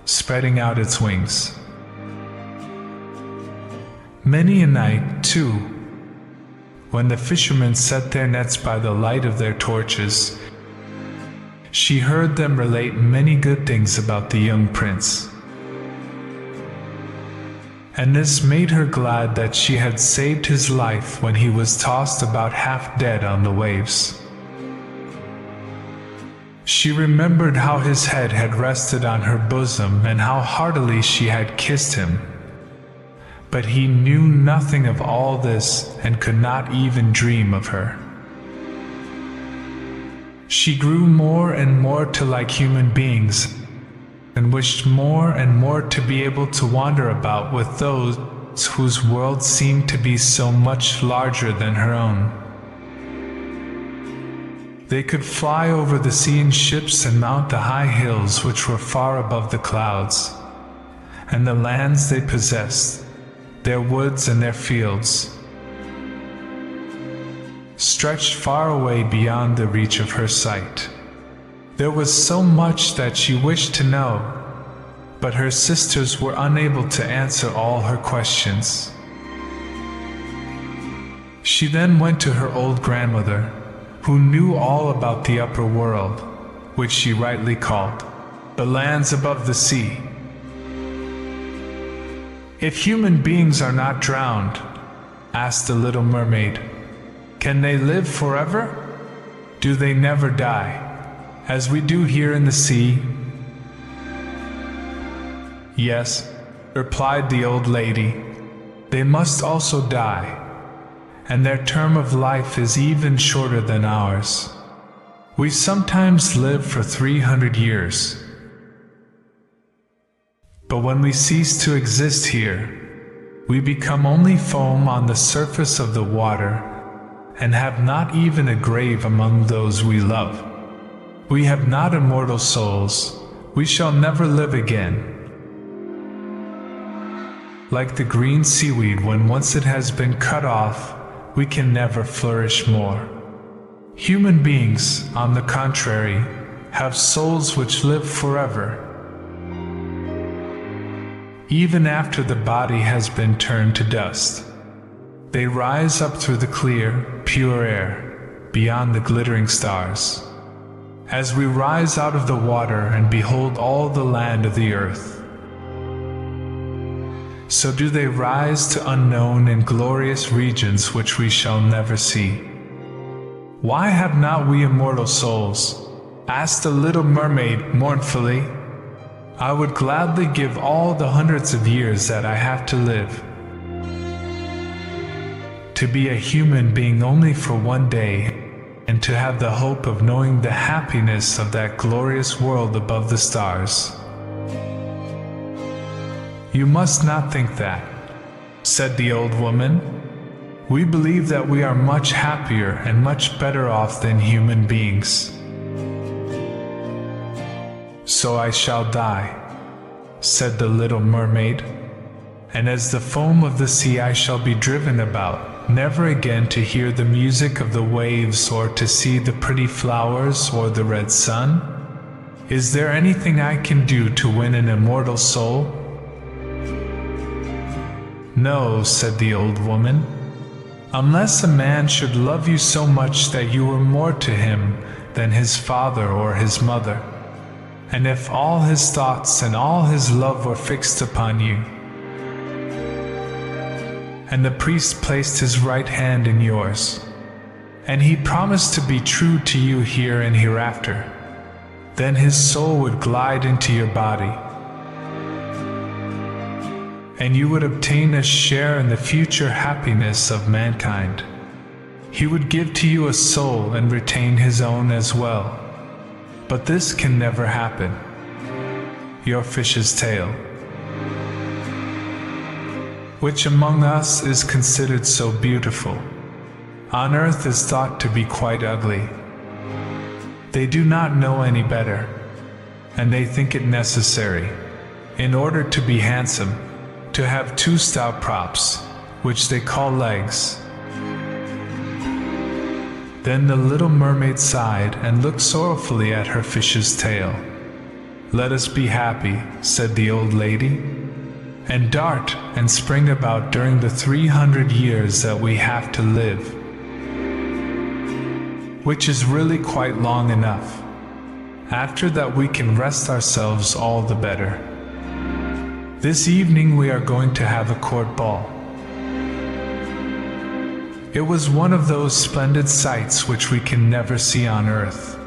A: spreading out its wings. Many a night, too, when the fishermen set their nets by the light of their torches, she heard them relate many good things about the young prince. And this made her glad that she had saved his life when he was tossed about half dead on the waves. She remembered how his head had rested on her bosom and how heartily she had kissed him. But he knew nothing of all this and could not even dream of her. She grew more and more to like human beings, and wished more and more to be able to wander about with those whose world seemed to be so much larger than her own. They could fly over the sea in ships and mount the high hills which were far above the clouds, and the lands they possessed, their woods and their fields, stretched far away beyond the reach of her sight. There was so much that she wished to know, but her sisters were unable to answer all her questions. She then went to her old grandmother, who knew all about the upper world, which she rightly called the lands above the sea. "If human beings are not drowned," asked the little mermaid, "can they live forever? Do they never die, as we do here in the sea?" "Yes," replied the old lady, "they must also die, and their term of life is even shorter than ours. We sometimes live for 300 years. But when we cease to exist here, we become only foam on the surface of the water, and have not even a grave among those we love. We have not immortal souls, we shall never live again. Like the green seaweed, when once it has been cut off, we can never flourish more. Human beings, on the contrary, have souls which live forever, even after the body has been turned to dust. They rise up through the clear, pure air, beyond the glittering stars. As we rise out of the water and behold all the land of the earth, so do they rise to unknown and glorious regions which we shall never see. Why have not we immortal souls?" asked the little mermaid mournfully. "I would gladly give all the hundreds of years that I have to live, to be a human being only for one day, and to have the hope of knowing the happiness of that glorious world above the stars." "You must not think that," said the old woman. "We believe that we are much happier and much better off than human beings. So I shall die," said the little mermaid, "and as the foam of the sea I shall be driven about, never again to hear the music of the waves or to see the pretty flowers or the red sun. Is there anything I can do to win an immortal soul?" "No," said the old woman, "unless a man should love you so much that you were more to him than his father or his mother, and if all his thoughts and all his love were fixed upon you, and the priest placed his right hand in yours, and he promised to be true to you here and hereafter, then his soul would glide into your body, and you would obtain a share in the future happiness of mankind. He would give to you a soul and retain his own as well. But this can never happen. Your fish's tail, which among us is considered so beautiful, on earth is thought to be quite ugly. They do not know any better, and they think it necessary, in order to be handsome, to have two stout props, which they call legs. Then the little mermaid sighed and looked sorrowfully at her fish's tail. "Let us be happy," said the old lady, "and dart and spring about during the 300 years that we have to live, which is really quite long enough. After that we can rest ourselves all the better. This evening we are going to have a court ball." It was one of those splendid sights which we can never see on earth.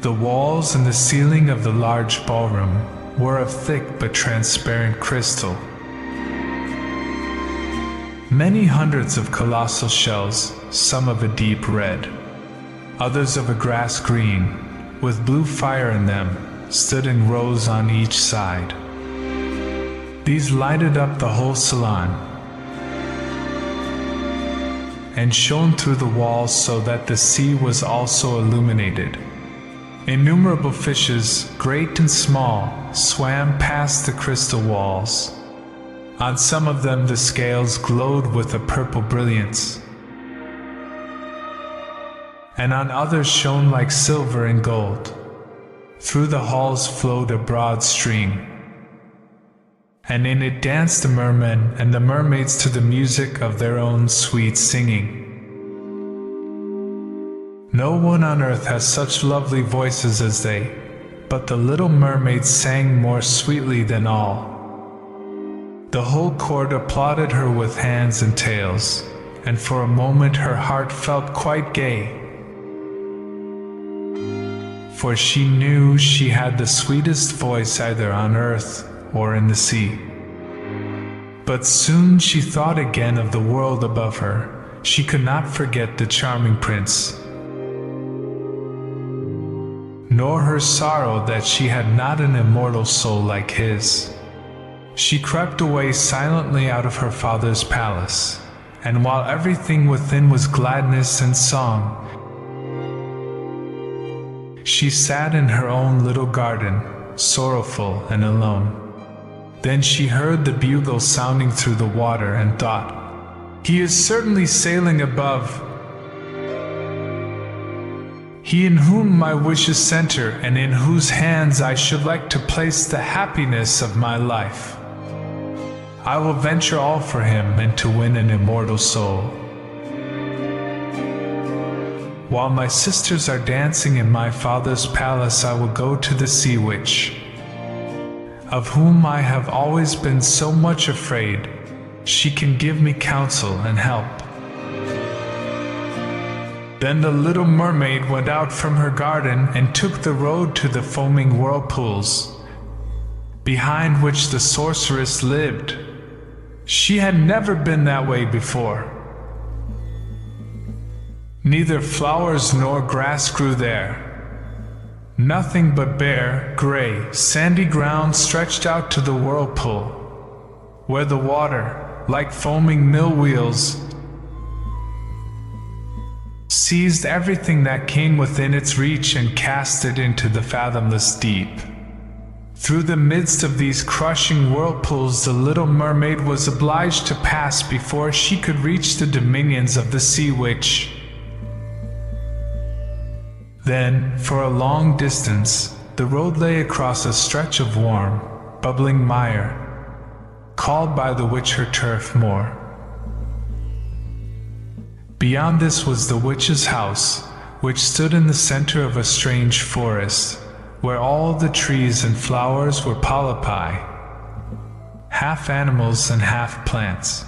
A: The walls and the ceiling of the large ballroom were of thick but transparent crystal. Many hundreds of colossal shells, some of a deep red, others of a grass green, with blue fire in them, stood in rows on each side. These lighted up the whole salon, and shone through the walls so that the sea was also illuminated. Innumerable fishes, great and small, swam past the crystal walls. On some of them the scales glowed with a purple brilliance, and on others shone like silver and gold. Through the halls flowed a broad stream, and in it danced the mermen and the mermaids to the music of their own sweet singing. No one on earth has such lovely voices as they, but the little mermaid sang more sweetly than all. The whole court applauded her with hands and tails, and for a moment her heart felt quite gay, for she knew she had the sweetest voice either on earth or in the sea. But soon she thought again of the world above her. She could not forget the charming prince, nor her sorrow that she had not an immortal soul like his. She crept away silently out of her father's palace, and while everything within was gladness and song, she sat in her own little garden, sorrowful and alone. Then she heard the bugle sounding through the water and thought, "He is certainly sailing above. He in whom my wishes center and in whose hands I should like to place the happiness of my life. I will venture all for him and to win an immortal soul. While my sisters are dancing in my father's palace, I will go to the sea witch, of whom I have always been so much afraid. She can give me counsel and help." Then the little mermaid went out from her garden and took the road to the foaming whirlpools, behind which the sorceress lived. She had never been that way before. Neither flowers nor grass grew there. Nothing but bare, gray, sandy ground stretched out to the whirlpool, where the water, like foaming mill wheels, seized everything that came within its reach and cast it into the fathomless deep. Through the midst of these crushing whirlpools the little mermaid was obliged to pass before she could reach the dominions of the sea witch. Then, for a long distance, the road lay across a stretch of warm, bubbling mire, called by the witch her turf moor. Beyond this was the witch's house, which stood in the center of a strange forest, where all the trees and flowers were polypi, half animals and half plants.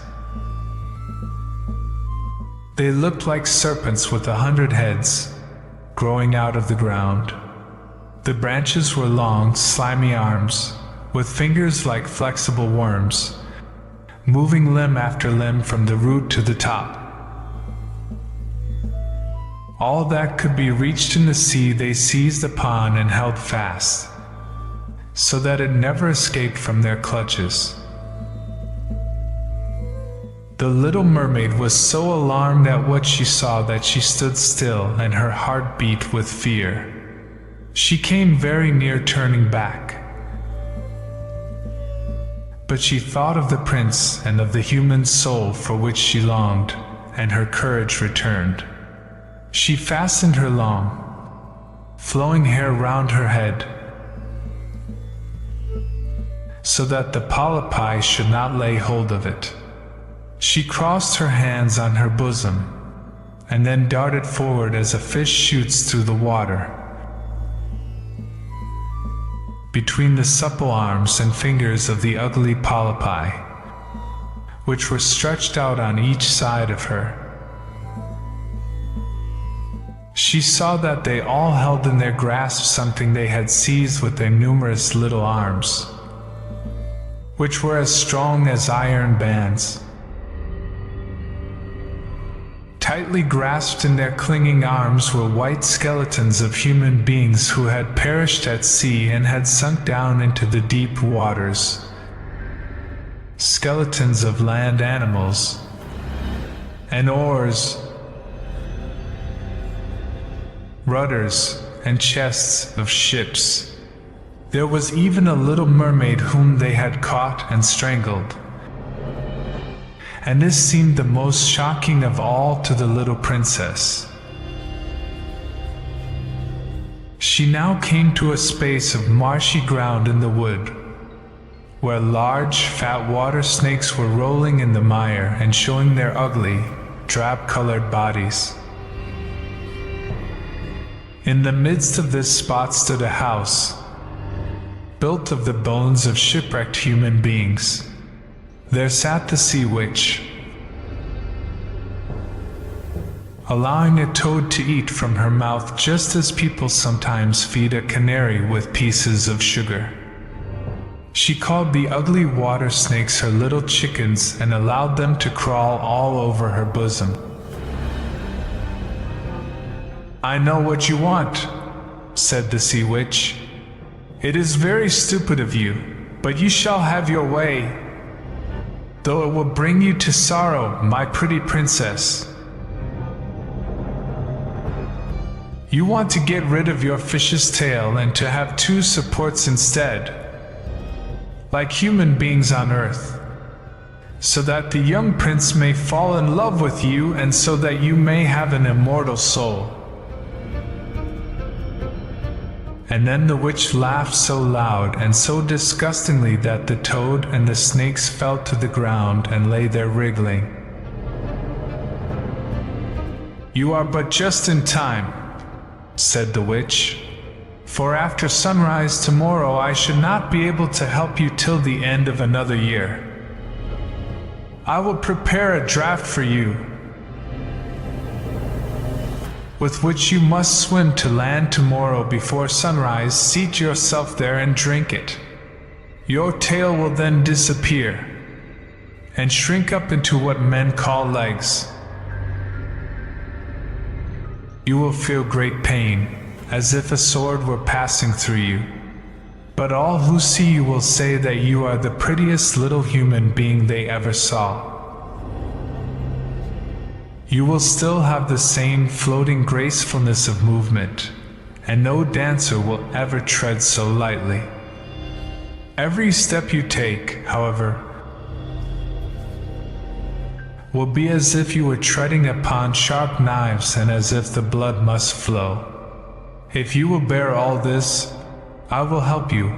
A: They looked like serpents with 100 heads, growing out of the ground. The branches were long, slimy arms, with fingers like flexible worms, moving limb after limb from the root to the top. All that could be reached in the sea they seized upon and held fast, so that it never escaped from their clutches. The little mermaid was so alarmed at what she saw that she stood still and her heart beat with fear. She came very near turning back. But she thought of the prince and of the human soul for which she longed, and her courage returned. She fastened her long, flowing hair round her head, so that the polypi should not lay hold of it. She crossed her hands on her bosom, and then darted forward as a fish shoots through the water, between the supple arms and fingers of the ugly polypi, which were stretched out on each side of her. She saw that they all held in their grasp something they had seized with their numerous little arms, which were as strong as iron bands. Tightly grasped in their clinging arms were white skeletons of human beings who had perished at sea and had sunk down into the deep waters. Skeletons of land animals, and oars, rudders, and chests of ships. There was even a little mermaid whom they had caught and strangled. And this seemed the most shocking of all to the little princess. She now came to a space of marshy ground in the wood, where large, fat water snakes were rolling in the mire and showing their ugly, drab-colored bodies. In the midst of this spot stood a house, built of the bones of shipwrecked human beings. There sat the sea witch, allowing a toad to eat from her mouth just as people sometimes feed a canary with pieces of sugar. She called the ugly water snakes her little chickens and allowed them to crawl all over her bosom. "I know what you want," said the sea witch. "It is very stupid of you, but you shall have your way, though it will bring you to sorrow, my pretty princess. You want to get rid of your fish's tail and to have two supports instead, like human beings on earth, so that the young prince may fall in love with you and so that you may have an immortal soul." And then the witch laughed so loud and so disgustingly that the toad and the snakes fell to the ground and lay there wriggling. "You are but just in time," said the witch, "for after sunrise tomorrow I should not be able to help you till the end of another year. I will prepare a draught for you, with which you must swim to land tomorrow before sunrise. Seat yourself there and drink it. Your tail will then disappear, and shrink up into what men call legs. You will feel great pain, as if a sword were passing through you. But all who see you will say that you are the prettiest little human being they ever saw. You will still have the same floating gracefulness of movement, and no dancer will ever tread so lightly. Every step you take, however, will be as if you were treading upon sharp knives and as if the blood must flow. If you will bear all this, I will help you."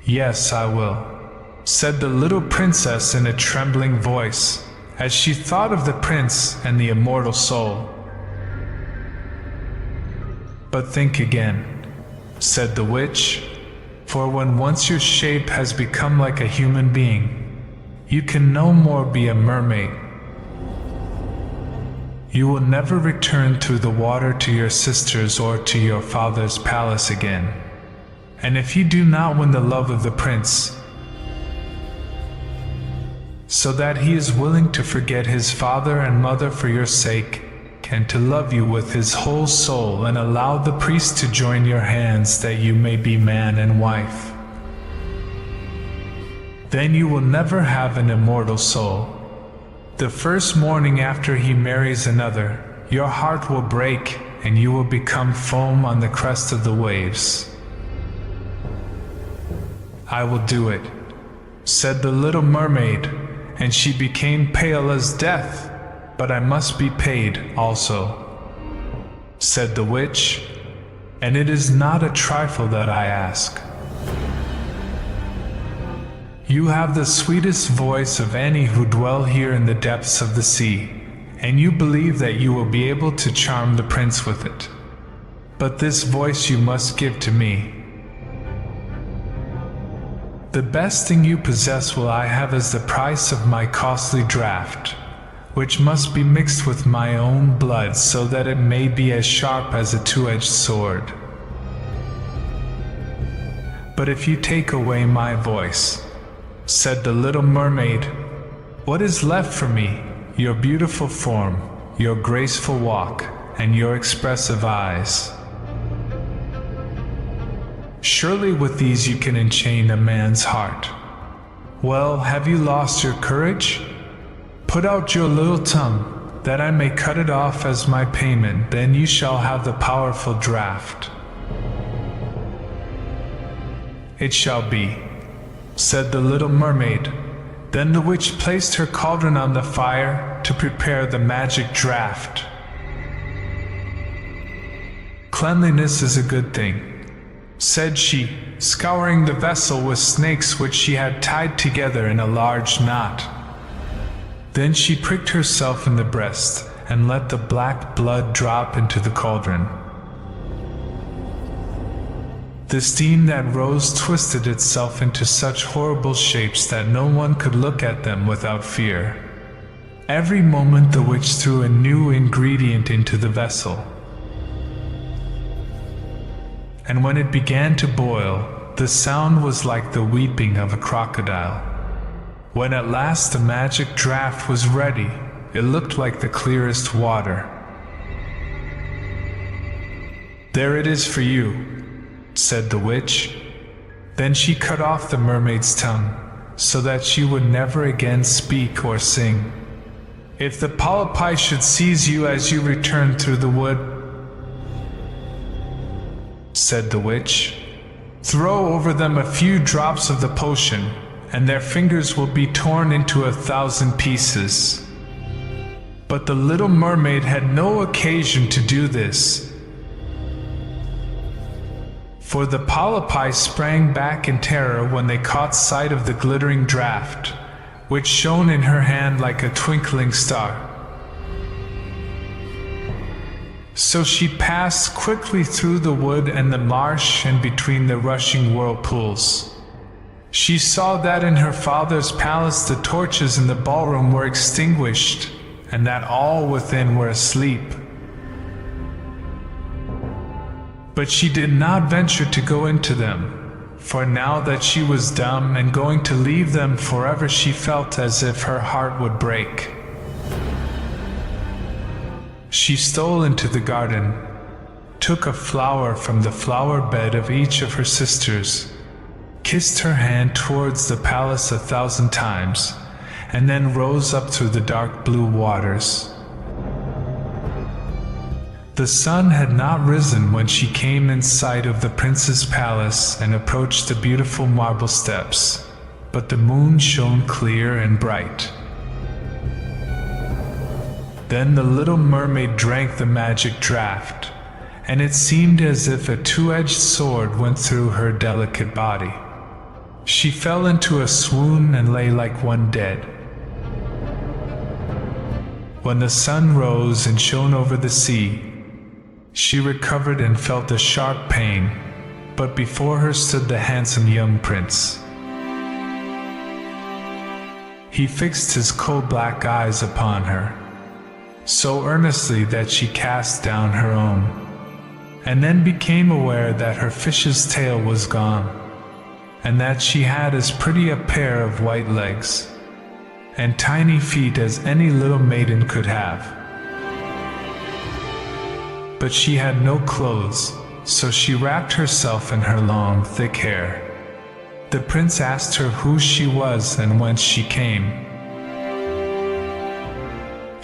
A: "Yes, I will," said the little princess in a trembling voice, as she thought of the prince and the immortal soul. "But think again," said the witch, "for when once your shape has become like a human being, you can no more be a mermaid. You will never return through the water to your sisters or to your father's palace again. And if you do not win the love of the prince, so that he is willing to forget his father and mother for your sake, and to love you with his whole soul, and allow the priest to join your hands that you may be man and wife, then you will never have an immortal soul. The first morning after he marries another, your heart will break, and you will become foam on the crest of the waves." "I will do it," said the little mermaid, and she became pale as death. "But I must be paid also," said the witch, "and it is not a trifle that I ask. You have the sweetest voice of any who dwell here in the depths of the sea, and you believe that you will be able to charm the prince with it. But this voice you must give to me. The best thing you possess will I have as the price of my costly draught, which must be mixed with my own blood so that it may be as sharp as a two-edged sword. But if you take away my voice," said the little mermaid, "what is left for me? Your beautiful form, your graceful walk, and your expressive eyes. Surely with these you can enchain a man's heart. Well, have you lost your courage? Put out your little tongue, that I may cut it off as my payment, then you shall have the powerful draught." "It shall be," said the little mermaid. Then the witch placed her cauldron on the fire to prepare the magic draught. "Cleanliness is a good thing," said she, scouring the vessel with snakes which she had tied together in a large knot. Then she pricked herself in the breast and let the black blood drop into the cauldron. The steam that rose twisted itself into such horrible shapes that no one could look at them without fear. Every moment the witch threw a new ingredient into the vessel. And when it began to boil, the sound was like the weeping of a crocodile. When at last the magic draught was ready, it looked like the clearest water. "There it is for you," said the witch. Then she cut off the mermaid's tongue, so that she would never again speak or sing. "If the polypi should seize you as you return through the wood," said the witch, "throw over them a few drops of the potion, and their fingers will be torn into 1,000 pieces." But the little mermaid had no occasion to do this, for the polypi sprang back in terror when they caught sight of the glittering draught, which shone in her hand like a twinkling star. So she passed quickly through the wood and the marsh and between the rushing whirlpools. She saw that in her father's palace the torches in the ballroom were extinguished, and that all within were asleep. But she did not venture to go into them, for now that she was dumb and going to leave them forever, she felt as if her heart would break. She stole into the garden, took a flower from the flower bed of each of her sisters, kissed her hand towards the palace 1,000 times, and then rose up through the dark blue waters. The sun had not risen when she came in sight of the prince's palace and approached the beautiful marble steps, but the moon shone clear and bright. Then the little mermaid drank the magic draught, and it seemed as if a two-edged sword went through her delicate body. She fell into a swoon and lay like one dead. When the sun rose and shone over the sea, she recovered and felt a sharp pain, but before her stood the handsome young prince. He fixed his coal-black eyes upon her, so earnestly that she cast down her own, and then became aware that her fish's tail was gone, and that she had as pretty a pair of white legs and tiny feet as any little maiden could have. But she had no clothes, so she wrapped herself in her long, thick hair. The prince asked her who she was and whence she came.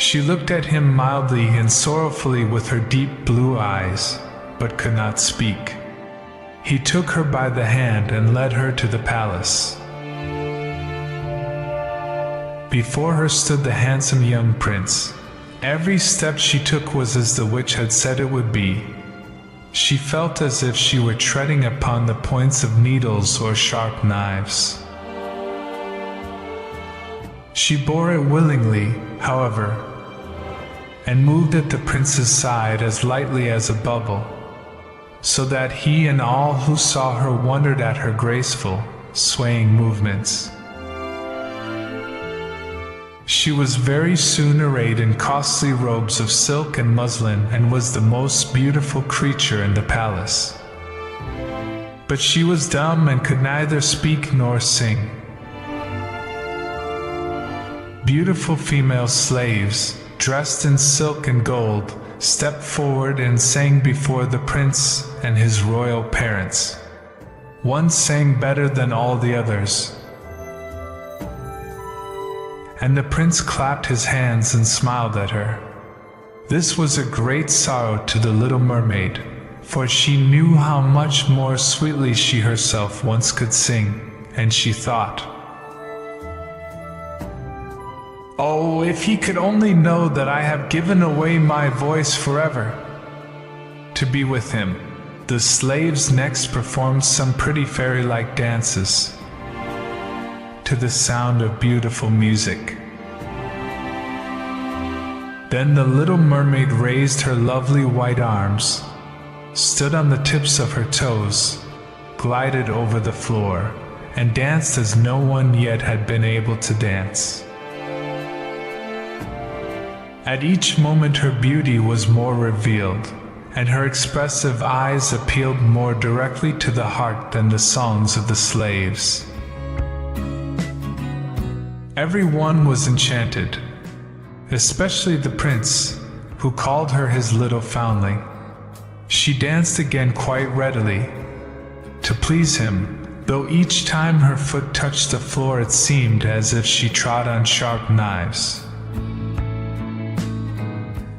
A: She looked at him mildly and sorrowfully with her deep blue eyes, but could not speak. He took her by the hand and led her to the palace. Before her stood the handsome young prince. Every step she took was as the witch had said it would be. She felt as if she were treading upon the points of needles or sharp knives. She bore it willingly, however, and moved at the prince's side as lightly as a bubble, so that he and all who saw her wondered at her graceful, swaying movements. She was very soon arrayed in costly robes of silk and muslin and was the most beautiful creature in the palace. But she was dumb and could neither speak nor sing. Beautiful female slaves, dressed in silk and gold, stepped forward and sang before the prince and his royal parents. One sang better than all the others, and the prince clapped his hands and smiled at her. This was a great sorrow to the little mermaid, for she knew how much more sweetly she herself once could sing, and she thought, "Oh, if he could only know that I have given away my voice forever to be with him." The slaves next performed some pretty fairy-like dances to the sound of beautiful music. Then the little mermaid raised her lovely white arms, stood on the tips of her toes, glided over the floor, and danced as no one yet had been able to dance. At each moment her beauty was more revealed, and her expressive eyes appealed more directly to the heart than the songs of the slaves. Everyone was enchanted, especially the prince, who called her his little foundling. She danced again quite readily, to please him, though each time her foot touched the floor it seemed as if she trod on sharp knives.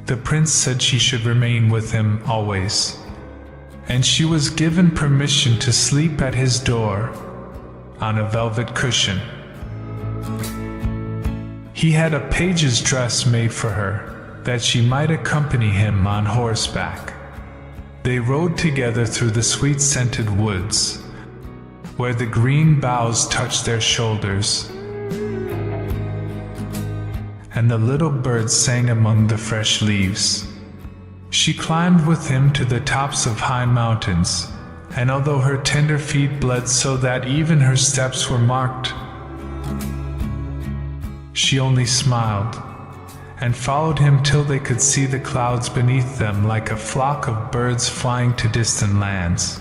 A: The prince said she should remain with him always, and she was given permission to sleep at his door on a velvet cushion. He had a page's dress made for her, that she might accompany him on horseback. They rode together through the sweet-scented woods, where the green boughs touched their shoulders, and the little birds sang among the fresh leaves. She climbed with him to the tops of high mountains, and although her tender feet bled so that even her steps were marked, she only smiled, and followed him till they could see the clouds beneath them like a flock of birds flying to distant lands.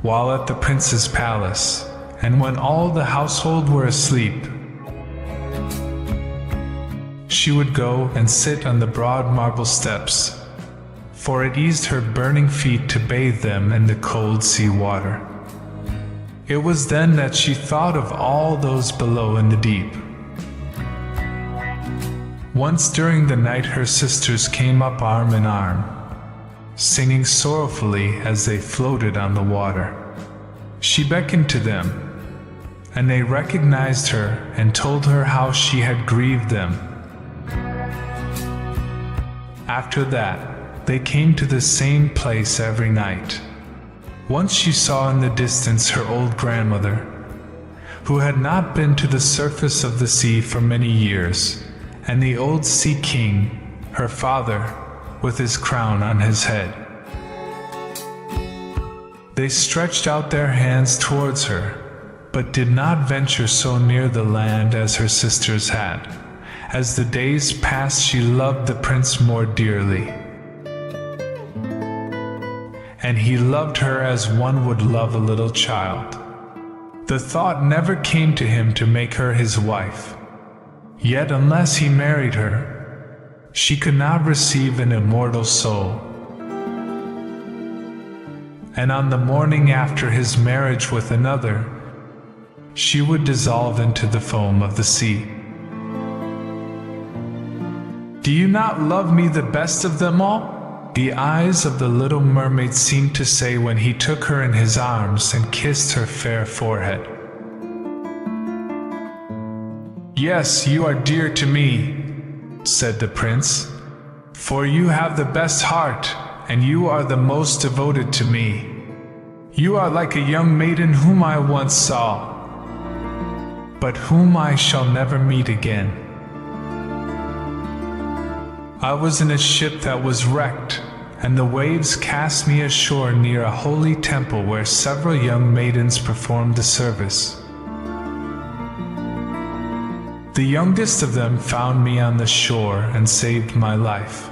A: While at the prince's palace, and when all the household were asleep, she would go and sit on the broad marble steps, for it eased her burning feet to bathe them in the cold sea water. It was then that she thought of all those below in the deep. Once during the night her sisters came up arm in arm, singing sorrowfully as they floated on the water. She beckoned to them, and they recognized her and told her how she had grieved them. After that, they came to the same place every night. Once she saw in the distance her old grandmother, who had not been to the surface of the sea for many years, and the old sea king, her father, with his crown on his head. They stretched out their hands towards her, but did not venture so near the land as her sisters had. As the days passed, she loved the prince more dearly, and he loved her as one would love a little child. The thought never came to him to make her his wife. Yet unless he married her, she could not receive an immortal soul. And on the morning after his marriage with another, she would dissolve into the foam of the sea. Do you not love me the best of them all? The eyes of the little mermaid seemed to say when he took her in his arms and kissed her fair forehead. Yes, you are dear to me, said the prince, for you have the best heart, and you are the most devoted to me. You are like a young maiden whom I once saw, but whom I shall never meet again. I was in a ship that was wrecked, and the waves cast me ashore near a holy temple where several young maidens performed the service. The youngest of them found me on the shore and saved my life.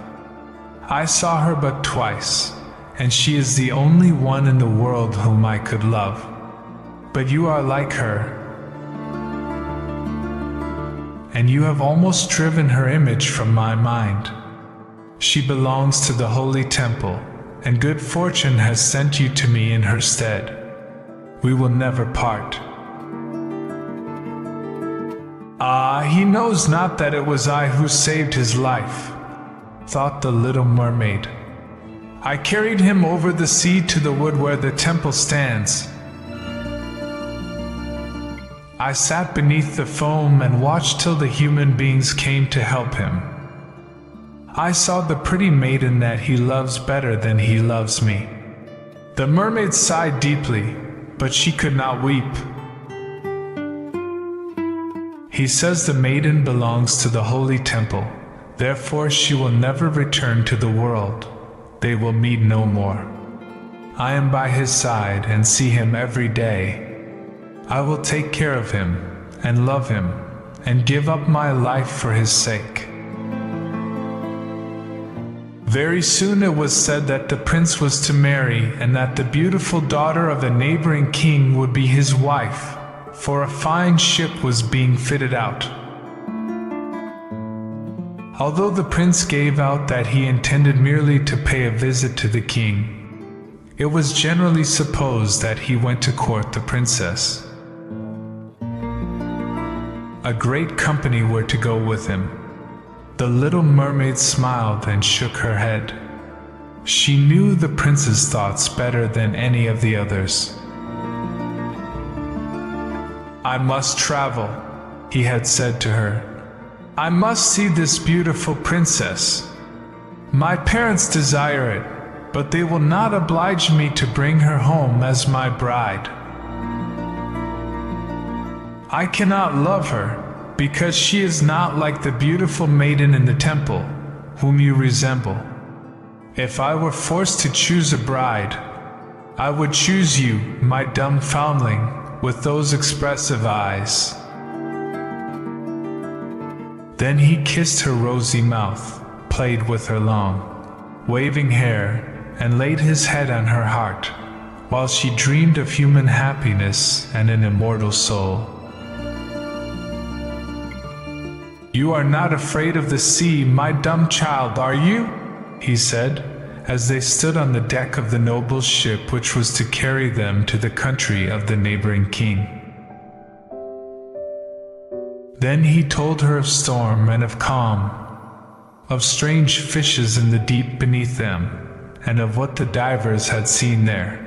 A: I saw her but twice, and she is the only one in the world whom I could love. But you are like her, and you have almost driven her image from my mind. She belongs to the holy temple, and good fortune has sent you to me in her stead. We will never part. Ah, he knows not that it was I who saved his life, thought the little mermaid. I carried him over the sea to the wood where the temple stands. I sat beneath the foam and watched till the human beings came to help him. I saw the pretty maiden that he loves better than he loves me. The mermaid sighed deeply, but she could not weep. He says the maiden belongs to the holy temple, therefore she will never return to the world. They will meet no more. I am by his side and see him every day. I will take care of him and love him and give up my life for his sake. Very soon it was said that the prince was to marry and that the beautiful daughter of a neighboring king would be his wife, for a fine ship was being fitted out. Although the prince gave out that he intended merely to pay a visit to the king, it was generally supposed that he went to court the princess. A great company were to go with him. The little mermaid smiled and shook her head. She knew the prince's thoughts better than any of the others. I must travel, he had said to her. I must see this beautiful princess. My parents desire it, but they will not oblige me to bring her home as my bride. I cannot love her, because she is not like the beautiful maiden in the temple, whom you resemble. If I were forced to choose a bride, I would choose you, my dumb foundling, with those expressive eyes. Then he kissed her rosy mouth, played with her long, waving hair, and laid his head on her heart, while she dreamed of human happiness and an immortal soul. You are not afraid of the sea, my dumb child, are you? He said, as they stood on the deck of the noble ship which was to carry them to the country of the neighboring king. Then he told her of storm and of calm, of strange fishes in the deep beneath them, and of what the divers had seen there.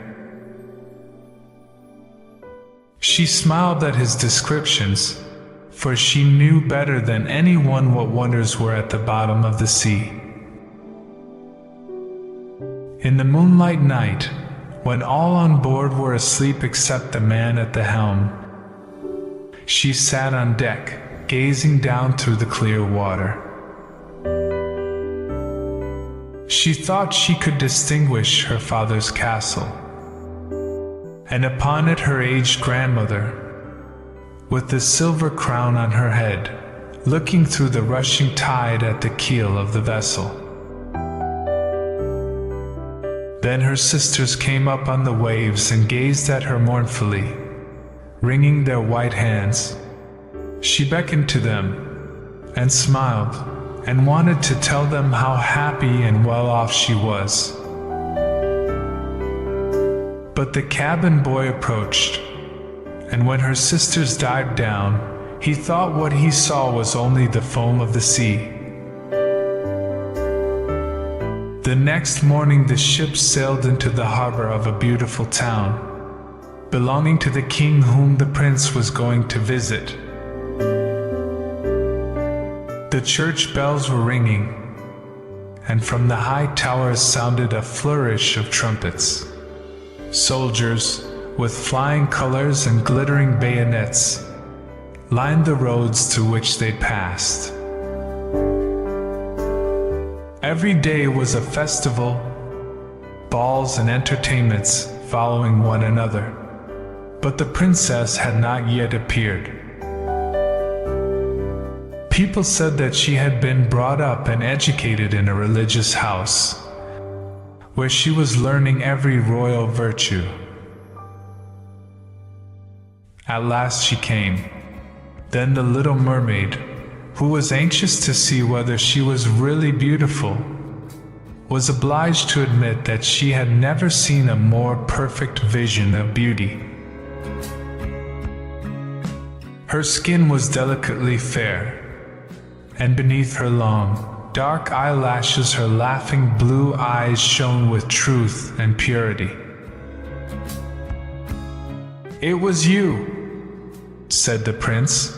A: She smiled at his descriptions, for she knew better than anyone what wonders were at the bottom of the sea. In the moonlight night, when all on board were asleep except the man at the helm, she sat on deck, gazing down through the clear water. She thought she could distinguish her father's castle, and upon it her aged grandmother, with the silver crown on her head, looking through the rushing tide at the keel of the vessel. Then her sisters came up on the waves and gazed at her mournfully, wringing their white hands. She beckoned to them, and smiled, and wanted to tell them how happy and well off she was. But the cabin boy approached, and when her sisters dived down, he thought what he saw was only the foam of the sea. The next morning the ship sailed into the harbor of a beautiful town, belonging to the king whom the prince was going to visit. The church bells were ringing, and from the high towers sounded a flourish of trumpets. Soldiers, with flying colors and glittering bayonets, lined the roads through which they passed. Every day was a festival, balls and entertainments following one another, but the princess had not yet appeared. People said that she had been brought up and educated in a religious house, where she was learning every royal virtue. At last she came. Then the little mermaid, who was anxious to see whether she was really beautiful, was obliged to admit that she had never seen a more perfect vision of beauty. Her skin was delicately fair, and beneath her long, dark eyelashes her laughing blue eyes shone with truth and purity. "It was you," said the prince,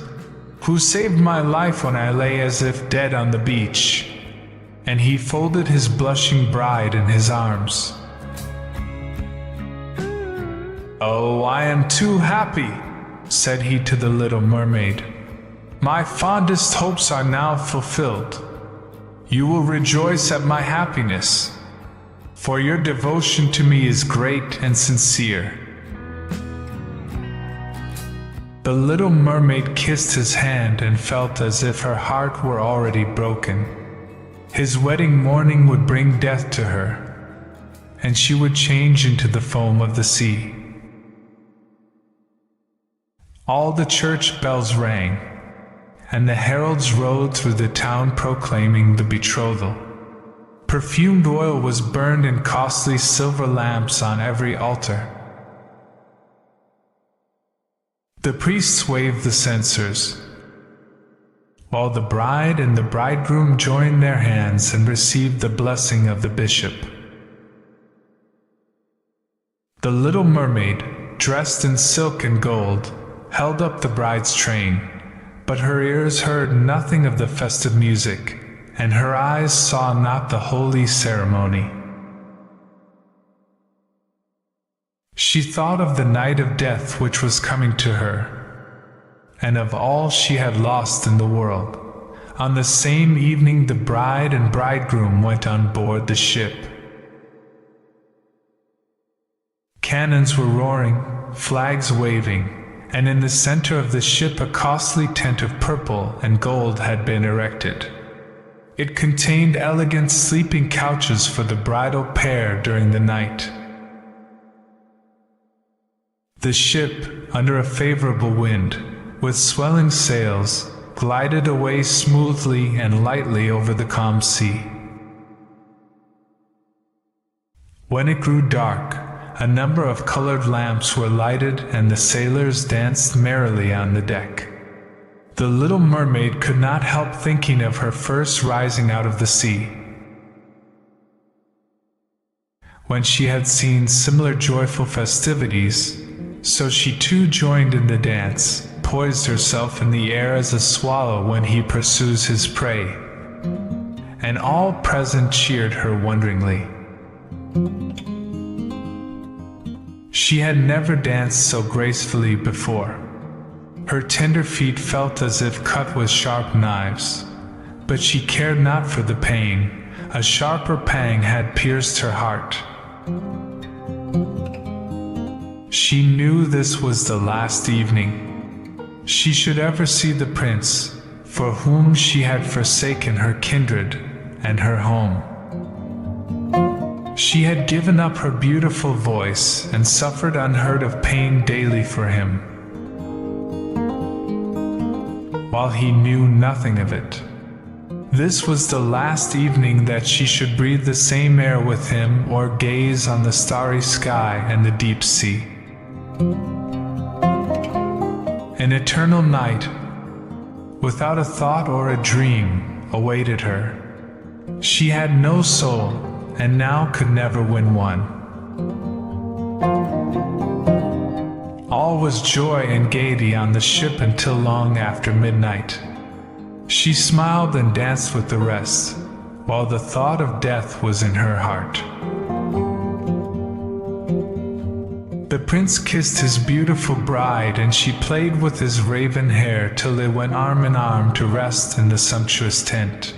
A: "who saved my life when I lay as if dead on the beach." And he folded his blushing bride in his arms. "Oh, I am too happy," said he to the little mermaid. "My fondest hopes are now fulfilled. You will rejoice at my happiness, for your devotion to me is great and sincere." The little mermaid kissed his hand and felt as if her heart were already broken. His wedding morning would bring death to her, and she would change into the foam of the sea. All the church bells rang, and the heralds rode through the town proclaiming the betrothal. Perfumed oil was burned in costly silver lamps on every altar. The priests waved the censers, while the bride and the bridegroom joined their hands and received the blessing of the bishop. The little mermaid, dressed in silk and gold, held up the bride's train, but her ears heard nothing of the festive music, and her eyes saw not the holy ceremony. She thought of the night of death which was coming to her, and of all she had lost in the world. On the same evening the bride and bridegroom went on board the ship. Cannons were roaring, flags waving, and in the center of the ship a costly tent of purple and gold had been erected. It contained elegant sleeping couches for the bridal pair during the night. The ship, under a favorable wind, with swelling sails, glided away smoothly and lightly over the calm sea. When it grew dark, a number of colored lamps were lighted and the sailors danced merrily on the deck. The little mermaid could not help thinking of her first rising out of the sea, when she had seen similar joyful festivities, so she too joined in the dance, poised herself in the air as a swallow when he pursues his prey, and all present cheered her wonderingly. She had never danced so gracefully before. Her tender feet felt as if cut with sharp knives, but she cared not for the pain. A sharper pang had pierced her heart. She knew this was the last evening she should ever see the prince, for whom she had forsaken her kindred and her home. She had given up her beautiful voice and suffered unheard of pain daily for him, while he knew nothing of it. This was the last evening that she should breathe the same air with him or gaze on the starry sky and the deep sea. An eternal night, without a thought or a dream, awaited her. She had no soul, and now could never win one. All was joy and gaiety on the ship until long after midnight. She smiled and danced with the rest, while the thought of death was in her heart. The prince kissed his beautiful bride, and she played with his raven hair till they went arm in arm to rest in the sumptuous tent.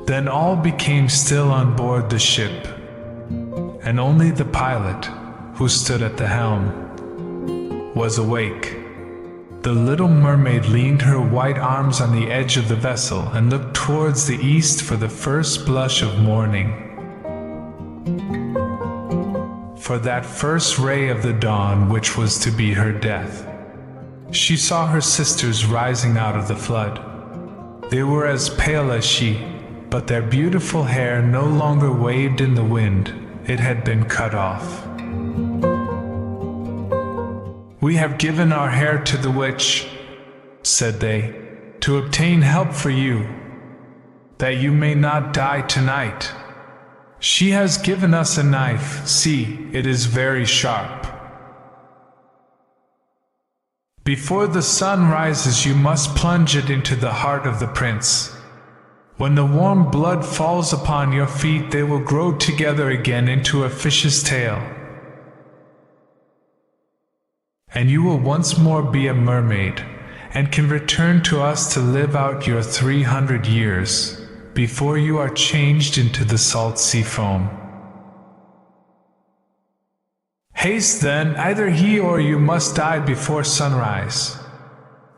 A: Then all became still on board the ship, and only the pilot, who stood at the helm, was awake. The little mermaid leaned her white arms on the edge of the vessel and looked towards the east for the first blush of morning, for that first ray of the dawn which was to be her death. She saw her sisters rising out of the flood. They were as pale as she, but their beautiful hair no longer waved in the wind. It had been cut off. "We have given our hair to the witch," said they, "to obtain help for you, that you may not die tonight. She has given us a knife. See, it is very sharp. Before the sun rises, you must plunge it into the heart of the prince. When the warm blood falls upon your feet, they will grow together again into a fish's tail, and you will once more be a mermaid, and can return to us to live out your 300 years, before you are changed into the salt sea foam. Haste then, either he or you must die before sunrise.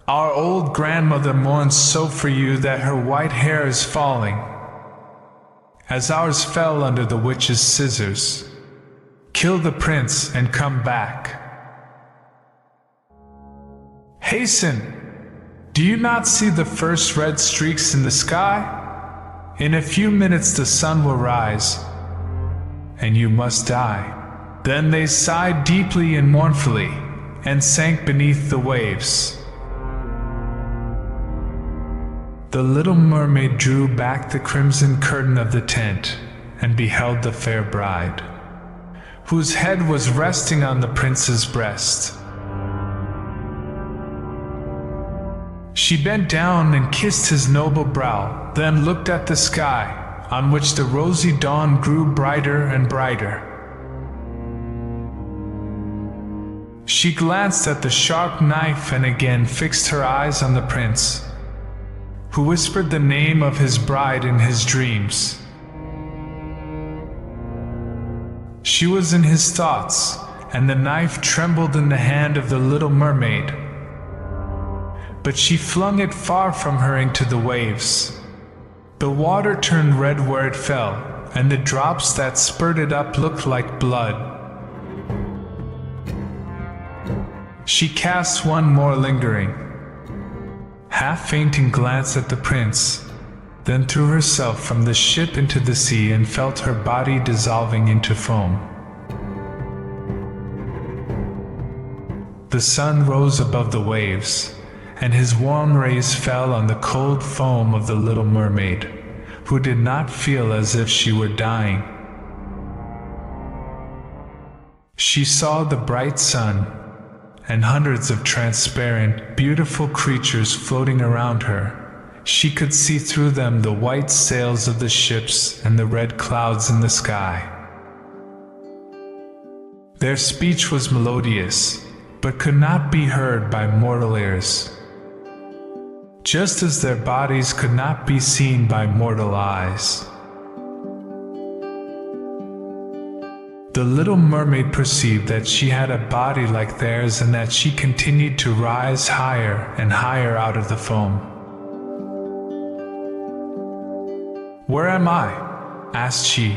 A: Our old grandmother mourns so for you that her white hair is falling, as ours fell under the witch's scissors. Kill the prince and come back. Hasten! Do you not see the first red streaks in the sky? In a few minutes the sun will rise, and you must die." Then they sighed deeply and mournfully, and sank beneath the waves. The little mermaid drew back the crimson curtain of the tent, and beheld the fair bride, whose head was resting on the prince's breast. She bent down and kissed his noble brow, then looked at the sky, on which the rosy dawn grew brighter and brighter. She glanced at the sharp knife and again fixed her eyes on the prince, who whispered the name of his bride in his dreams. She was in his thoughts, and the knife trembled in the hand of the little mermaid. But she flung it far from her into the waves. The water turned red where it fell, and the drops that spurted up looked like blood. She cast one more lingering, half-fainting glance at the prince, then threw herself from the ship into the sea and felt her body dissolving into foam. The sun rose above the waves, and his warm rays fell on the cold foam of the little mermaid, who did not feel as if she were dying. She saw the bright sun, and hundreds of transparent, beautiful creatures floating around her. She could see through them the white sails of the ships and the red clouds in the sky. Their speech was melodious, but could not be heard by mortal ears, just as their bodies could not be seen by mortal eyes. The little mermaid perceived that she had a body like theirs, and that she continued to rise higher and higher out of the foam. "Where am I?" asked she,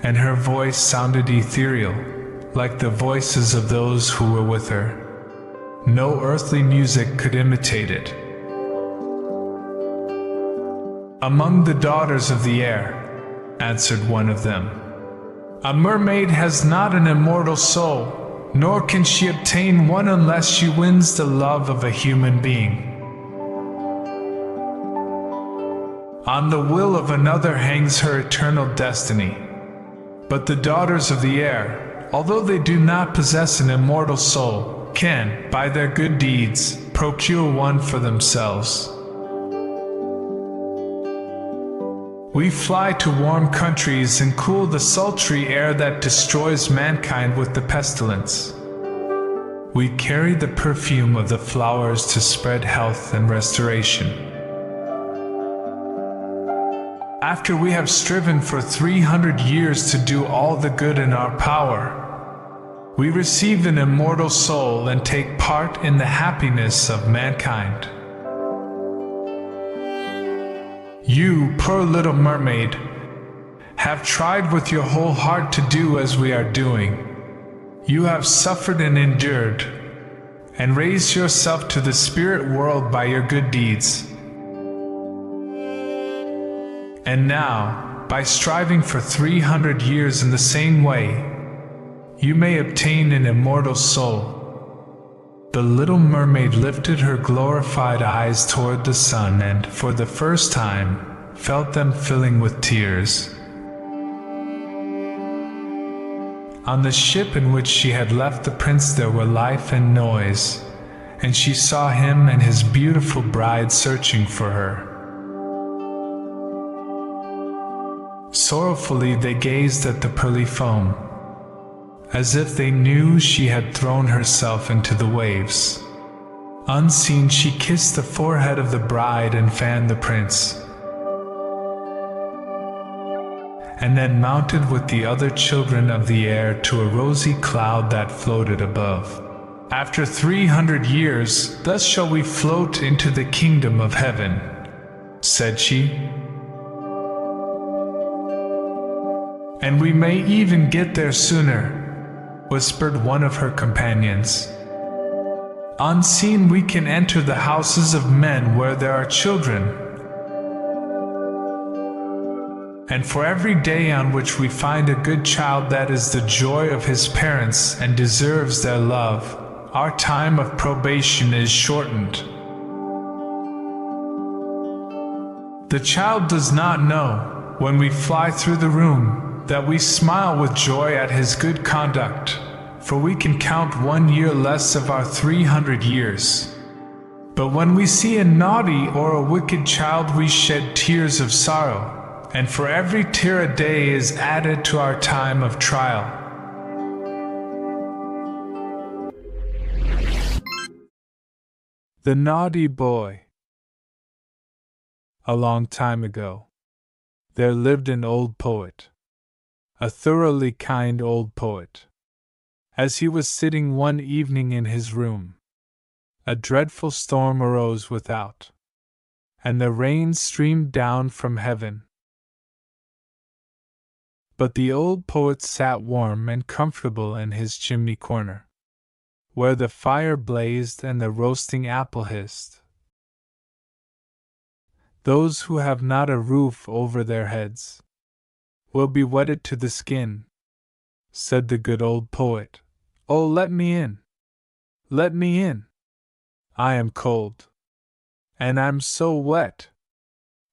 A: and her voice sounded ethereal, like the voices of those who were with her. No earthly music could imitate it. "Among the daughters of the air," answered one of them. "A mermaid has not an immortal soul, nor can she obtain one unless she wins the love of a human being. On the will of another hangs her eternal destiny. But the daughters of the air, although they do not possess an immortal soul, can, by their good deeds, procure one for themselves. We fly to warm countries and cool the sultry air that destroys mankind with the pestilence. We carry the perfume of the flowers to spread health and restoration. After we have striven for 300 years to do all the good in our power, we receive an immortal soul and take part in the happiness of mankind. You, poor little mermaid, have tried with your whole heart to do as we are doing. You have suffered and endured, and raised yourself to the spirit world by your good deeds. And now, by striving for 300 years in the same way, you may obtain an immortal soul. The little mermaid lifted her glorified eyes toward the sun and, for the first time, felt them filling with tears. On the ship in which she had left the prince there were life and noise, and she saw him and his beautiful bride searching for her. Sorrowfully they gazed at the pearly foam, as if they knew she had thrown herself into the waves. Unseen she kissed the forehead of the bride and fanned the prince, and then mounted with the other children of the air to a rosy cloud that floated above. After 300 years, thus shall we float into the kingdom of heaven, said she. And we may even get there sooner, whispered one of her companions. Unseen we can enter the houses of men where there are children. And for every day on which we find a good child that is the joy of his parents and deserves their love, our time of probation is shortened. The child does not know, when we fly through the room, that we smile with joy at his good conduct, for we can count 1 year less of our 300 years. But when we see a naughty or a wicked child we shed tears of sorrow, and for every tear a day is added to our time of trial. The Naughty Boy. A long time ago, there lived an old poet, a thoroughly kind old poet. As he was sitting one evening in his room, a dreadful storm arose without, and the rain streamed down from heaven. But the old poet sat warm and comfortable in his chimney corner, where the fire blazed and the roasting apple hissed. Those who have not a roof over their heads will be wetted to the skin, said the good old poet. Oh, let me in! Let me in! I am cold. And I'm so wet!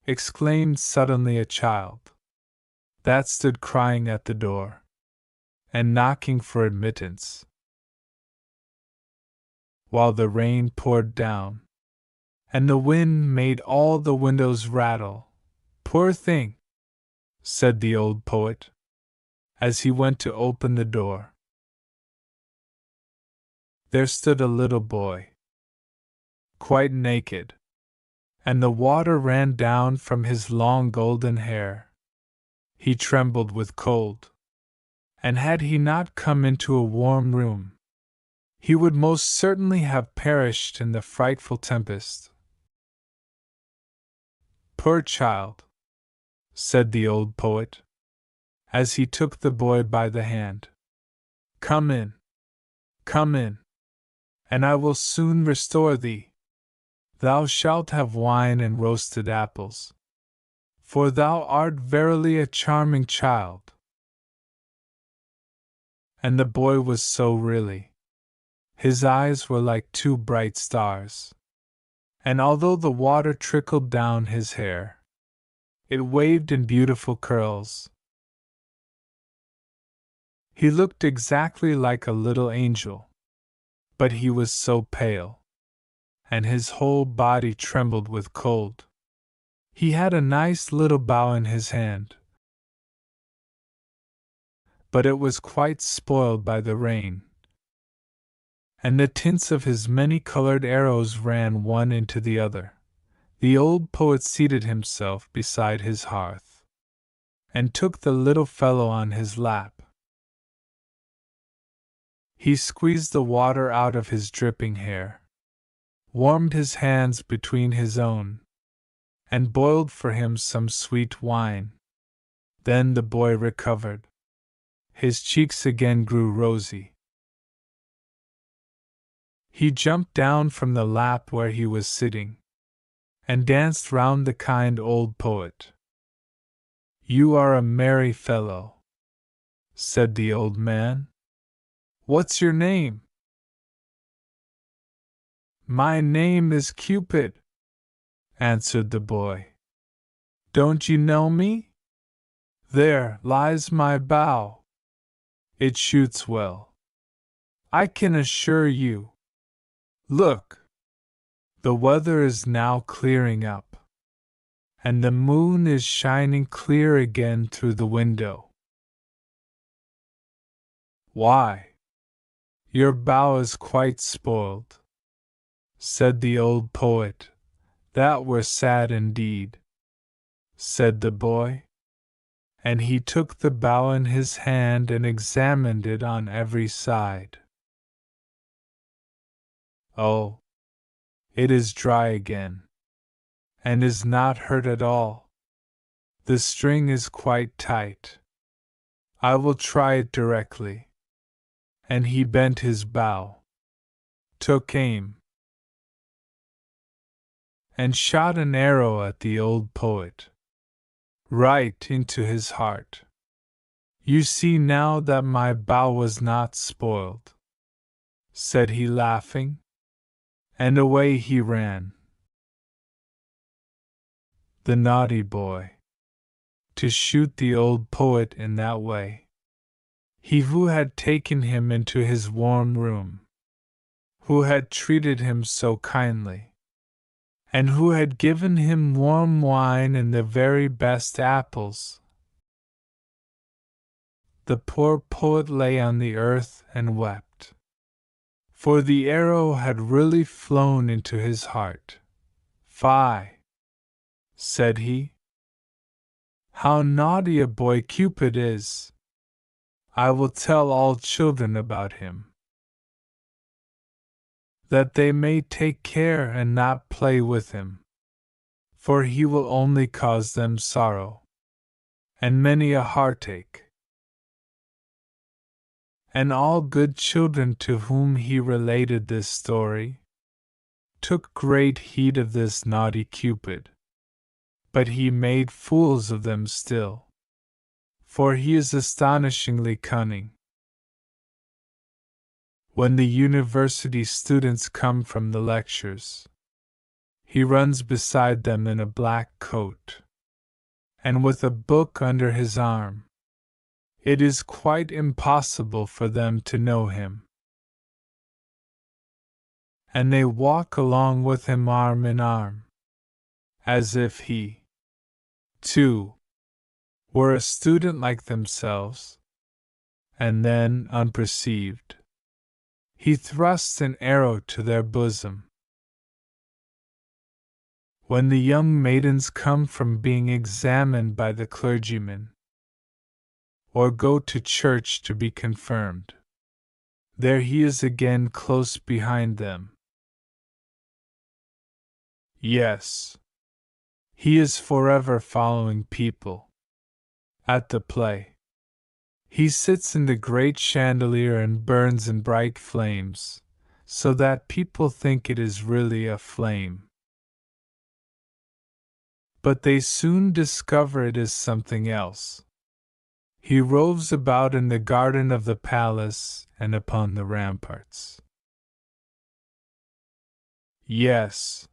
A: Exclaimed suddenly a child that stood crying at the door and knocking for admittance, while the rain poured down and the wind made all the windows rattle. Poor thing, said the old poet, as he went to open the door. There stood a little boy, quite naked, and the water ran down from his long golden hair. He trembled with cold, and had he not come into a warm room, he would most certainly have perished in the frightful tempest. Poor child, said the old poet, as he took the boy by the hand. Come in, and I will soon restore thee. Thou shalt have wine and roasted apples, for thou art verily a charming child. And the boy was so really. His eyes were like two bright stars, and although the water trickled down his hair, It waved in beautiful curls. He looked exactly like a little angel, but he was so pale, and his whole body trembled with cold. He had a nice little bow in his hand, but it was quite spoiled by the rain, and the tints of his many-colored arrows ran one into the other. The old poet seated himself beside his hearth, and took the little fellow on his lap. He squeezed the water out of his dripping hair, warmed his hands between his own, and boiled for him some sweet wine. Then the boy recovered. His cheeks again grew rosy. He jumped down from the lap where he was sitting, and danced round the kind old poet. "You are a merry fellow," said the old man. "What's your name?" "My name is Cupid," answered the boy. "Don't you know me? There lies my bow. It shoots well, I can assure you. Look! The weather is now clearing up, and the moon is shining clear again through the window. Why, your bow is quite spoiled," said the old poet. "That were sad indeed," said the boy, and he took the bow in his hand and examined it on every side. "Oh, it is dry again, and is not hurt at all. The string is quite tight. I will try it directly." And he bent his bow, took aim, and shot an arrow at the old poet, right into his heart. "You see now that my bow was not spoiled," said he, laughing, and away he ran. The naughty boy! To shoot the old poet in that way! He who had taken him into his warm room, who had treated him so kindly, and who had given him warm wine and the very best apples. The poor poet lay on the earth and wept, for the arrow had really flown into his heart. "Fie!" said he. "How naughty a boy Cupid is! I will tell all children about him, that they may take care and not play with him, for he will only cause them sorrow, and many a heartache." And all good children to whom he related this story took great heed of this naughty Cupid, but he made fools of them still, for he is astonishingly cunning. When the university students come from the lectures, he runs beside them in a black coat, and with a book under his arm. It is quite impossible for them to know him. And they walk along with him arm in arm, as if he, too, were a student like themselves, and then, unperceived, he thrusts an arrow to their bosom. When the young maidens come from being examined by the clergyman, or go to church to be confirmed, there he is again close behind them. Yes, he is forever following people. At the play, he sits in the great chandelier and burns in bright flames, so that people think it is really a flame. But they soon discover it is something else. He roves about in the garden of the palace and upon the ramparts. Yes,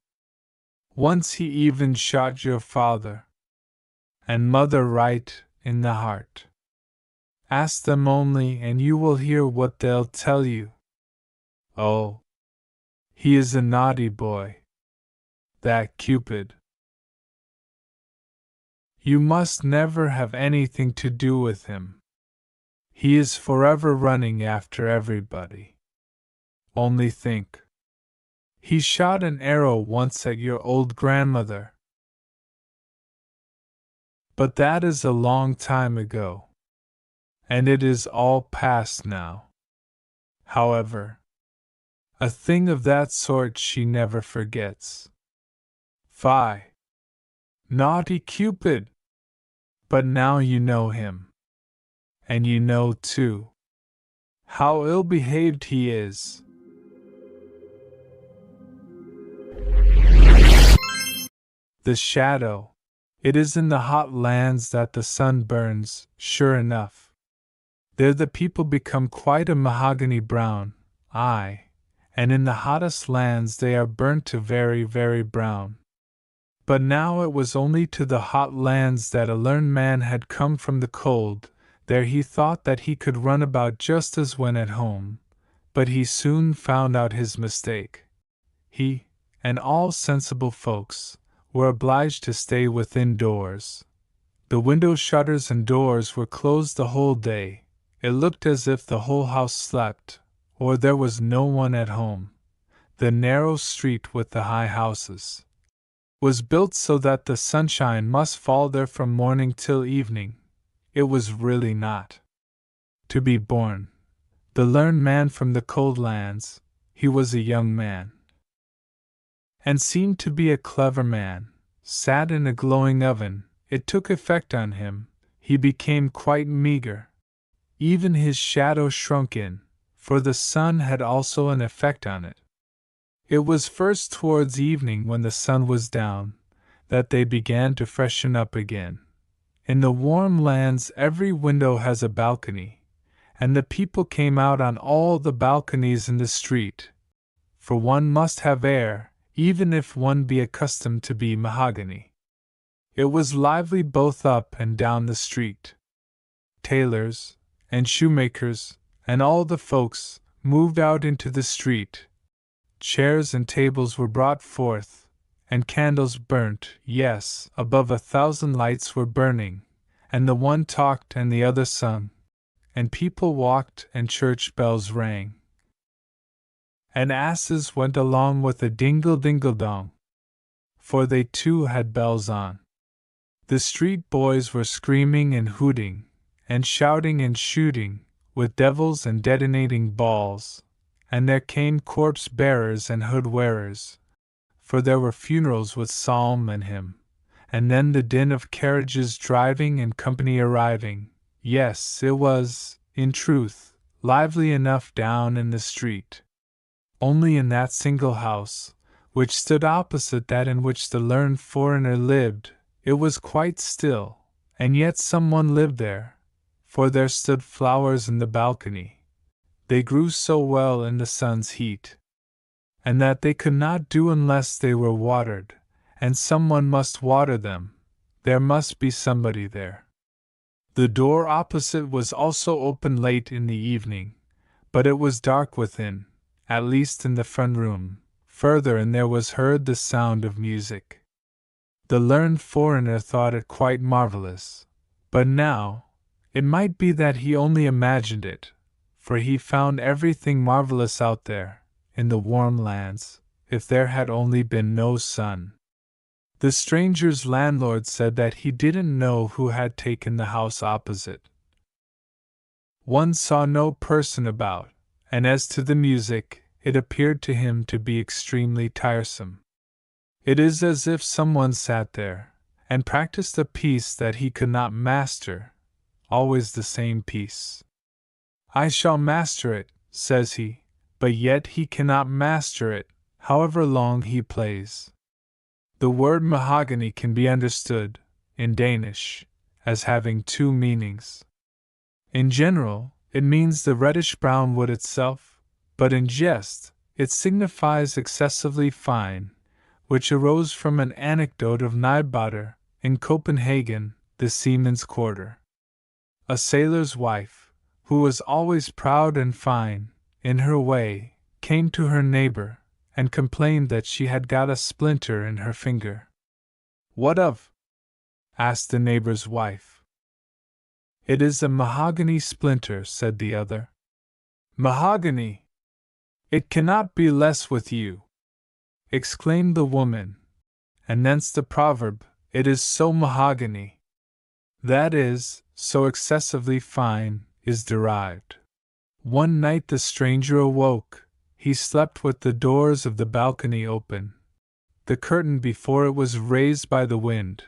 A: once he even shot your father, and mother right in the heart. Ask them only, and you will hear what they'll tell you. Oh, he is a naughty boy, that Cupid. You must never have anything to do with him. He is forever running after everybody. Only think. He shot an arrow once at your old grandmother. But that is a long time ago, and it is all past now. However, a thing of that sort she never forgets. Fie! Naughty Cupid! But now you know him. And you know, too, how ill-behaved he is. The shadow. It is in the hot lands that the sun burns, sure enough. There the people become quite a mahogany brown, aye, and in the hottest lands they are burnt to very, very brown. But now it was only to the hot lands that a learned man had come from the cold. There he thought that he could run about just as when at home, but he soon found out his mistake. He, and all sensible folks, were obliged to stay within doors. The window shutters and doors were closed the whole day. It looked as if the whole house slept, or there was no one at home. The narrow street with the high houses was built so that the sunshine must fall there from morning till evening. It was really not to be borne. The learned man from the cold lands, he was a young man, and seemed to be a clever man, sat in a glowing oven. It took effect on him. He became quite meager. Even his shadow shrunk in, for the sun had also an effect on it. It was first towards evening, when the sun was down, that they began to freshen up again. In the warm lands every window has a balcony, and the people came out on all the balconies in the street, for one must have air, even if one be accustomed to be mahogany. It was lively both up and down the street. Tailors, and shoemakers, and all the folks, moved out into the street. Chairs and tables were brought forth, and candles burnt, yes, above 1,000 lights were burning, and the one talked and the other sung, and people walked and church bells rang. And asses went along with a dingle-dingle-dong, for they too had bells on. The street boys were screaming and hooting, and shouting and shooting, with devils and detonating balls, and there came corpse-bearers and hood-wearers, for there were funerals with psalm and hymn, and then the din of carriages driving and company arriving. Yes, it was, in truth, lively enough down in the street. Only in that single house, which stood opposite that in which the learned foreigner lived, it was quite still, and yet someone lived there, for there stood flowers in the balcony. They grew so well in the sun's heat, and that they could not do unless they were watered, and someone must water them. There must be somebody there. The door opposite was also open late in the evening, but it was dark within, at least in the front room. Further in there was heard the sound of music. The learned foreigner thought it quite marvelous, but now, it might be that he only imagined it, for he found everything marvelous out there, in the warm lands, if there had only been no sun. The stranger's landlord said that he didn't know who had taken the house opposite. One saw no person about, and as to the music, it appeared to him to be extremely tiresome. It is as if someone sat there, and practiced a piece that he could not master, always the same piece. I shall master it, says he, but yet he cannot master it, however long he plays. The word mahogany can be understood, in Danish, as having two meanings. In general, it means the reddish-brown wood itself, but in jest, it signifies excessively fine, which arose from an anecdote of Nybauder, in Copenhagen, the seaman's quarter. A sailor's wife, who was always proud and fine, in her way, came to her neighbor, and complained that she had got a splinter in her finger. "What of?" asked the neighbor's wife. "It is a mahogany splinter," said the other. "Mahogany! It cannot be less with you!" exclaimed the woman, and thence the proverb, "It is so mahogany," that is, so excessively fine, is derived. One night the stranger awoke. He slept with the doors of the balcony open, the curtain before it was raised by the wind,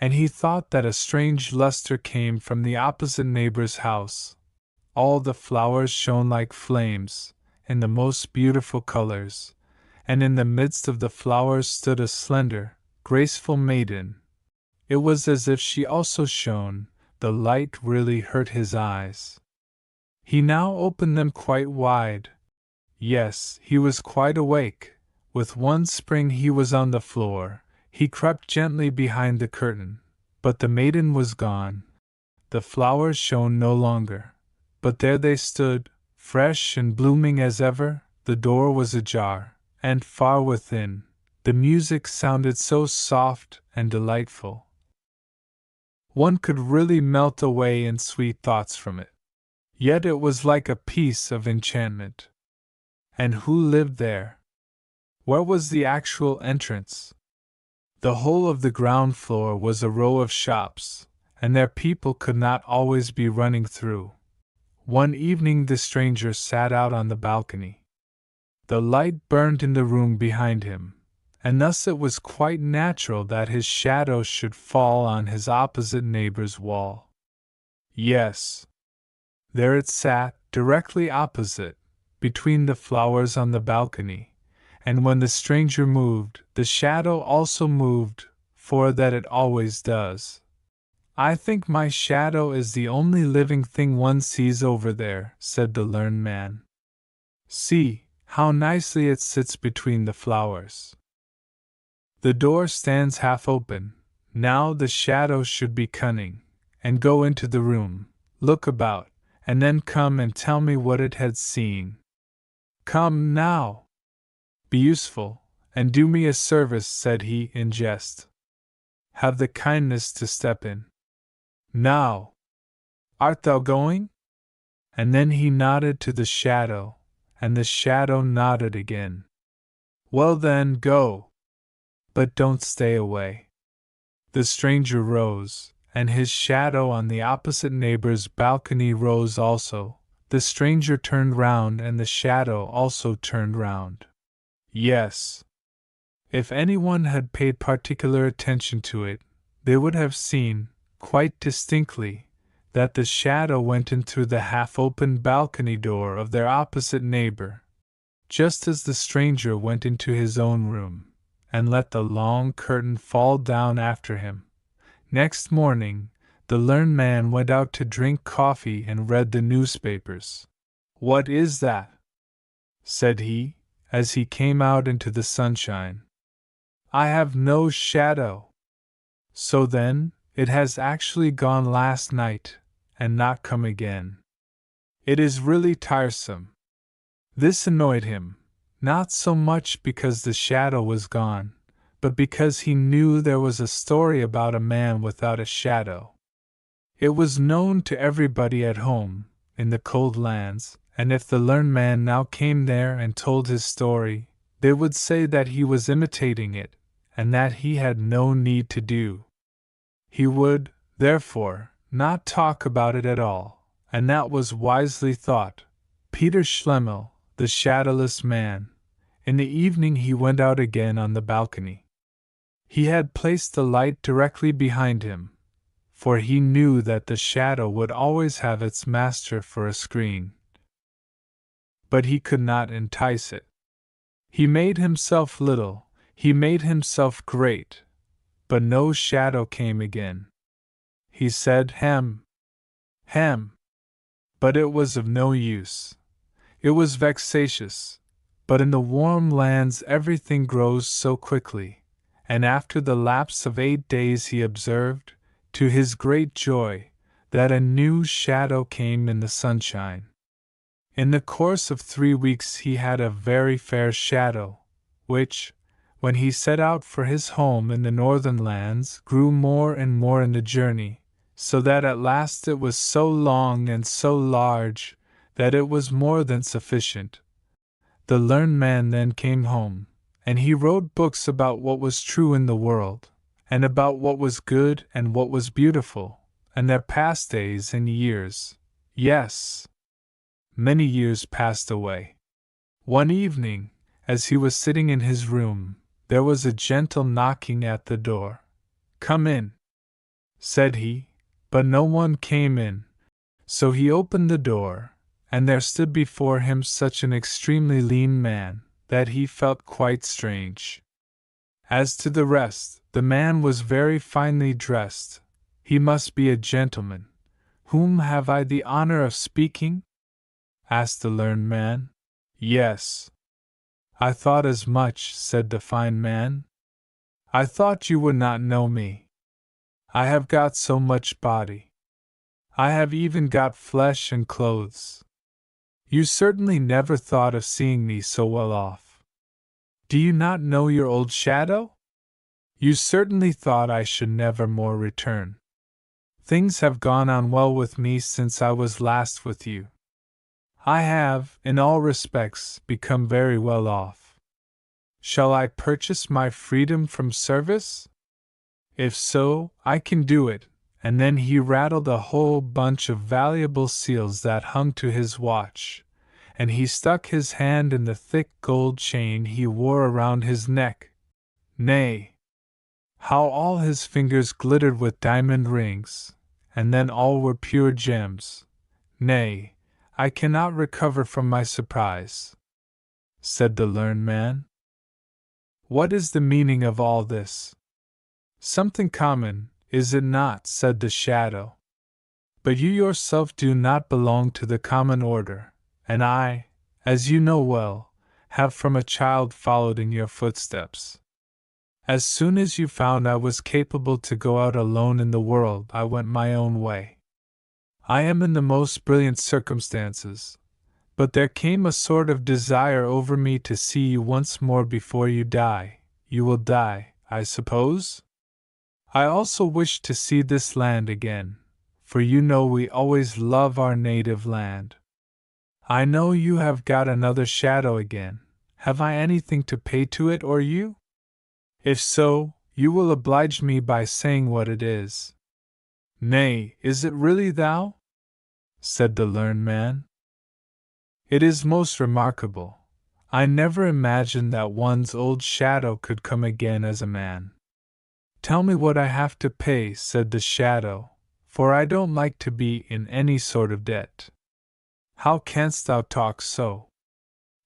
A: and he thought that a strange luster came from the opposite neighbor's house. All the flowers shone like flames, in the most beautiful colors, and in the midst of the flowers stood a slender, graceful maiden. It was as if she also shone. The light really hurt his eyes. He now opened them quite wide. Yes, he was quite awake. With one spring he was on the floor. He crept gently behind the curtain, but the maiden was gone. The flowers shone no longer, but there they stood, fresh and blooming as ever. The door was ajar, and far within, the music sounded so soft and delightful. One could really melt away in sweet thoughts from it. Yet it was like a piece of enchantment. And who lived there? Where was the actual entrance? The whole of the ground floor was a row of shops, and their people could not always be running through. One evening the stranger sat out on the balcony. The light burned in the room behind him, and thus it was quite natural that his shadow should fall on his opposite neighbor's wall. Yes, there it sat, directly opposite, between the flowers on the balcony, and when the stranger moved, the shadow also moved, for that it always does. "I think my shadow is the only living thing one sees over there," said the learned man. "See, how nicely it sits between the flowers. The door stands half open. Now the shadow should be cunning, and go into the room, look about, and then come and tell me what it had seen. Come now! Be useful, and do me a service," said he in jest. "Have the kindness to step in. Now! Art thou going?" And then he nodded to the shadow, and the shadow nodded again. "Well then, go! But don't stay away." The stranger rose, and his shadow on the opposite neighbor's balcony rose also. The stranger turned round, and the shadow also turned round. Yes. If anyone had paid particular attention to it, they would have seen, quite distinctly, that the shadow went in through the half-open balcony door of their opposite neighbor, just as the stranger went into his own room, and let the long curtain fall down after him. Next morning, the learned man went out to drink coffee and read the newspapers. "What is that?" said he, as he came out into the sunshine. "I have no shadow." So then, it has actually gone last night, and not come again. It is really tiresome. This annoyed him, not so much because the shadow was gone, but because he knew there was a story about a man without a shadow. It was known to everybody at home, in the cold lands, and if the learned man now came there and told his story, they would say that he was imitating it, and that he had no need to do. He would, therefore, not talk about it at all, and that was wisely thought. Peter Schlemihl, the shadowless man. In the evening he went out again on the balcony. He had placed the light directly behind him, for he knew that the shadow would always have its master for a screen. But he could not entice it. He made himself little, he made himself great, but no shadow came again. He said, "Hem! Hem!" But it was of no use. It was vexatious, but in the warm lands everything grows so quickly, and after the lapse of 8 days he observed, to his great joy, that a new shadow came in the sunshine. In the course of 3 weeks he had a very fair shadow, which, when he set out for his home in the northern lands, grew more and more in the journey, so that at last it was so long and so large that it was more than sufficient. The learned man then came home, and he wrote books about what was true in the world, and about what was good and what was beautiful, and there passed days and years. Yes, many years passed away. One evening, as he was sitting in his room, there was a gentle knocking at the door. "Come in," said he, but no one came in. So he opened the door, and there stood before him such an extremely lean man that he felt quite strange. As to the rest, the man was very finely dressed. "He must be a gentleman. Whom have I the honor of speaking?" asked the learned man. "Yes, I thought as much," said the fine man. "I thought you would not know me. I have got so much body. I have even got flesh and clothes. You certainly never thought of seeing me so well off. Do you not know your old shadow? You certainly thought I should never more return. Things have gone on well with me since I was last with you. I have, in all respects, become very well off. Shall I purchase my freedom from service? If so, I can do it." And then he rattled a whole bunch of valuable seals that hung to his watch, and he stuck his hand in the thick gold chain he wore around his neck. Nay, how all his fingers glittered with diamond rings, and then all were pure gems. "Nay, I cannot recover from my surprise," said the learned man. "What is the meaning of all this?" "Something common, is it not?" said the shadow. "But you yourself do not belong to the common order, and I, as you know well, have from a child followed in your footsteps. As soon as you found I was capable to go out alone in the world, I went my own way. I am in the most brilliant circumstances, but there came a sort of desire over me to see you once more before you die. You will die, I suppose? I also wish to see this land again, for you know we always love our native land. I know you have got another shadow again. Have I anything to pay to it or you? If so, you will oblige me by saying what it is." "Nay, is it really thou?" said the learned man. "It is most remarkable. I never imagined that one's old shadow could come again as a man." "Tell me what I have to pay," said the shadow, "for I don't like to be in any sort of debt." "How canst thou talk so?"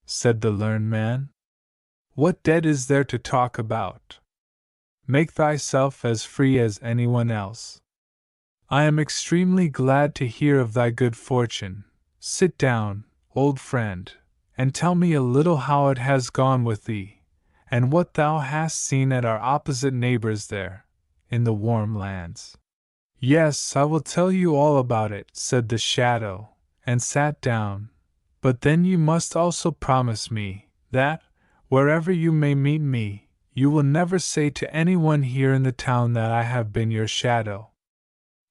A: said the learned man. "What debt is there to talk about? Make thyself as free as anyone else. I am extremely glad to hear of thy good fortune. Sit down, old friend, and tell me a little how it has gone with thee, and what thou hast seen at our opposite neighbors there, in the warm lands." "Yes, I will tell you all about it," said the shadow, and sat down. "But then you must also promise me that, wherever you may meet me, you will never say to anyone here in the town that I have been your shadow.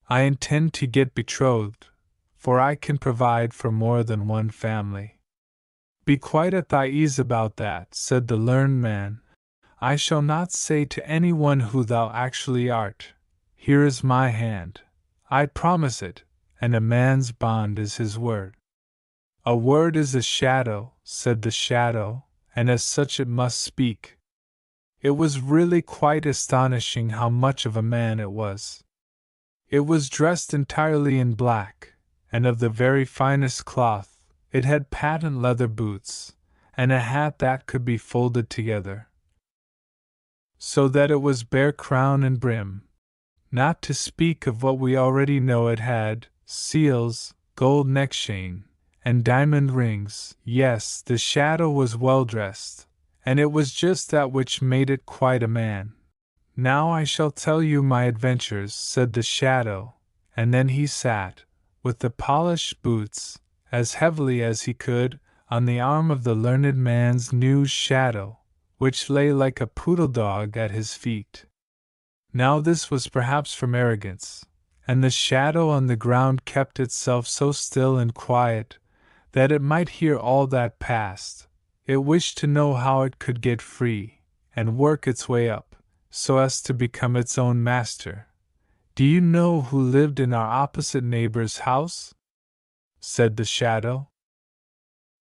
A: I intend to get betrothed, for I can provide for more than one family." "Be quite at thy ease about that," said the learned man. "I shall not say to anyone who thou actually art. Here is my hand. I promise it, and a man's bond is his word." "A word is a shadow," said the shadow, "and as such it must speak." It was really quite astonishing how much of a man it was. It was dressed entirely in black, and of the very finest cloth. It had patent leather boots, and a hat that could be folded together, so that it was bare crown and brim. Not to speak of what we already know, it had seals, gold neckchain, and diamond rings. Yes, the shadow was well dressed, and it was just that which made it quite a man. Now I shall tell you my adventures, said the shadow, and then he sat, with the polished boots, as heavily as he could, on the arm of the learned man's new shadow, which lay like a poodle dog at his feet. Now this was perhaps from arrogance, and the shadow on the ground kept itself so still and quiet that it might hear all that passed. It wished to know how it could get free, and work its way up, so as to become its own master. Do you know who lived in our opposite neighbor's house? Said the shadow.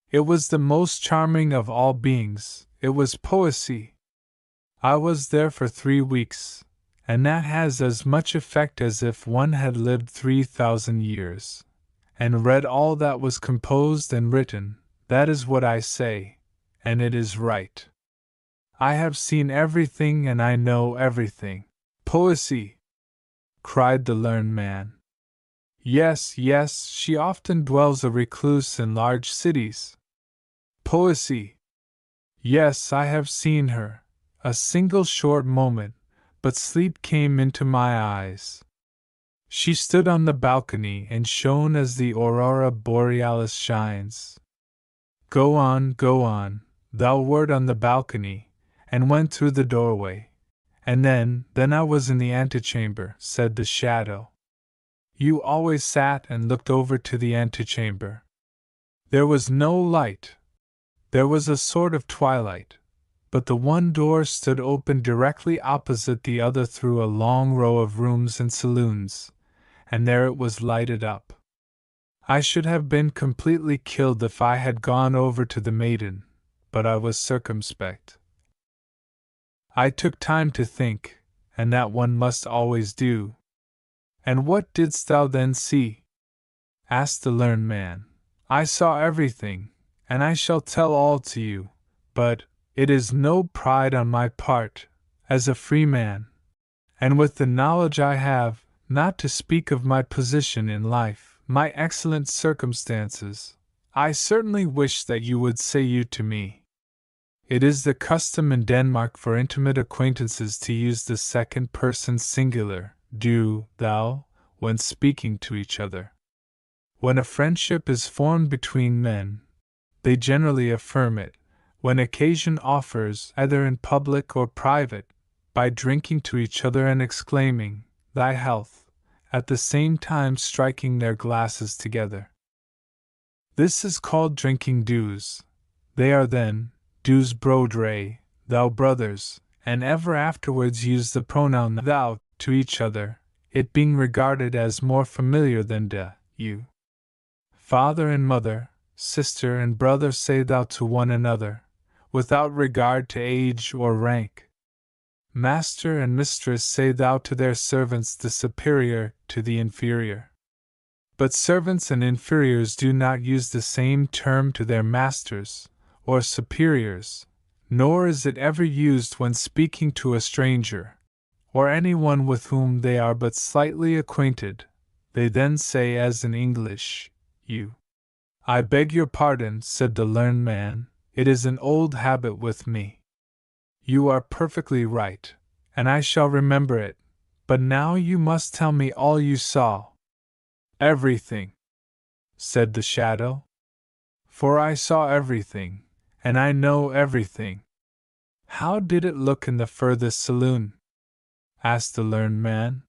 A: It was the most charming of all beings, it was Poesy. I was there for 3 weeks, and that has as much effect as if one had lived 3,000 years, and read all that was composed and written. That is what I say, and it is right. I have seen everything and I know everything. Poesy! Cried the learned man. Yes, yes, she often dwells a recluse in large cities. Poesy! Yes, I have seen her, a single short moment, but sleep came into my eyes. She stood on the balcony and shone as the aurora borealis shines. Go on, thou wert on the balcony, and went through the doorway. And then I was in the antechamber, said the shadow. You always sat and looked over to the antechamber. There was no light. There was a sort of twilight, but the one door stood open directly opposite the other through a long row of rooms and saloons, and there it was lighted up. I should have been completely killed if I had gone over to the maiden, but I was circumspect. I took time to think, and that one must always do. And what didst thou then see? Asked the learned man. I saw everything, and I shall tell all to you, but it is no pride on my part, as a free man, and with the knowledge I have, not to speak of my position in life, my excellent circumstances, I certainly wish that you would say you to me. It is the custom in Denmark for intimate acquaintances to use the second person singular, du, thou, when speaking to each other. When a friendship is formed between men, they generally affirm it, when occasion offers, either in public or private, by drinking to each other and exclaiming, Thy health, at the same time striking their glasses together. This is called drinking dues. They are then, dus brodre, thou brothers, and ever afterwards use the pronoun thou to each other, it being regarded as more familiar than de, you. Father and mother, sister and brother say thou to one another, without regard to age or rank. Master and mistress say thou to their servants, the superior to the inferior. But servants and inferiors do not use the same term to their masters, or superiors, nor is it ever used when speaking to a stranger, or anyone with whom they are but slightly acquainted. They then say as in English, you. I beg your pardon, said the learned man, it is an old habit with me. You are perfectly right, and I shall remember it, but now you must tell me all you saw. Everything, said the shadow. For I saw everything, and I know everything. How did it look in the furthest saloon? Asked the learned man.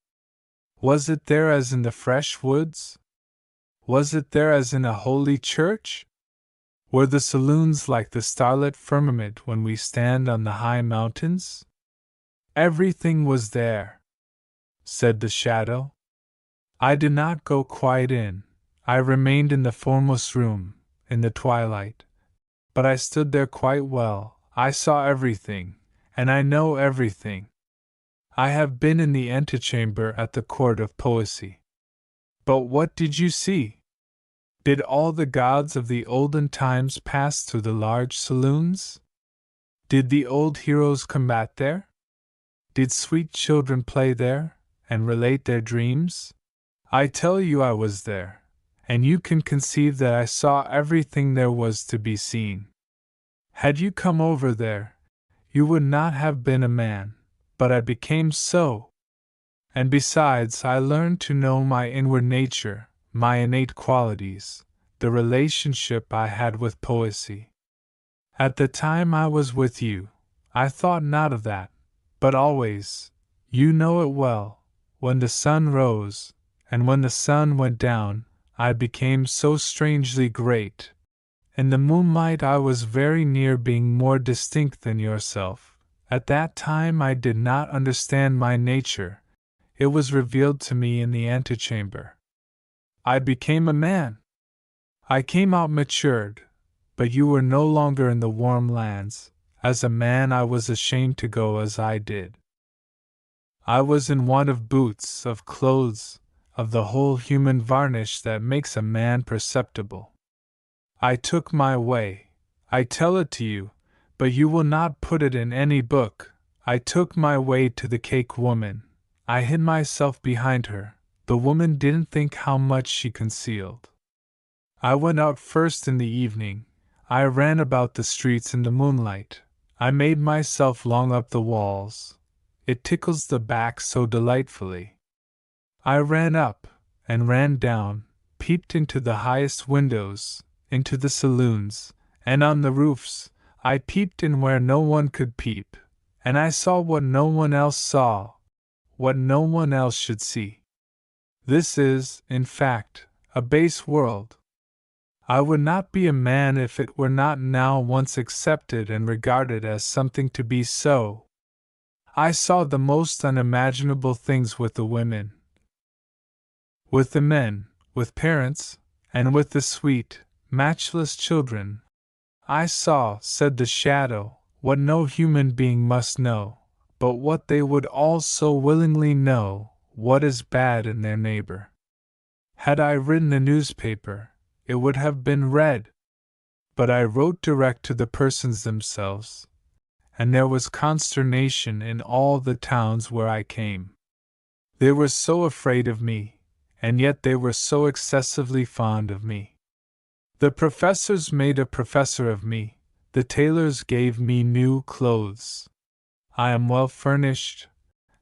A: Was it there as in the fresh woods? Was it there as in a holy church? Were the saloons like the starlit firmament when we stand on the high mountains? Everything was there, said the shadow. I did not go quite in. I remained in the foremost room, in the twilight. But I stood there quite well. I saw everything, and I know everything. I have been in the antechamber at the court of Poesy. But what did you see? Did all the gods of the olden times pass through the large saloons? Did the old heroes combat there? Did sweet children play there, and relate their dreams? I tell you I was there, and you can conceive that I saw everything there was to be seen. Had you come over there, you would not have been a man, but I became so. And besides, I learned to know my inward nature, my innate qualities, the relationship I had with poesy. At the time I was with you, I thought not of that, but always, you know it well, when the sun rose, and when the sun went down, I became so strangely great. In the moonlight I was very near being more distinct than yourself. At that time I did not understand my nature, it was revealed to me in the antechamber. I became a man. I came out matured, but you were no longer in the warm lands. As a man I was ashamed to go as I did. I was in want of boots, of clothes, of the whole human varnish that makes a man perceptible. I took my way, I tell it to you, but you will not put it in any book. I took my way to the cake woman. I hid myself behind her. The woman didn't think how much she concealed. I went out first in the evening. I ran about the streets in the moonlight. I made myself long up the walls. It tickles the back so delightfully. I ran up, and ran down, peeped into the highest windows, into the saloons, and on the roofs. I peeped in where no one could peep, and I saw what no one else saw, what no one else should see. This is, in fact, a base world. I would not be a man if it were not now once accepted and regarded as something to be so. I saw the most unimaginable things with the women, with the men, with parents, and with the sweet, matchless children. I saw, said the shadow, what no human being must know, but what they would all so willingly know, what is bad in their neighbor. Had I written a newspaper, it would have been read. But I wrote direct to the persons themselves, and there was consternation in all the towns where I came. They were so afraid of me, and yet they were so excessively fond of me. The professors made a professor of me, the tailors gave me new clothes. I am well furnished.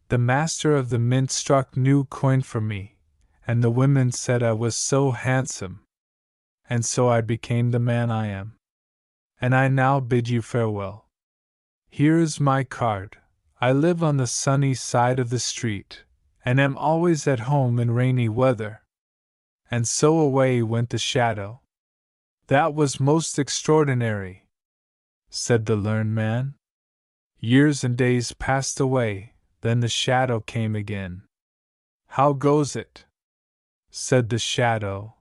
A: The master of the mint struck new coin for me, and the women said I was so handsome. And so I became the man I am. And I now bid you farewell. Here is my card. I live on the sunny side of the street, and am always at home in rainy weather. And so away went the shadow. That was most extraordinary, said the learned man. Years and days passed away, then the shadow came again. How goes it? Said the shadow.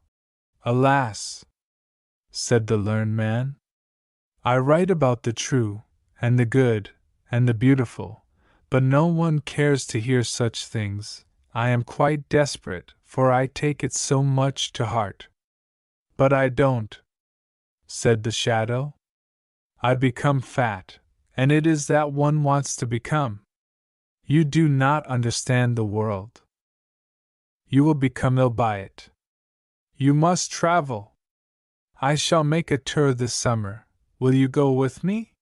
A: Alas, said the learned man, I write about the true, and the good, and the beautiful, but no one cares to hear such things. I am quite desperate, for I take it so much to heart. But I don't, said the shadow. I become fat, and it is that one wants to become. You do not understand the world. You will become ill by it. You must travel. I shall make a tour this summer. Will you go with me?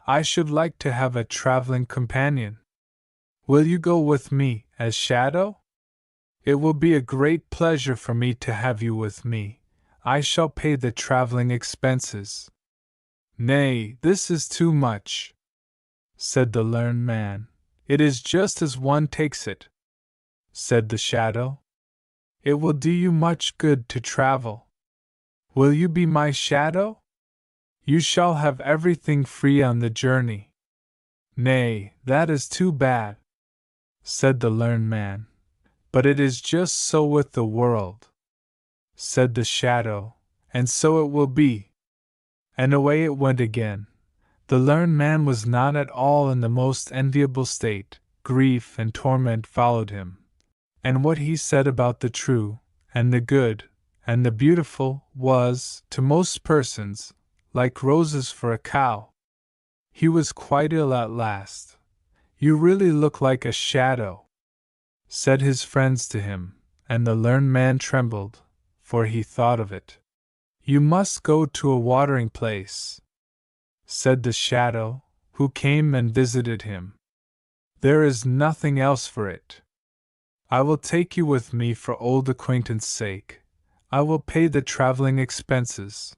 A: I should like to have a traveling companion. Will you go with me, as shadow? It will be a great pleasure for me to have you with me. I shall pay the traveling expenses. Nay, this is too much, said the learned man. It is just as one takes it, said the shadow. It will do you much good to travel. Will you be my shadow? You shall have everything free on the journey. Nay, that is too bad, said the learned man. But it is just so with the world, said the shadow, and so it will be. And away it went again. The learned man was not at all in the most enviable state. Grief and torment followed him. And what he said about the true, and the good, and the beautiful, was, to most persons, like roses for a cow. He was quite ill at last. You really look like a shadow, said his friends to him, and the learned man trembled, for he thought of it. You must go to a watering place, said the shadow, who came and visited him. There is nothing else for it. I will take you with me for old acquaintance' sake. I will pay the traveling expenses,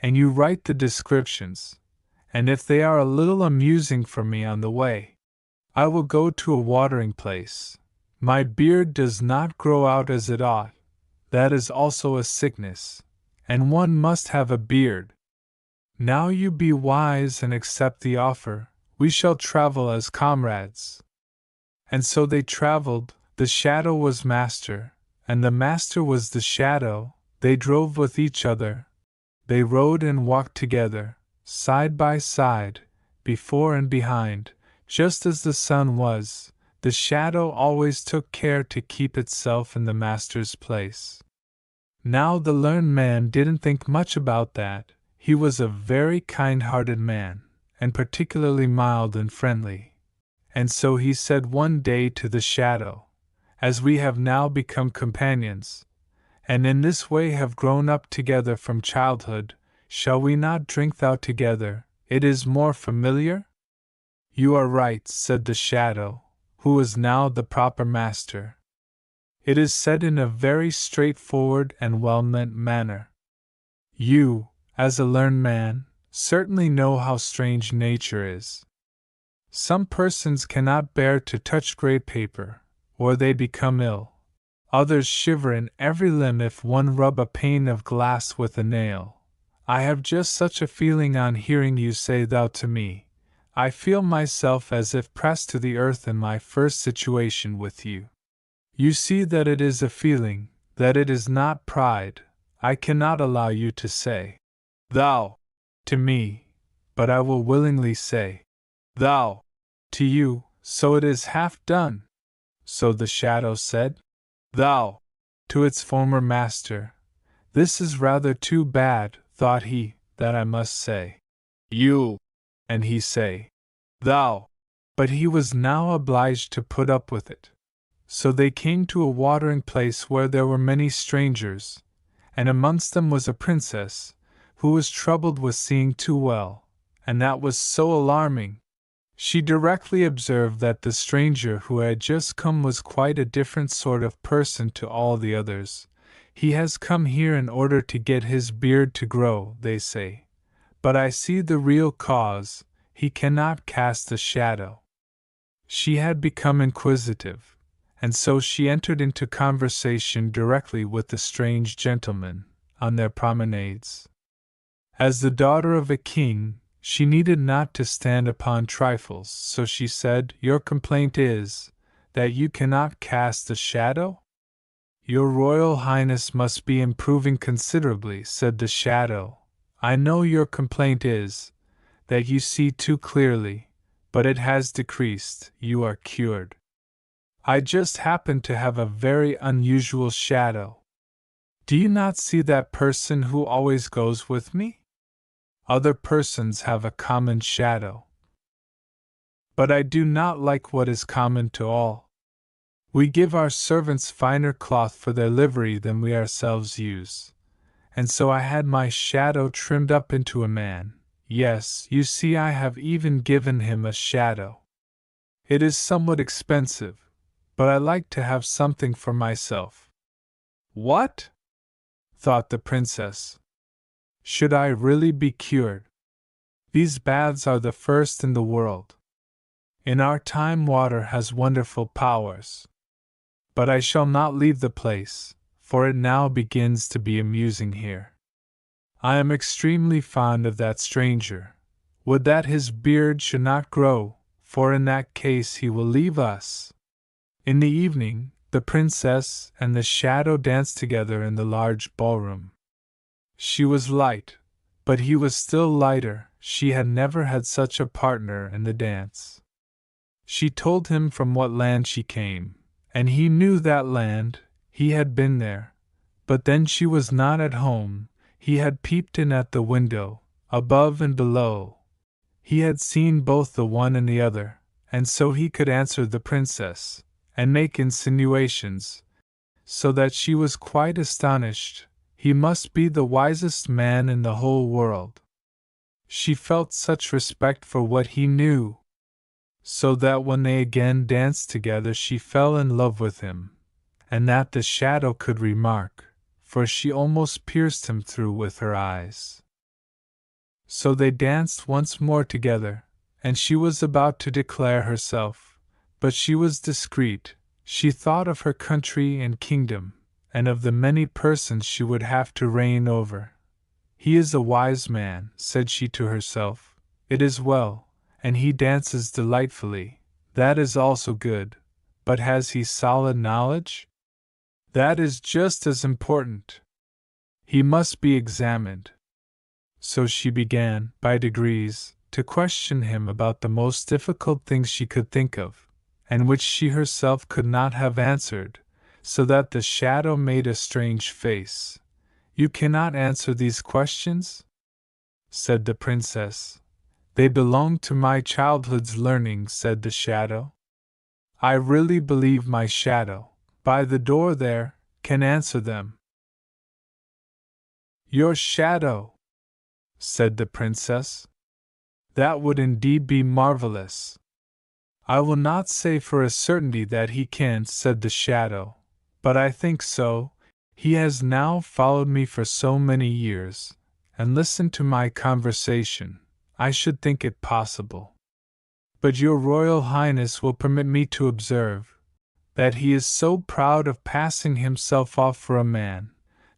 A: and you write the descriptions, and if they are a little amusing for me on the way, I will go to a watering place. My beard does not grow out as it ought. That is also a sickness, and one must have a beard. Now you be wise and accept the offer. We shall travel as comrades. And so they traveled. The shadow was master, and the master was the shadow. They drove with each other. They rode and walked together, side by side, before and behind, just as the sun was. The shadow always took care to keep itself in the master's place. Now the learned man didn't think much about that. He was a very kind-hearted man, and particularly mild and friendly. And so he said one day to the shadow, "As we have now become companions, and in this way have grown up together from childhood, shall we not drink thou together? It is more familiar?" "You are right," said the shadow, who was now the proper master. "It is said in a very straightforward and well-meant manner. You, as a learned man, certainly know how strange nature is. Some persons cannot bear to touch grey paper, or they become ill. Others shiver in every limb if one rub a pane of glass with a nail. I have just such a feeling on hearing you say thou to me. I feel myself as if pressed to the earth in my first situation with you. You see that it is a feeling, that it is not pride. I cannot allow you to say thou to me, but I will willingly say thou to you, so it is half done." So the shadow said thou to its former master. "This is rather too bad," thought he, "that I must say you, and he say thou." But he was now obliged to put up with it. So they came to a watering place where there were many strangers, and amongst them was a princess, who was troubled with seeing too well, and that was so alarming. She directly observed that the stranger who had just come was quite a different sort of person to all the others. "He has come here in order to get his beard to grow," they say. "But I see the real cause, he cannot cast a shadow." She had become inquisitive, and so she entered into conversation directly with the strange gentleman, on their promenades. As the daughter of a king, she needed not to stand upon trifles, so she said, "Your complaint is, that you cannot cast a shadow? Your Royal Highness must be improving considerably," said the shadow. "I know your complaint is, that you see too clearly, but it has decreased, you are cured. I just happen to have a very unusual shadow. Do you not see that person who always goes with me? Other persons have a common shadow. But I do not like what is common to all. We give our servants finer cloth for their livery than we ourselves use, and so I had my shadow trimmed up into a man. Yes, you see, I have even given him a shadow. It is somewhat expensive, but I like to have something for myself." "What?" thought the princess. "Should I really be cured? These baths are the first in the world. In our time water has wonderful powers. But I shall not leave the place, for it now begins to be amusing here. I am extremely fond of that stranger. Would that his beard should not grow, for in that case he will leave us." In the evening, the princess and the shadow danced together in the large ballroom. She was light, but he was still lighter. She had never had such a partner in the dance. She told him from what land she came, and he knew that land. He had been there. But then she was not at home. He had peeped in at the window, above and below. He had seen both the one and the other, and so he could answer the princess, and make insinuations, so that she was quite astonished. He must be the wisest man in the whole world. She felt such respect for what he knew. so that when they again danced together she fell in love with him, and that the shadow could remark, for she almost pierced him through with her eyes. So they danced once more together, and she was about to declare herself, but she was discreet. She thought of her country and kingdom, and of the many persons she would have to reign over. He is a wise man, said she to herself. It is well, and he dances delightfully. That is also good. But has he solid knowledge? That is just as important. He must be examined. So she began, by degrees, to question him about the most difficult things she could think of, and which she herself could not have answered, so that the shadow made a strange face. You cannot answer these questions? Said the princess. They belong to my childhood's learning, said the shadow. I really believe my shadow, by the door there, can answer them. Your shadow, said the princess. That would indeed be marvelous. I will not say for a certainty that he can, said the shadow, but I think so. He has now followed me for so many years, and listened to my conversation. I should think it possible. But your Royal Highness will permit me to observe that he is so proud of passing himself off for a man,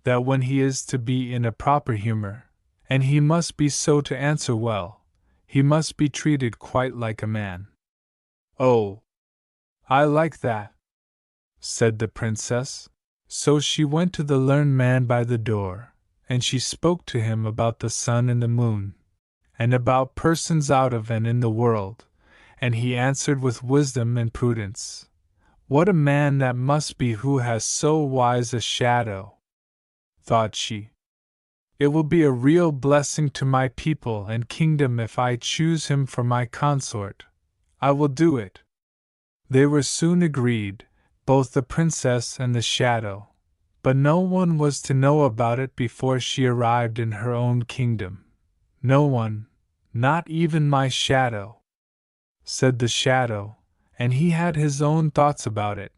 A: that when he is to be in a proper humor, and he must be so to answer well, he must be treated quite like a man. Oh, I like that, said the princess. So she went to the learned man by the door, and she spoke to him about the sun and the moon, and about persons out of and in the world, and he answered with wisdom and prudence. What a man that must be who has so wise a shadow, thought she. It will be a real blessing to my people and kingdom if I choose him for my consort. I will do it. They were soon agreed, both the princess and the shadow, but no one was to know about it before she arrived in her own kingdom. No one, not even my shadow, said the shadow, and he had his own thoughts about it.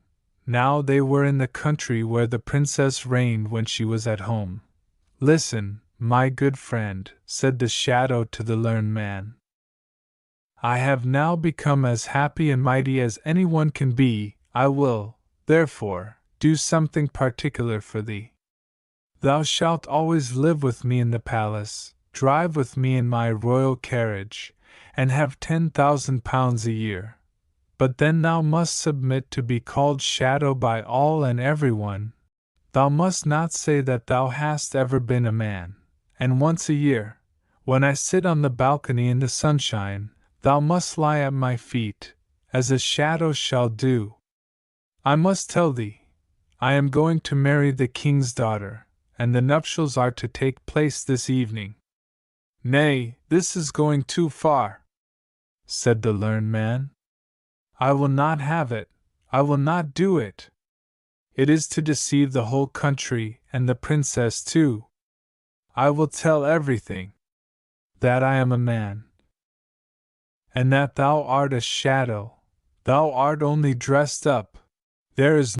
A: Now they were in the country where the princess reigned when she was at home. Listen, my good friend, said the shadow to the learned man. I have now become as happy and mighty as anyone can be. I will, therefore, do something particular for thee. Thou shalt always live with me in the palace, drive with me in my royal carriage, and have 10,000 pounds a year. But then thou must submit to be called shadow by all and everyone. Thou must not say that thou hast ever been a man, and once a year, when I sit on the balcony in the sunshine, thou must lie at my feet, as a shadow shall do. I must tell thee, I am going to marry the king's daughter, and the nuptials are to take place this evening. Nay, this is going too far, said the learned man. I will not have it, I will not do it. It is to deceive the whole country, and the princess too. I will tell everything. That I am a man, and that thou art a shadow. Thou art only dressed up. There is